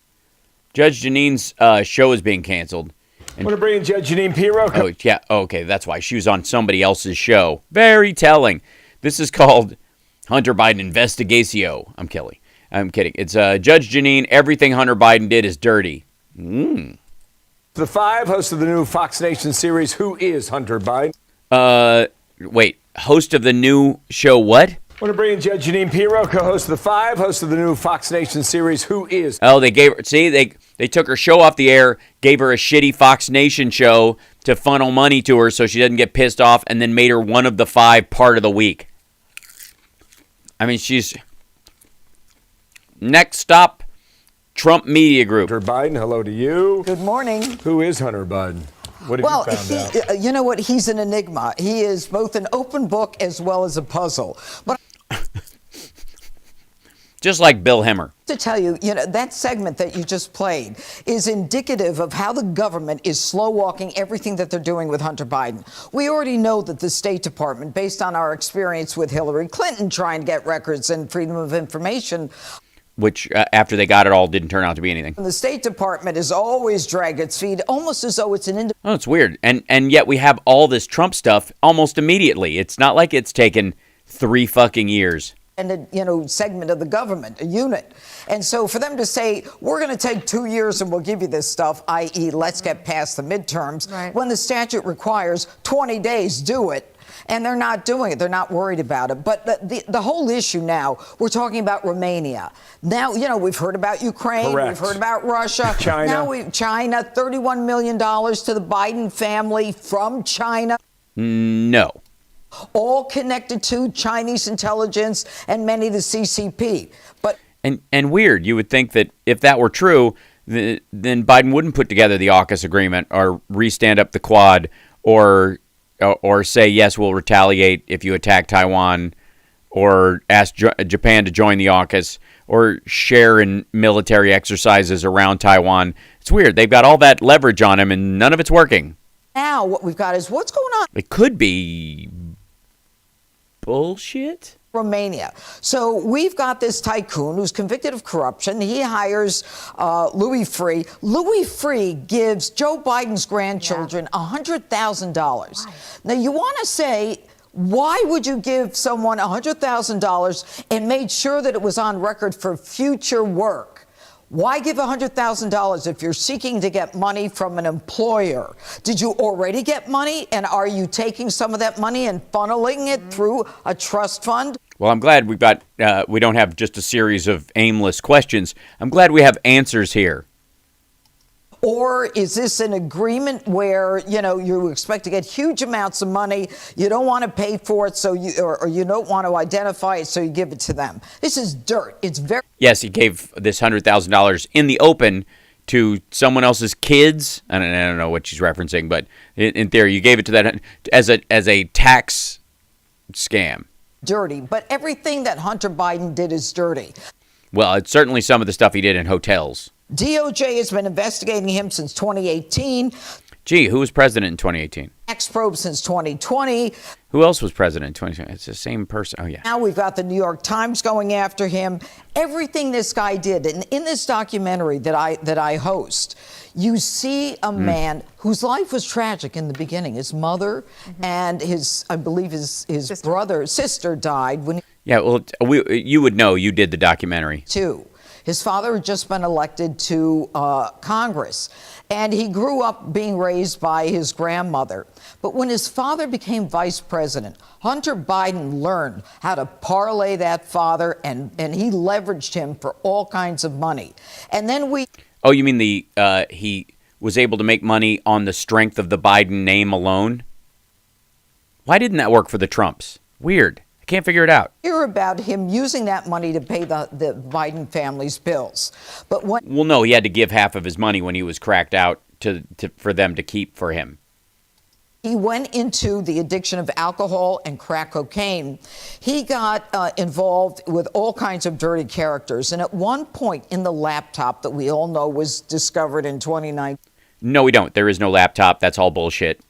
Judge Janine's show is being canceled. Want to bring in Judge Janine Pirro? Oh yeah, okay, that's why she was on somebody else's show. Very telling. This is called Hunter Biden Investigatio. I'm kidding. It's Judge Janine. Everything Hunter Biden did is dirty. The Five, host of the new Fox Nation series, Who is Hunter Biden? Wait, host of the new show what? Want to bring in Judge Janine Pirro, co-host of The Five, host of the new Fox Nation series, Who is? Oh, they gave her, see, they took her show off the air, gave her a shitty Fox Nation show to funnel money to her so she doesn't get pissed off, and then made her one of the 5 part of the week. I mean, she's... Next stop, Trump Media Group. Hunter Biden, hello to you. Good morning. Who is Hunter Biden? What have you found out? You know what? He's an enigma. He is both an open book as well as a puzzle. But just like Bill Hemmer. To tell you, that segment that you just played is indicative of how the government is slow walking everything that they're doing with Hunter Biden. We already know that the State Department, based on our experience with Hillary Clinton trying to get records and freedom of information, which after they got it all didn't turn out to be anything. The State Department has always dragged its feet, almost as though it's an Oh, it's weird. And yet we have all this Trump stuff almost immediately. It's not like it's taken 3 fucking years. Segment of the government, a unit. And so for them to say, we're going to take 2 years and we'll give you this stuff, i.e. let's get past the midterms, when the statute requires 20 days, do it. And they're not doing it. They're not worried about it. But the whole issue now, we're talking about Romania. Now, we've heard about Ukraine. Correct. We've heard about Russia. China. Now China, $31 million to the Biden family from China. No. All connected to Chinese intelligence and many the CCP. But and weird, you would think that if that were true, then Biden wouldn't put together the AUKUS agreement or re-stand up the Quad or say, yes, we'll retaliate if you attack Taiwan, or ask Japan to join the AUKUS, or share in military exercises around Taiwan. It's weird. They've got all that leverage on him, and none of it's working. Now what we've got is what's going on. It could be bullshit. Romania. So we've got this tycoon who's convicted of corruption. He hires Louis Freeh. Louis Freeh gives Joe Biden's grandchildren $100,000. Now you want to say, why would you give someone $100,000 and made sure that it was on record for future work? Why give $100,000 if you're seeking to get money from an employer? Did you already get money, and are you taking some of that money and funneling it through a trust fund? Well, I'm glad we don't have just a series of aimless questions. I'm glad we have answers here. Or is this an agreement where, you expect to get huge amounts of money, you don't want to pay for it, so you don't want to identify it, so you give it to them? This is dirt. It's very... Yes, he gave this $100,000 in the open to someone else's kids. I don't know what she's referencing, but in theory, you gave it to that as a tax scam. Dirty, but everything that Hunter Biden did is dirty. Well, it's certainly some of the stuff he did in hotels. DOJ has been investigating him since 2018. Gee, who was president in 2018? Tax probe since 2020. Who else was president in 2020? It's the same person. Oh, yeah. Now we've got the New York Times going after him. Everything this guy did, and in this documentary that I host, you see a man whose life was tragic in the beginning. His mother and I believe his sister died when. Yeah, well, you would know. You did the documentary. Too. His father had just been elected to Congress, and he grew up being raised by his grandmother. But when his father became vice president, Hunter Biden learned how to parlay that father, and he leveraged him for all kinds of money. And then Oh, you mean he was able to make money on the strength of the Biden name alone? Why didn't that work for the Trumps? Weird. I can't figure it out. Hear about him using that money to pay the Biden family's bills. But when well, no, he had to give half of his money when he was cracked out for them to keep for him. He went into the addiction of alcohol and crack cocaine. He got involved with all kinds of dirty characters. And at one point in the laptop that we all know was discovered in 2019. No, we don't. There is no laptop. That's all bullshit.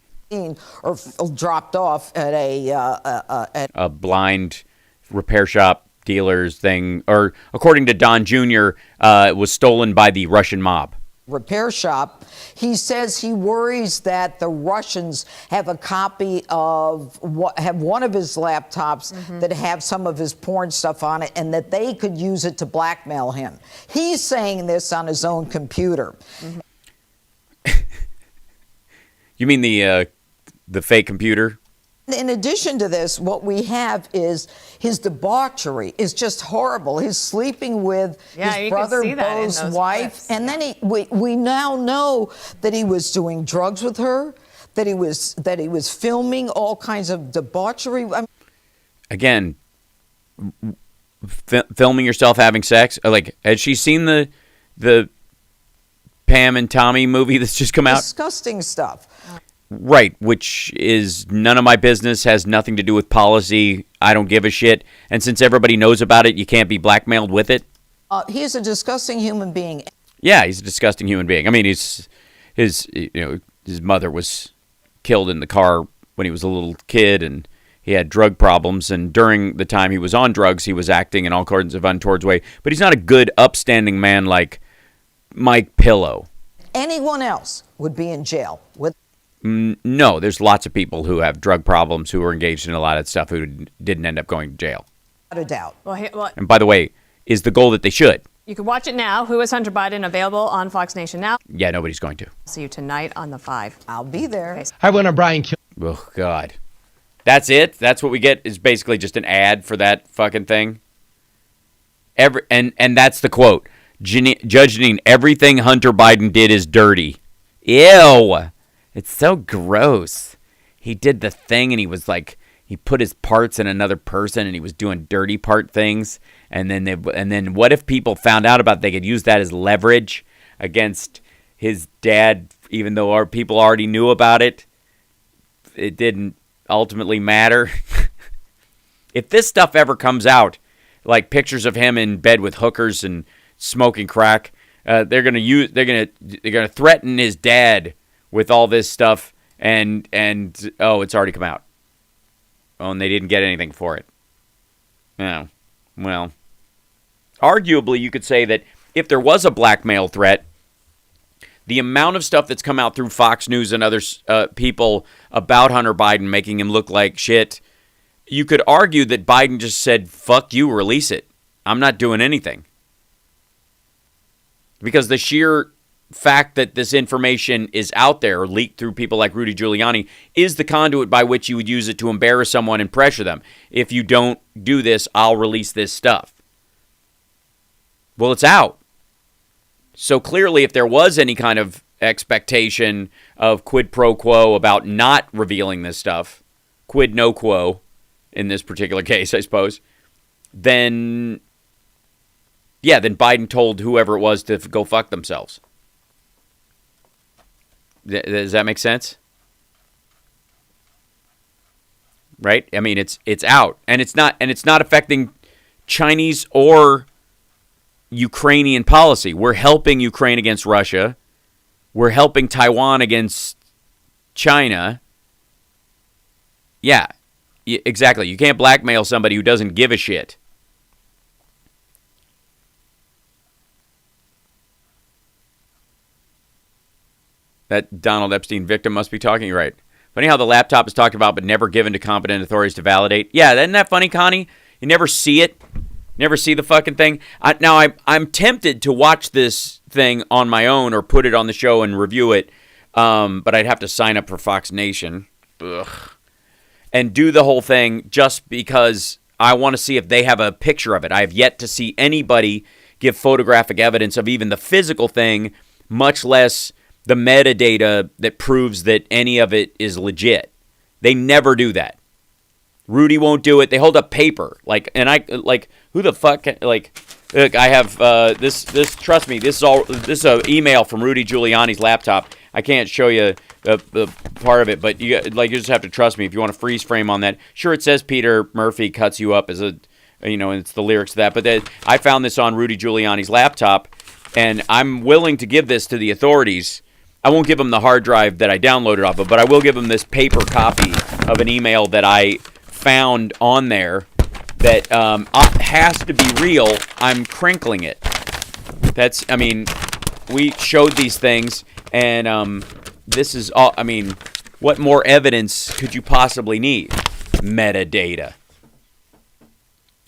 or dropped off at a blind repair shop dealer's thing, or according to Don Jr., it was stolen by the Russian mob. Repair shop. He says he worries that the Russians have a copy of one of his laptops that have some of his porn stuff on it, and that they could use it to blackmail him. He's saying this on his own computer. You mean the fake computer? In addition to this, what we have is his debauchery is just horrible. He's sleeping with his brother Beau's wife. And then we now know that he was doing drugs with her, that he was filming all kinds of debauchery. Again, filming yourself having sex? Like, has she seen the Pam and Tommy movie that's just come out? Disgusting stuff. Right, which is none of my business, has nothing to do with policy. I don't give a shit. And since everybody knows about it, you can't be blackmailed with it. He is a disgusting human being. Yeah, he's a disgusting human being. I mean, his mother was killed in the car when he was a little kid, and he had drug problems. And during the time he was on drugs, he was acting in all kinds of untoward way. But he's not a good, upstanding man like Mike Pillow. Anyone else would be in jail with. No, there's lots of people who have drug problems who are engaged in a lot of stuff who didn't end up going to jail. Without a doubt. And by the way, is the goal that they should. You can watch it now. Who is Hunter Biden? Available on Fox Nation now. Yeah, nobody's going to. See you tonight on the 5. I'll be there. Hi, when Brian. Oh, God. That's it? That's what we get, is basically just an ad for that fucking thing? And that's the quote. Judge Janine, everything Hunter Biden did is dirty. Ew. It's so gross. He did the thing and he was like, he put his parts in another person and he was doing dirty part things. And then what if people found out about it? They could use that as leverage against his dad, even though our people already knew about it. It didn't ultimately matter. If this stuff ever comes out, like pictures of him in bed with hookers and smoking crack, they're gonna threaten his dad with all this stuff, and it's already come out. Oh, and they didn't get anything for it. Oh, well, arguably you could say that if there was a blackmail threat, the amount of stuff that's come out through Fox News and other people about Hunter Biden making him look like shit, you could argue that Biden just said, fuck you, release it. I'm not doing anything. Because the sheer fact that this information is out there, leaked through people like Rudy Giuliani, is the conduit by which you would use it to embarrass someone and pressure them. If you don't do this, I'll release this stuff. Well, it's out. So clearly, if there was any kind of expectation of quid pro quo about not revealing this stuff, quid no quo in this particular case, I suppose, then Biden told whoever it was to go fuck themselves. Does that make sense? Right? I mean, it's out, and it's not affecting Chinese or Ukrainian policy. We're helping Ukraine against Russia. We're helping Taiwan against China. Yeah, exactly. You can't blackmail somebody who doesn't give a shit. That Donald Epstein victim must be talking right. Funny how the laptop is talked about but never given to competent authorities to validate. Yeah, isn't that funny, Connie? You never see it. Never see the fucking thing. I'm tempted to watch this thing on my own or put it on the show and review it, but I'd have to sign up for Fox Nation. Ugh. And do the whole thing just because I want to see if they have a picture of it. I have yet to see anybody give photographic evidence of even the physical thing, much less the metadata that proves that any of it is legit. They never do that. Rudy won't do it. They hold up paper. Who the fuck, look, I have, this, trust me, this is an email from Rudy Giuliani's laptop. I can't show you the part of it, but you just have to trust me if you want to freeze frame on that. Sure, it says Peter Murphy cuts you up as and it's the lyrics to that, but I found this on Rudy Giuliani's laptop, and I'm willing to give this to the authorities I won't give them the hard drive that I downloaded off of, but I will give them this paper copy of an email that I found on there that has to be real. I'm crinkling it. We showed these things, and this is all, what more evidence could you possibly need? Metadata.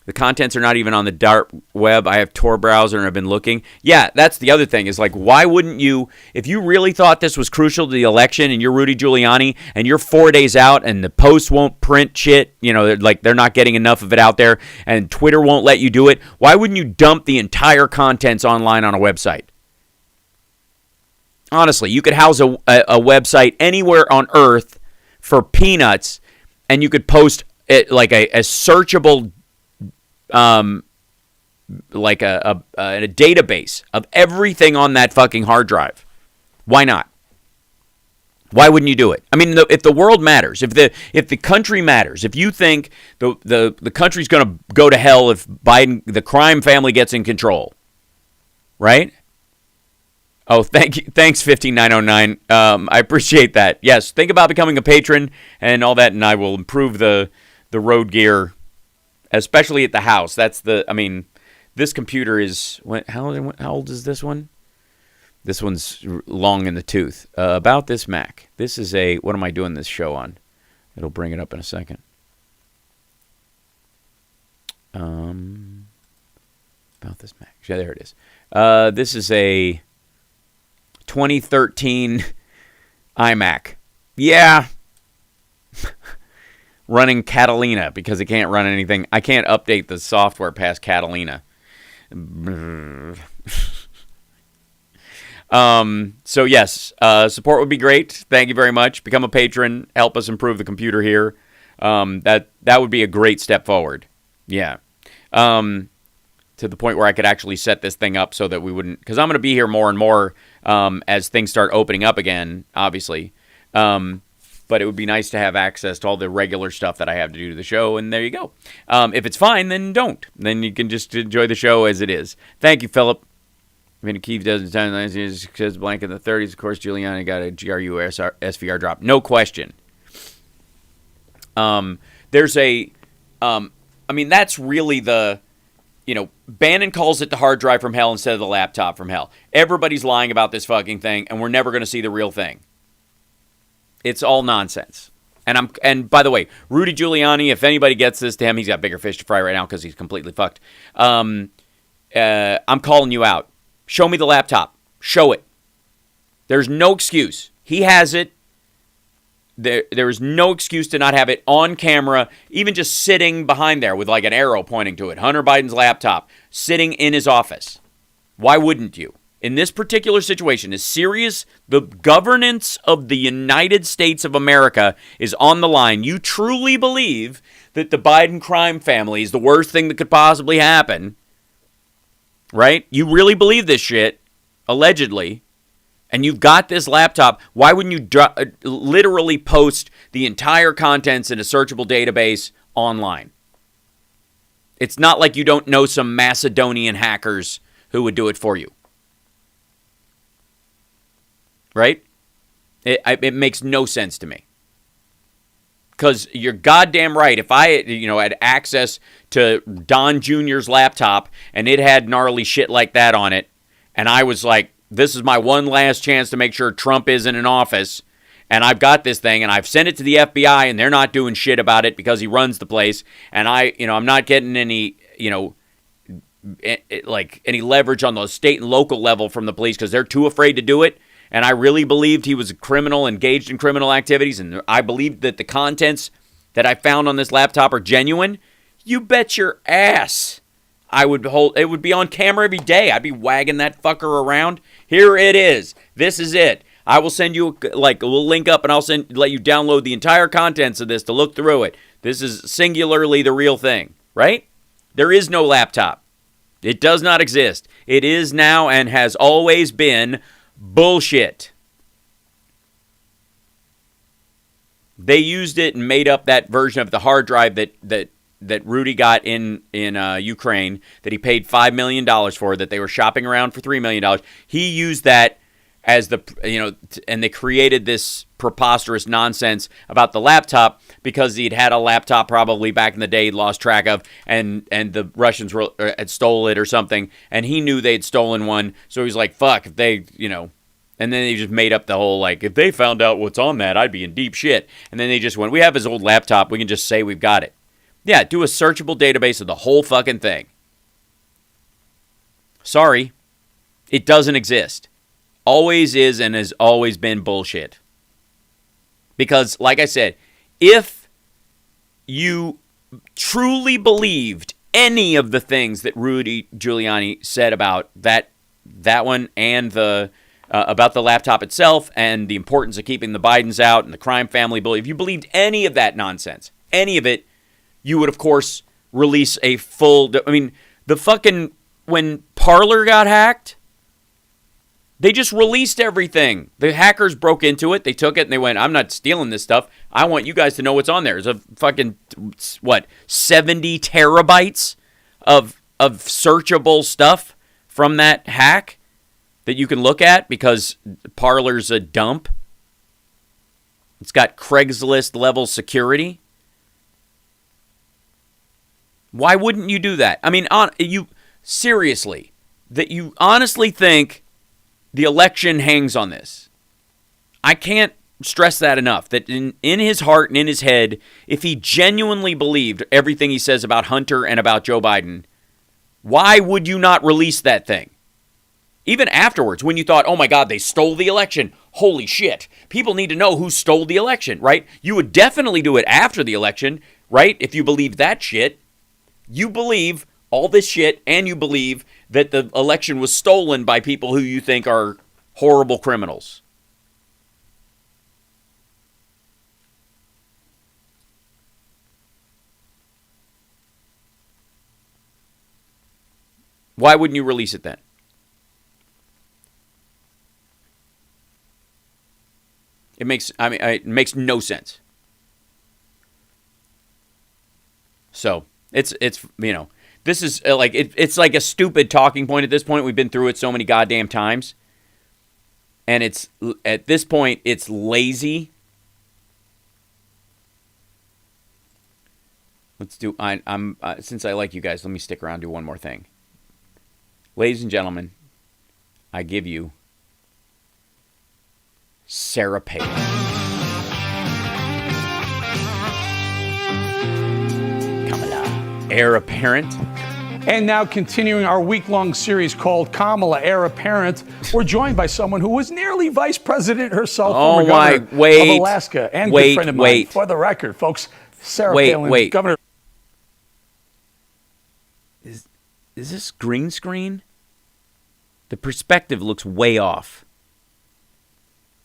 The contents are not even on the dark web. I have Tor browser and I've been looking. Yeah, that's the other thing is like, why wouldn't you, if you really thought this was crucial to the election and you're Rudy Giuliani and you're 4 days out and the Post won't print shit, they're not getting enough of it out there and Twitter won't let you do it, why wouldn't you dump the entire contents online on a website? Honestly, you could house a website anywhere on Earth for peanuts and you could post it like a searchable a database of everything on that fucking hard drive. Why not? Why wouldn't you do it? If the world matters, if the country matters, if you think the country's going to go to hell if the crime family gets in control, right? Oh, thank you. Thanks, 15909. I appreciate that. Yes, think about becoming a patron and all that, and I will improve the road gear. Especially at the house. This computer is, how old is this one? This one's long in the tooth. About this Mac. This is what am I doing this show on? It'll bring it up in a second. About this Mac. Yeah, there it is. This is a 2013 iMac. Yeah. Running Catalina because it can't run anything. I can't update the software past Catalina. So yes, support would be great. Thank you very much. Become a patron. Help us improve the computer here. That would be a great step forward. Yeah. To the point where I could actually set this thing up so that we wouldn't, because I'm going to be here more and more as things start opening up again, obviously. But it would be nice to have access to all the regular stuff that I have to do to the show, and there you go. If it's fine, then don't. Then you can just enjoy the show as it is. Thank you, Philip. Keith doesn't sound nice. He says blank in the 30s. Of course, Giuliani got a GRU SVR drop. No question. That's really the, Bannon calls it the hard drive from hell instead of the laptop from hell. Everybody's lying about this fucking thing, and we're never going to see the real thing. It's all nonsense. And by the way, Rudy Giuliani, if anybody gets this to him, he's got bigger fish to fry right now because he's completely fucked. I'm calling you out. Show me the laptop. Show it. There's no excuse. He has it. There is no excuse to not have it on camera, even just sitting behind there with like an arrow pointing to it. Hunter Biden's laptop sitting in his office. Why wouldn't you? In this particular situation, as serious the governance of the United States of America is on the line, you truly believe that the Biden crime family is the worst thing that could possibly happen, right? You really believe this shit, allegedly, and you've got this laptop. Why wouldn't you literally post the entire contents in a searchable database online? It's not like you don't know some Macedonian hackers who would do it for you. Right? It makes no sense to me. Because you're goddamn right. If I had access to Don Jr.'s laptop and it had gnarly shit like that on it, and I was like, this is my one last chance to make sure Trump isn't in office, and I've got this thing, and I've sent it to the FBI, and they're not doing shit about it because he runs the place, and I'm not getting any, any leverage on the state and local level from the police because they're too afraid to do it. And I really believed he was a criminal, engaged in criminal activities, and I believed that the contents that I found on this laptop are genuine. You bet your ass it would be on camera every day. I'd be wagging that fucker around. Here it is. This is it. I will send you a little link up, and I'll let you download the entire contents of this to look through it. This is singularly the real thing, right? There is no laptop. It does not exist. It is now and has always been bullshit. They used it and made up that version of the hard drive that Rudy got in Ukraine that he paid $5 million for, that they were shopping around for $3 million. He used that as and they created this preposterous nonsense about the laptop because he'd had a laptop probably back in the day he'd lost track of, and the Russians had stole it or something, and he knew they'd stolen one, so he's like, fuck, if they, and then they just made up the whole, like, if they found out what's on that, I'd be in deep shit. And then they just went, we have his old laptop, we can just say we've got it. Yeah, do a searchable database of the whole fucking thing. Sorry, it doesn't exist. Always is and has always been bullshit. Because, like I said, if you truly believed any of the things that Rudy Giuliani said about that one and the about the laptop itself and the importance of keeping the Bidens out and the crime family bully, if you believed any of that nonsense, any of it, you would, of course, release a full... I mean, the fucking... When Parler got hacked, they just released everything. The hackers broke into it, they took it, and they went, I'm not stealing this stuff. I want you guys to know what's on there. There's a fucking, 70 terabytes of searchable stuff from that hack that you can look at because Parler's a dump. It's got Craigslist-level security. Why wouldn't you do that? I mean, seriously, that you honestly think the election hangs on this. I can't stress that enough, that in his heart and in his head, if he genuinely believed everything he says about Hunter and about Joe Biden, why would you not release that thing? Even afterwards, when you thought, oh my God, they stole the election. Holy shit. People need to know who stole the election, right? You would definitely do it after the election, right? If you believe that shit. You believe all this shit, and you believe that the election was stolen by people who you think are horrible criminals. Why wouldn't you release it then? It makes no sense. So, it's this is it's like a stupid talking point at this point. We've been through it so many goddamn times. And it's at this point it's lazy. Let's do since I like you guys, let me stick around and do one more thing. Ladies and gentlemen, I give you Sarah Palin. Heir apparent. And now continuing our week-long series called Kamala, Heir Apparent, we're joined by someone who was nearly vice president herself, former governor of Alaska, and good friend of mine. For the record, folks, Sarah Palin, governor. Is this green screen? The perspective looks way off.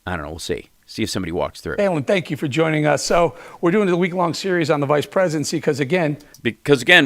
I don't know. We'll see. See if somebody walks through. Palin, thank you for joining us. So we're doing a week-long series on the vice presidency because again,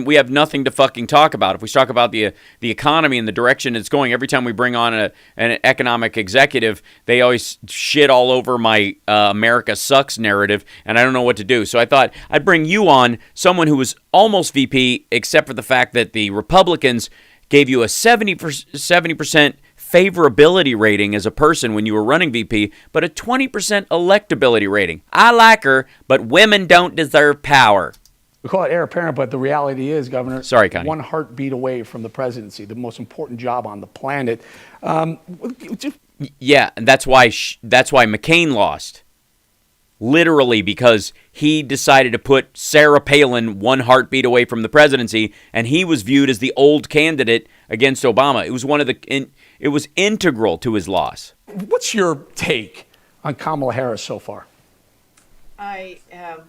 we have nothing to fucking talk about. If we talk about the economy and the direction it's going, every time we bring on an economic executive, they always shit all over my America sucks narrative, and I don't know what to do. So I thought I'd bring you on, someone who was almost VP, except for the fact that the Republicans gave you a 70% favorability rating as a person when you were running VP, but a 20% electability rating. I like her, but women don't deserve power. We call it heir apparent, but the reality is, Governor, sorry, Connie, one heartbeat away from the presidency, the most important job on the planet. Yeah, and that's why McCain lost. Literally because he decided to put Sarah Palin one heartbeat away from the presidency, and he was viewed as the old candidate against Obama. It was it was integral to his loss. What's your take on Kamala Harris so far? I have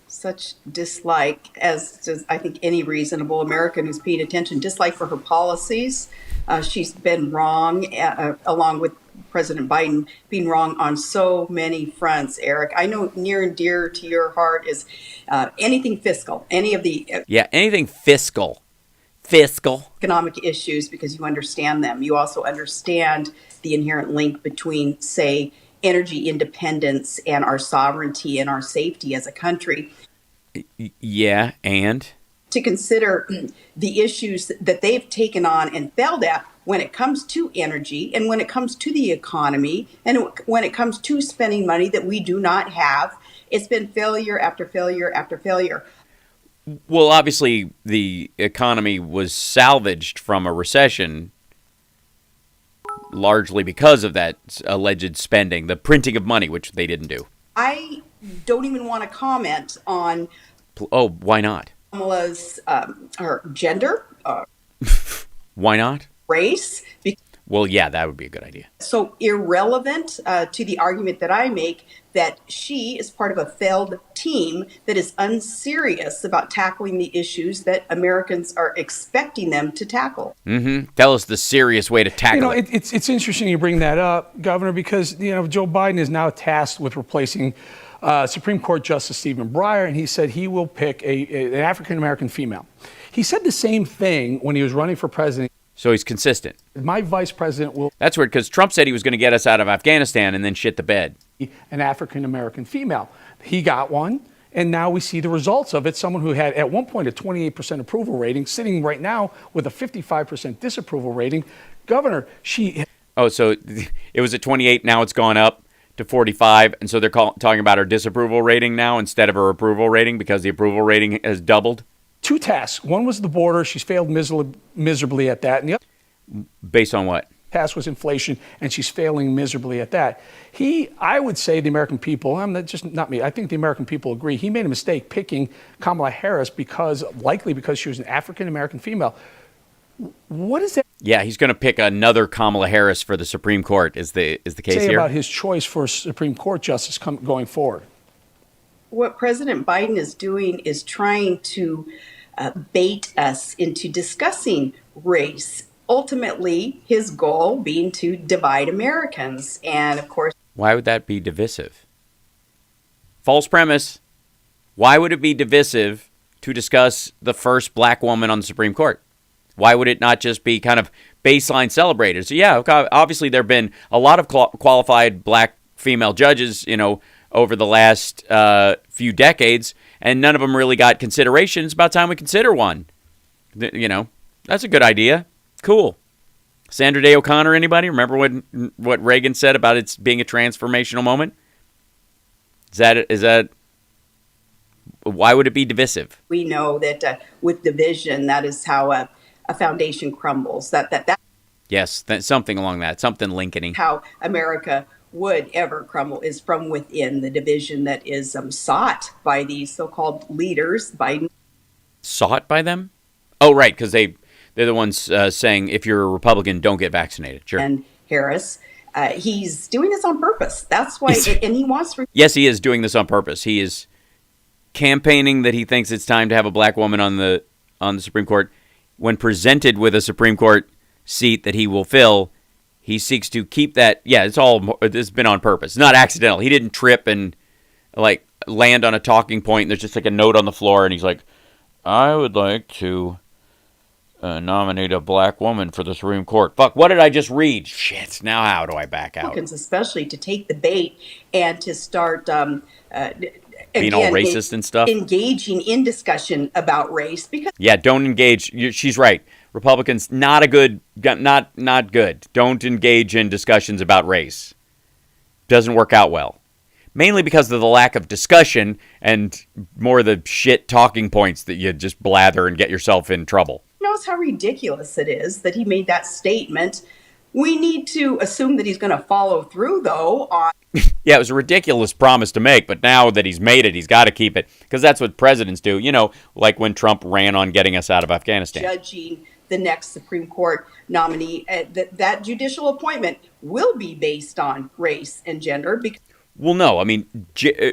such dislike, as does I think any reasonable American who's paying attention, dislike for her policies. She's been wrong, along with President Biden being wrong on so many fronts, Eric. I know near and dear to your heart is anything fiscal, any of the... anything fiscal. Economic issues, because you understand them. You also understand the inherent link between, say, energy independence and our sovereignty and our safety as a country. Yeah, and? To consider the issues that they've taken on and failed at when it comes to energy and when it comes to the economy and when it comes to spending money that we do not have, it's been failure after failure after failure. Well, obviously, the economy was salvaged from a recession largely because of that alleged spending, the printing of money, which they didn't do. I don't even want to comment on. Oh, why not? Kamala's her gender. Why not? Race. Well, yeah, that would be a good idea. So irrelevant to the argument that I make that she is part of a failed team that is unserious about tackling the issues that Americans are expecting them to tackle. Mm-hmm. Tell us the serious way to tackle it. It's interesting you bring that up, Governor, because Joe Biden is now tasked with replacing Supreme Court Justice Stephen Breyer, and he said he will pick an African-American female. He said the same thing when he was running for president. So he's consistent. My vice president will... That's weird, because Trump said he was going to get us out of Afghanistan and then shit the bed. An African-American female. He got one, and now we see the results of it. Someone who had, at one point, a 28% approval rating, sitting right now with a 55% disapproval rating. Governor, she... Oh, so it was at 28, now it's gone up to 45, and so they're talking about her disapproval rating now instead of her approval rating because the approval rating has doubled? 2 tasks. One was the border. She's failed miserably at that. And the other based on what? Task was inflation, and she's failing miserably at that. I would say the American people, not me, I think the American people agree, he made a mistake picking Kamala Harris likely because she was an African-American female. What is that? Yeah, he's going to pick another Kamala Harris for the Supreme Court is the case say here. About his choice for Supreme Court justice going forward? What President Biden is doing is trying to bait us into discussing race. Ultimately, his goal being to divide Americans. And of course... Why would that be divisive? False premise. Why would it be divisive to discuss the first black woman on the Supreme Court? Why would it not just be kind of baseline celebrated? So yeah, obviously there have been a lot of qualified black female judges, over the last few decades, and none of them really got consideration. It's about time we consider one. That's a good idea. Cool. Sandra Day O'Connor, anybody? Remember what Reagan said about it being a transformational moment? Is that why would it be divisive? We know that with division, that is how a foundation crumbles. That Yes, something along that, something Lincoln-y. How America would ever crumble is from within the division that is sought by these so-called leaders. Sought by them? Oh, right, because they're the ones saying if you're a Republican, don't get vaccinated. Sure. And Harris, he's doing this on purpose. That's why, and he wants to. Yes, he is doing this on purpose. He is campaigning that he thinks it's time to have a black woman on the Supreme Court. When presented with a Supreme Court seat that he will fill, he seeks to keep that. Yeah, it's been on purpose. It's not accidental. He didn't trip and land on a talking point. And there's just a note on the floor, and he's like, "I would like to nominate a black woman for the Supreme Court." Fuck, what did I just read? Shit, now how do I back out? Especially to take the bait and to start being all racist and stuff. Engaging in discussion about race. Yeah, don't engage. She's right. Republicans, not good. Don't engage in discussions about race. Doesn't work out well. Mainly because of the lack of discussion and more of the shit talking points that you just blather and get yourself in trouble. Knows how ridiculous it is that he made that statement. We need to assume that he's going to follow through, though, on... Yeah, it was a ridiculous promise to make, but now that he's made it, he's got to keep it. Because that's what presidents do. Like when Trump ran on getting us out of Afghanistan. Judging the next Supreme Court nominee, that judicial appointment will be based on race and gender. Well, no. I mean,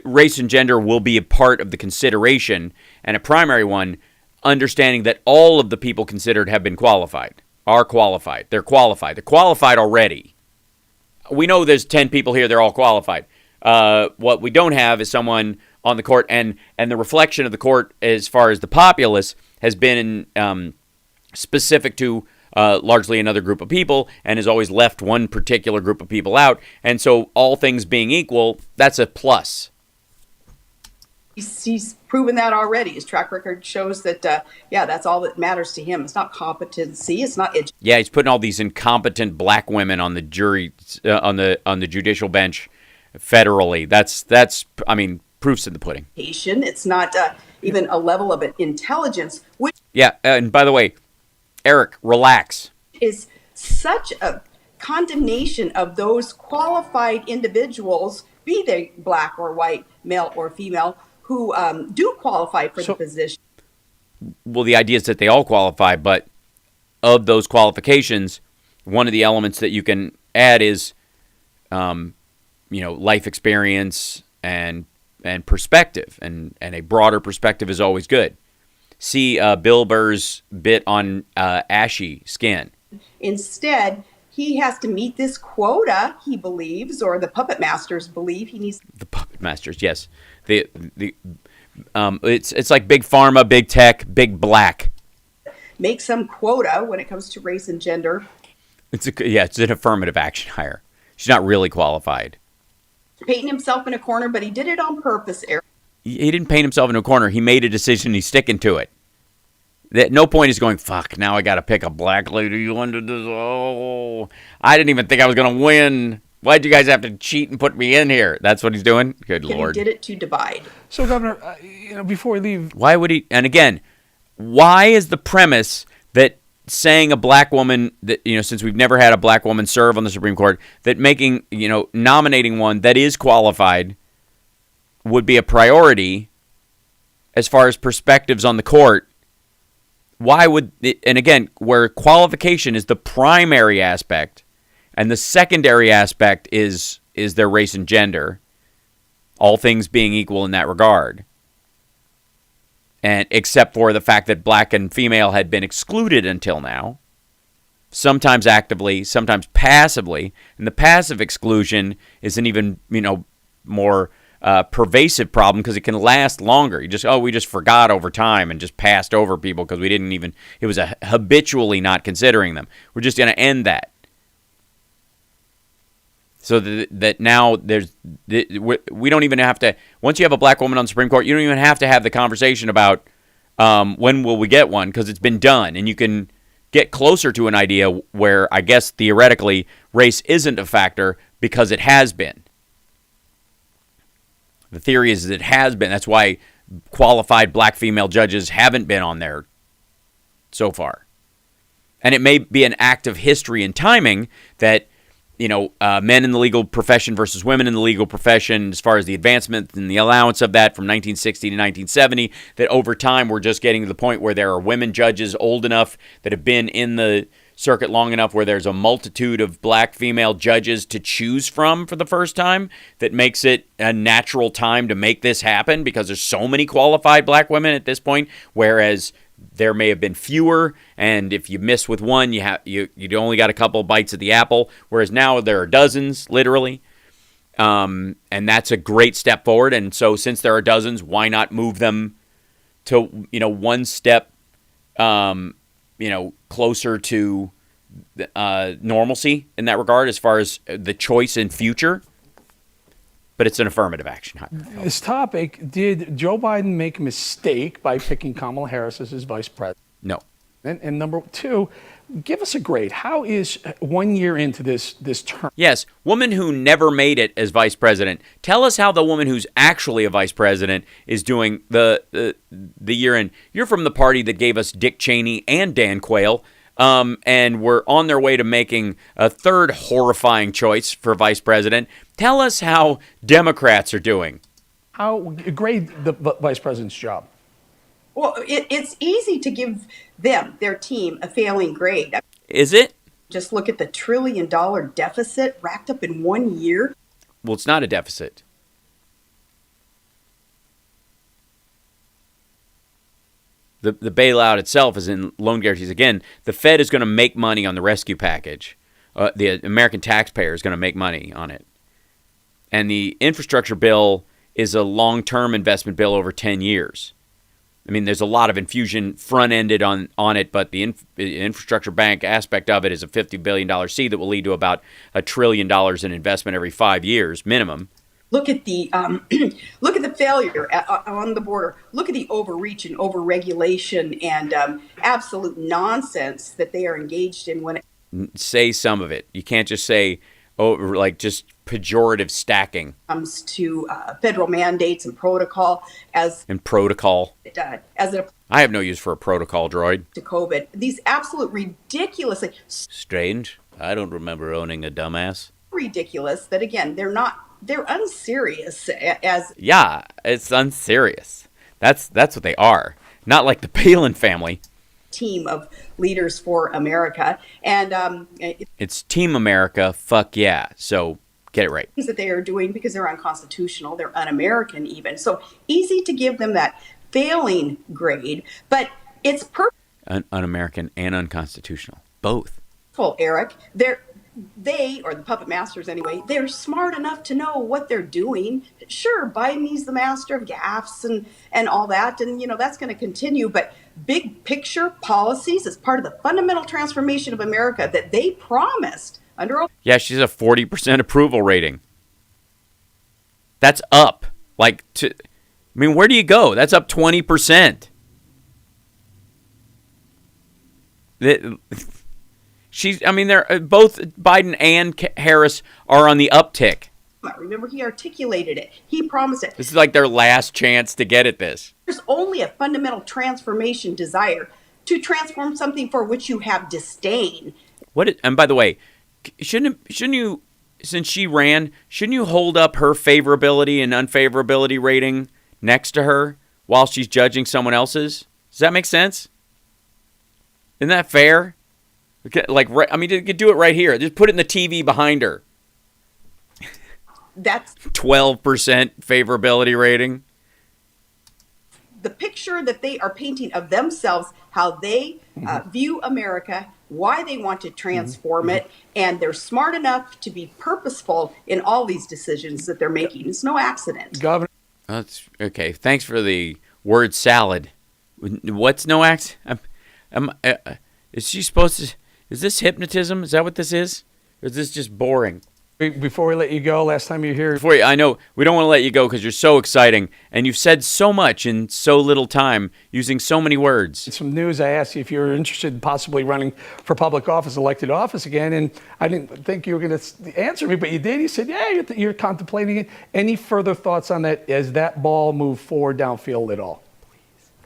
race and gender will be a part of the consideration, and a primary one, understanding that all of the people considered have been qualified. Are qualified. They're qualified. They're qualified already. We know there's 10 people here. They're all qualified. What we don't have is someone on the court, and the reflection of the court as far as the populace has been specific to largely another group of people and has always left one particular group of people out. And so all things being equal, that's a plus. He's proven that already. His track record shows that, that's all that matters to him. It's not competency. It's not education. Yeah, he's putting all these incompetent black women on the jury, on the judicial bench federally. That's proof's in the pudding. It's not even a level of intelligence, which and by the way, Eric, relax. is such a condemnation of those qualified individuals, be they black or white, male or female, who do qualify for the position. Well, the idea is that they all qualify, but of those qualifications, one of the elements that you can add is, life experience and perspective, and a broader perspective is always good. See Bill Burr's bit on ashy skin. Instead, he has to meet this quota, he believes, or the puppet masters believe he needs. The puppet masters, yes. It's like big pharma, big tech, big black. Make some quota when it comes to race and gender. It's an affirmative action hire. She's not really qualified. Painting himself in a corner, but he did it on purpose, Eric. He didn't paint himself in a corner. He made a decision. He's sticking to it. At no point is going, fuck, now I got to pick a black lady. You wanted this. Oh, I didn't even think I was going to win. Why'd you guys have to cheat and put me in here? That's what he's doing? Good Lord. He did it to divide. So, Governor, before we leave. Why would he? And again, why is the premise that saying a black woman, that since we've never had a black woman serve on the Supreme Court, that making, nominating one that is qualified would be a priority as far as perspectives on the court? Why would it, and again, where qualification is the primary aspect and the secondary aspect is their race and gender, all things being equal in that regard, and except for the fact that black and female had been excluded until now, sometimes actively, sometimes passively, and the passive exclusion is an even more pervasive problem because it can last longer. We just forgot over time and just passed over people because we didn't even, it was habitually not considering them. We're just going to end that. So that now we don't even have to, once you have a black woman on the Supreme Court, you don't even have to have the conversation about when will we get one, because it's been done. And you can get closer to an idea where I guess theoretically race isn't a factor because it has been. The theory is that it has been. That's why qualified black female judges haven't been on there so far. And it may be an act of history and timing that, men in the legal profession versus women in the legal profession, as far as the advancement and the allowance of that from 1960 to 1970, that over time we're just getting to the point where there are women judges old enough that have been in the circuit long enough where there's a multitude of black female judges to choose from for the first time, that makes it a natural time to make this happen because there's so many qualified black women at this point, whereas there may have been fewer, and if you miss with one, you only got a couple bites of the apple, whereas now there are dozens, literally, and that's a great step forward. And so since there are dozens, why not move them to one step closer to normalcy in that regard as far as the choice in future? But it's an affirmative action. This topic, did Joe Biden make a mistake by picking Kamala Harris as his vice president? No. And number two, give us a grade. How is 1 year into this term? Yes, woman who never made it as vice president. Tell us how the woman who's actually a vice president is doing the year in. You're from the party that gave us Dick Cheney and Dan Quayle. And we're on their way to making a third horrifying choice for vice president. Tell us how Democrats are doing. How grade the vice president's job? Well, it's easy to give them, their team, a failing grade. Is it? Just look at the $1 trillion deficit racked up in 1 year. Well, it's not a deficit. The bailout itself is in loan guarantees. Again, the Fed is going to make money on the rescue package. The American taxpayer is going to make money on it. And the infrastructure bill is a long-term investment bill over 10 years. I mean, there's a lot of infusion front-ended on it, but the infrastructure bank aspect of it is a $50 billion seed that will lead to about $1 trillion in investment every 5 years minimum. Look at the look at the failure on the border. Look at the overreach and overregulation and absolute nonsense that they are engaged in. When say some of it, you can't just say like just pejorative stacking. It comes to federal mandates and protocol as I have no use for a protocol droid. To COVID, these absolute ridiculously strange. I don't remember owning a dumbass. Ridiculous that again they're unserious as it's unserious. That's what they are. Not like the Palin family. Team of leaders for America and it's Team America. Fuck yeah. So get it right. Things that they are doing because they're unconstitutional, they're un-American even. So easy to give them that failing grade, but it's un-American and unconstitutional, both. Eric, they, or the puppet masters anyway, they're smart enough to know what they're doing. Sure, Biden's the master of gaffes and all that, and that's going to continue, but big picture policies as part of the fundamental transformation of America that they promised under. Yeah, she's a 40% approval rating. That's up. Where do you go? That's up 20%. They're both Biden and Harris are on the uptick. Remember, he articulated it. He promised it. This is like their last chance to get at this. There's only a fundamental transformation desire to transform something for which you have disdain. And by the way, shouldn't you, since she ran, shouldn't you hold up her favorability and unfavorability rating next to her while she's judging someone else's? Does that make sense? Isn't that fair? You could do it right here. Just put it in the TV behind her. That's 12% favorability rating. The picture that they are painting of themselves, how they view America, why they want to transform it, and they're smart enough to be purposeful in all these decisions that they're making. It's no accident. Governor. That's okay. Thanks for the word salad. What's no accident? Is she supposed to? Is this hypnotism? Is that what this is? Or is this just boring? Before we let you go, last time you were here. I know we don't want to let you go because you're so exciting and you've said so much in so little time using so many words. Some news. I asked you if you were interested in possibly running for public office, elected office again, and I didn't think you were going to answer me, but you did. You said, yeah, you're contemplating it. Any further thoughts on that as that ball moved forward downfield at all?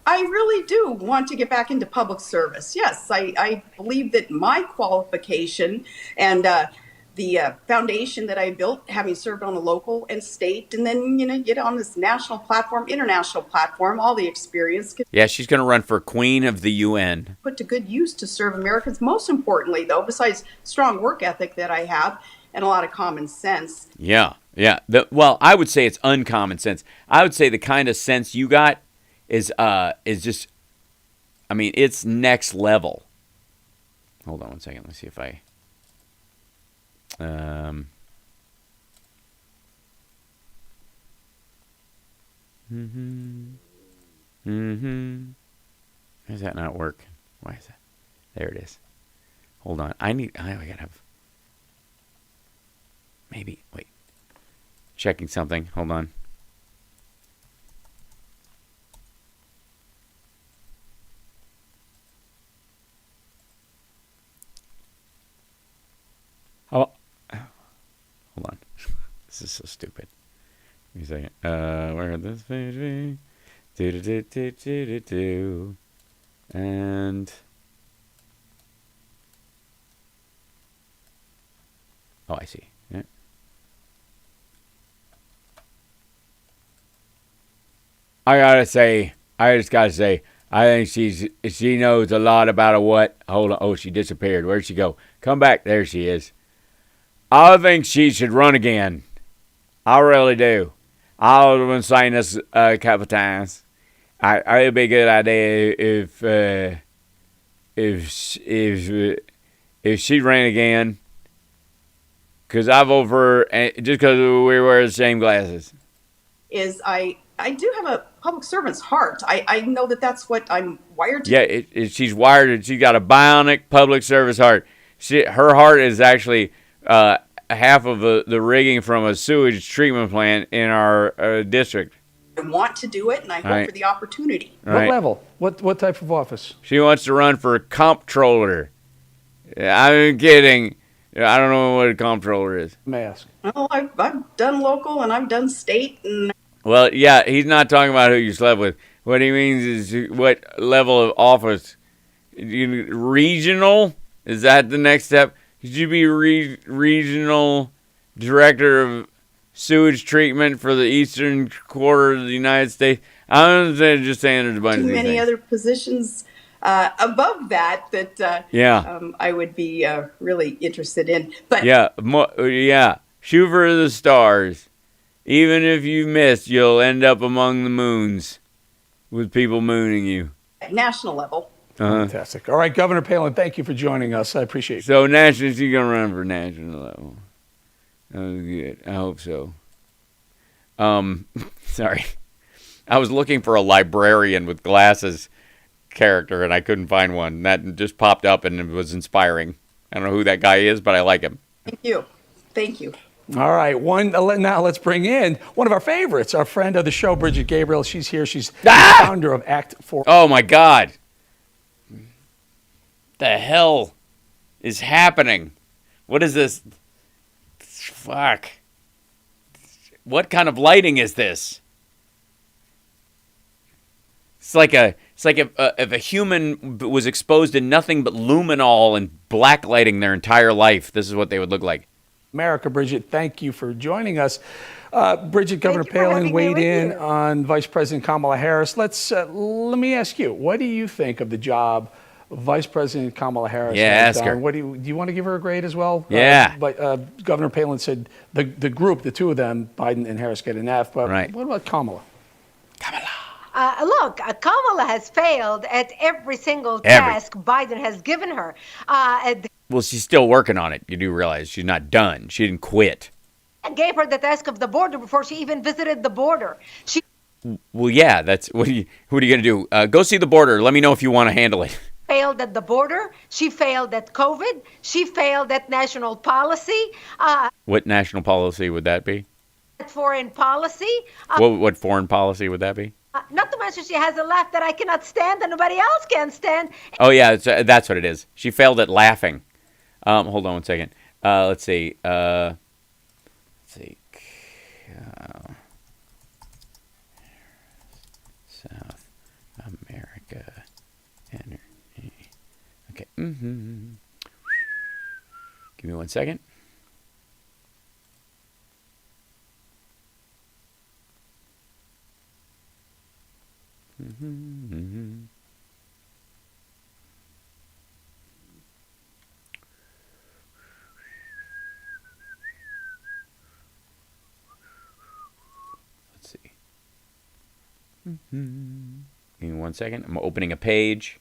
I really do want to get back into public service. Yes, I believe that my qualification and the foundation that I built, having served on the local and state, and then, get on this national platform, international platform, all the experience. Yeah, she's going to run for Queen of the UN. Put to good use to serve Americans. Most importantly, though, besides strong work ethic that I have and a lot of common sense. Yeah. I would say it's uncommon sense. I would say the kind of sense you got is just, it's next level. Hold on one second. Let's see if I... How does that not work? Why is that? There it is. Hold on. I gotta have... Maybe. Wait. Checking something. Hold on. Oh. Hold on. This is so stupid. Give me a second. Where would this page be? Do. And... Oh, I see. Yeah. I just gotta say, I think she knows a lot about a what. Hold on. Oh, she disappeared. Where'd she go? Come back. There she is. I think she should run again. I really do. I've been saying this a couple of times. It'd be a good idea if she ran again. Because just because we wear the same glasses. I do have a public servant's heart. I know that's what I'm wired to. Yeah, she's wired. She's got a bionic public service heart. Her heart is actually half of the rigging from a sewage treatment plant in our district. I want to do it, and I hope for the opportunity. What level? What type of office? She wants to run for comptroller. I'm kidding. I don't know what a comptroller is. May I ask? Well, I've done local and I've done state. And Well, yeah, he's not talking about who you slept with. What he means is what level of office. Regional? Is that the next step? Could you be regional director of sewage treatment for the eastern quarter of the United States? I'm just saying there's a bunch of too these many things. other positions above that I would be really interested in. But yeah, shoot for the stars. Even if you miss, you'll end up among the moons with people mooning you. at national level. Fantastic. All right, Governor Palin, thank you for joining us. I appreciate it. So, national, she's going to run for national level. Oh, good. I hope so. Sorry. I was looking for a librarian with glasses character, and I couldn't find one. That just popped up, and it was inspiring. I don't know who that guy is, but I like him. Thank you. Thank you. All right, now let's bring in one of our favorites, our friend of the show, Bridget Gabriel. She's here. She's the founder of Act 4. Oh, my God. The hell is happening? What is this? Fuck. What kind of lighting is this? It's like if a human was exposed to nothing but luminol and black lighting their entire life, this is what they would look like. America, Bridget, thank you for joining us. Bridget, Governor Palin weighed in on Vice President Kamala Harris. Let me ask you, what do you think of the job Vice President Kamala Harris has done? What do you want to give her a grade as well? Yeah. Governor Palin said the group, the two of them, Biden and Harris, get an F. But what about Kamala? Look, Kamala has failed at every single task Biden has given her. Well, she's still working on it. You do realize she's not done. She didn't quit. And gave her the task of the border before she even visited the border. Well, yeah, that's what are you going to do? Go see the border. Let me know if you want to handle it. Failed at the border. She failed at COVID. She failed at national policy. What national policy would that be? At foreign policy. What foreign policy would that be? Not to mention she has a laugh that I cannot stand and nobody else can stand. Oh, yeah, that's what it is. She failed at laughing. Hold on one second. Let's see. South America. Okay. Give me 1 second. Let's see. Give me 1 second. I'm opening a page.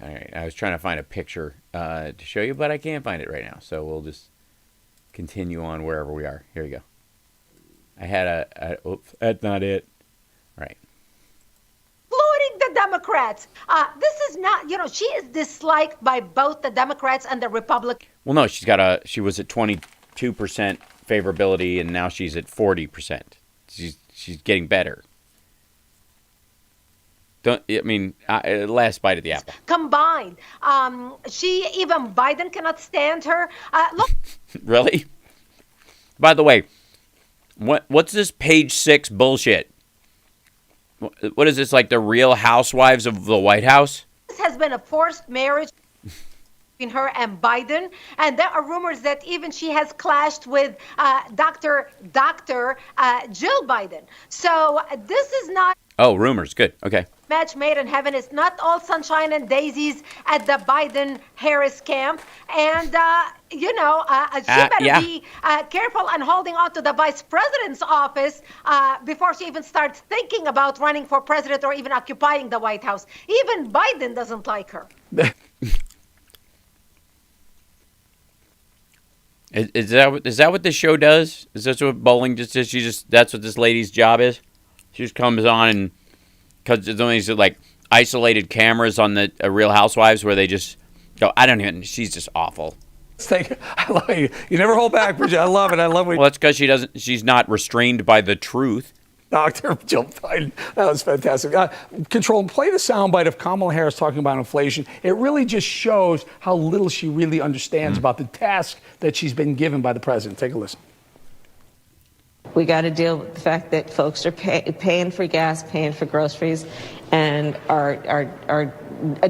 All right. I was trying to find a picture to show you, but I can't find it right now. So we'll just continue on wherever we are. Here we go. I had oops, that's not it. All right. Including the Democrats. This is not, she is disliked by both the Democrats and the Republicans. Well, no, she was at 22% favorability, and now she's at 40%. She's getting better. Last bite of the apple. Combined. Even Biden cannot stand her. Look. Really? By the way, what's this page 6 bullshit? What is this, like the Real Housewives of the White House? This has been a forced marriage between her and Biden, and there are rumors that even she has clashed with Dr. Jill Biden. So this is not. Oh, rumors. Good. Okay. Match made in heaven. It's not all sunshine and daisies at the Biden-Harris camp. And she better be careful and holding on to the vice president's office before she even starts thinking about running for president or even occupying the White House. Even Biden doesn't like her. Is that what this show does? Is that what bowling just is? That's what this lady's job is? She just comes on and because there's only like isolated cameras on the Real Housewives where they just go. I don't even. She's just awful. I love you. You never hold back, Bridget. I love it. I love it. Well, that's because she's not restrained by the truth. Dr. Jill Biden. That was fantastic. Control, play the soundbite of Kamala Harris talking about inflation. It really just shows how little she really understands about the task that she's been given by the president. Take a listen. We got to deal with the fact that folks are paying for gas, paying for groceries, and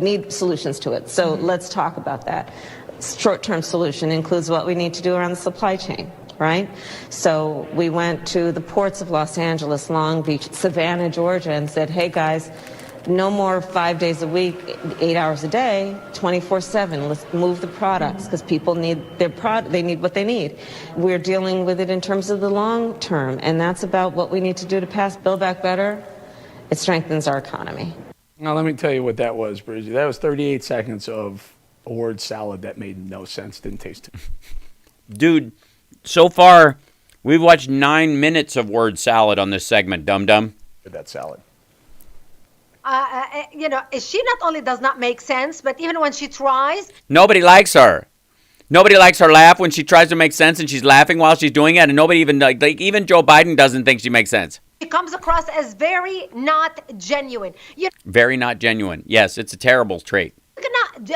need solutions to it. So let's talk about that. Short-term solution includes what we need to do around the supply chain. Right? So we went to the ports of Los Angeles, Long Beach, Savannah, Georgia, and said, hey, guys, no more 5 days a week, 8 hours a day, 24/7. Let's move the products because people need they need what they need. We're dealing with it in terms of the long term, and that's about what we need to do to pass Build Back Better. It strengthens our economy. Now, let me tell you what that was, Bridget. That was 38 seconds of a word salad that made no sense, didn't taste it. Dude. So far, we've watched 9 minutes of word salad on this segment, dum-dum. That salad. She not only does not make sense, but even when she tries... Nobody likes her. Nobody likes her laugh when she tries to make sense, and she's laughing while she's doing it, and nobody even, even Joe Biden doesn't think she makes sense. She comes across as very not genuine. Very not genuine. Yes, it's a terrible trait.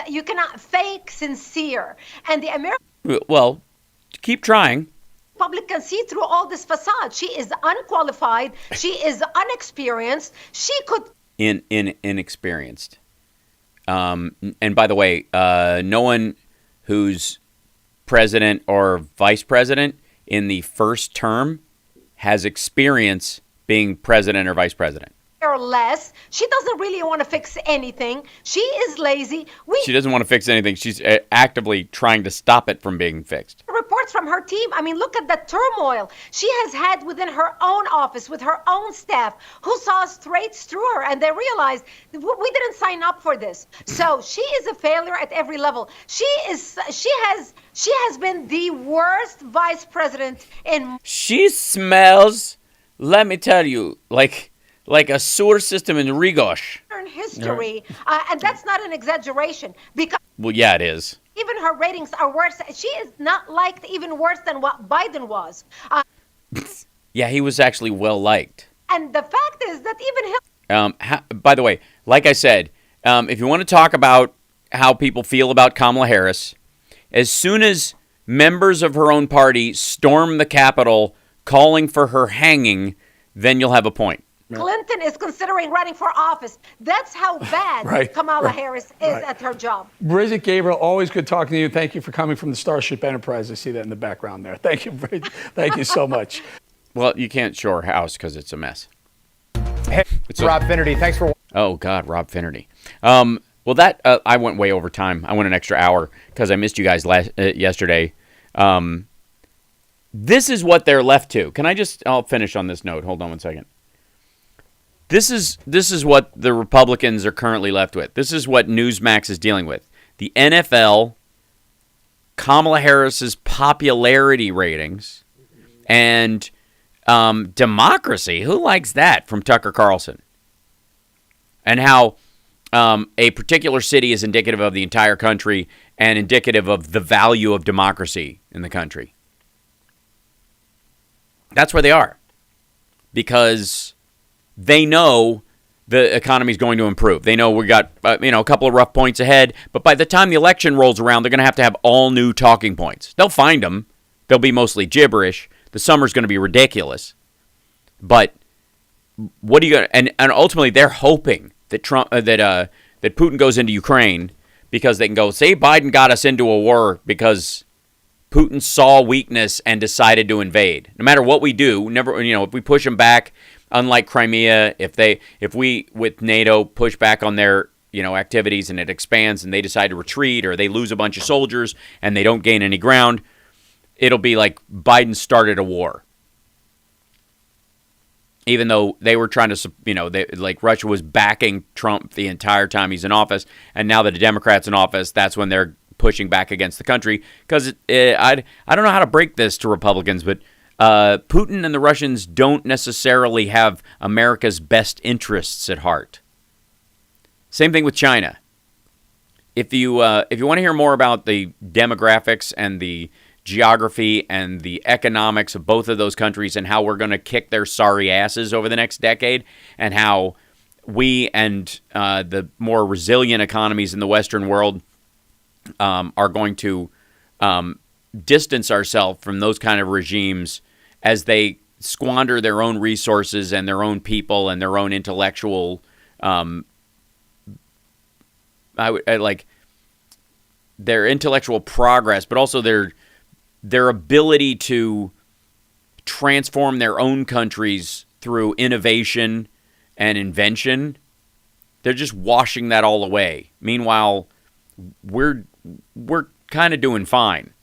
You cannot fake sincere. And the American... Well... Keep trying. Public can see through all this facade. She is unqualified. She is unexperienced. She could inexperienced. And by the way, no one who's president or vice president in the first term has experience being president or vice president. Or less. She doesn't really want to fix anything. She is lazy. She doesn't want to fix anything. She's actively trying to stop it from being fixed. Reports from her team. I mean, look at the turmoil she has had within her own office with her own staff who saw straight through her and they realized we didn't sign up for this. So she is a failure at every level. She has been the worst vice president in... She smells, let me tell you, like a sewer system in Rigosh. History, and that's not an exaggeration because... Well, yeah, it is. Even her ratings are worse. She is not liked even worse than what Biden was. Yeah, he was actually well liked. And the fact is that even him... by the way, like I said, if you want to talk about how people feel about Kamala Harris, as soon as members of her own party storm the Capitol calling for her hanging, then you'll have a point. Clinton is considering running for office. That's how bad Kamala Harris is at her job. Bridget Gabriel, always good talking to you. Thank you for coming from the Starship Enterprise. I see that in the background there. Thank you, Bridget. Thank you so much. Well, you can't show her house because it's a mess. Hey, Rob Finnerty, thanks for... Oh, God, Rob Finnerty. Well, that I went way over time. I went an extra hour because I missed you guys yesterday. This is what they're left to. I'll finish on this note. Hold on one second. This is what the Republicans are currently left with. This is what Newsmax is dealing with. The NFL, Kamala Harris's popularity ratings, and democracy. Who likes that from Tucker Carlson? And how a particular city is indicative of the entire country and indicative of the value of democracy in the country. That's where they are. Because... they know the economy is going to improve. They know we got a couple of rough points ahead, but by the time the election rolls around, they're going to have all new talking points. They'll find them. They'll be mostly gibberish. The summer's going to be ridiculous. But what are you going to... And ultimately, they're hoping that that Putin goes into Ukraine because they can go, say Biden got us into a war because Putin saw weakness and decided to invade. No matter what we do, if we push him back... Unlike Crimea, if we with NATO push back on their activities and it expands and they decide to retreat or they lose a bunch of soldiers and they don't gain any ground, it'll be like Biden started a war. Even though they were trying to, Russia was backing Trump the entire time he's in office, and now that the Democrats in office, that's when they're pushing back against the country. Because I don't know how to break this to Republicans, but Putin and the Russians don't necessarily have America's best interests at heart. Same thing with China. If you want to hear more about the demographics and the geography and the economics of both of those countries and how we're going to kick their sorry asses over the next decade and how we and the more resilient economies in the Western world are going to distance ourselves from those kind of regimes as they squander their own resources and their own people and their own intellectual their intellectual progress, but also their ability to transform their own countries through innovation and invention. They're just washing that all away. Meanwhile, we're kind of doing fine.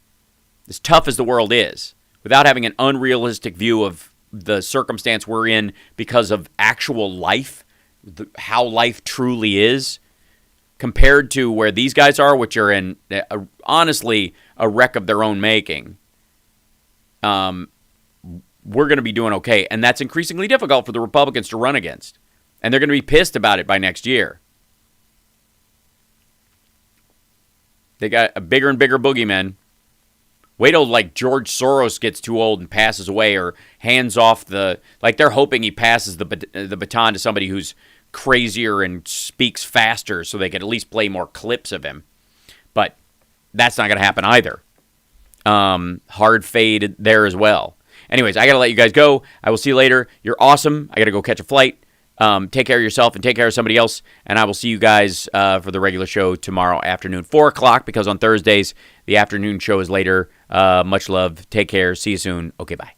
As tough as the world is, without having an unrealistic view of the circumstance we're in because of actual life, how life truly is, compared to where these guys are, which are in, honestly, a wreck of their own making, we're going to be doing okay. And that's increasingly difficult for the Republicans to run against. And they're going to be pissed about it by next year. They got a bigger and bigger boogeyman. Wait till, George Soros gets too old and passes away or hands off they're hoping he passes the baton to somebody who's crazier and speaks faster so they can at least play more clips of him. But that's not going to happen either. Hard fade there as well. Anyways, I got to let you guys go. I will see you later. You're awesome. I got to go catch a flight. Take care of yourself and take care of somebody else. And I will see you guys for the regular show tomorrow afternoon, 4 o'clock, because on Thursdays, the afternoon show is later. Much love. Take care. See you soon. Okay, bye.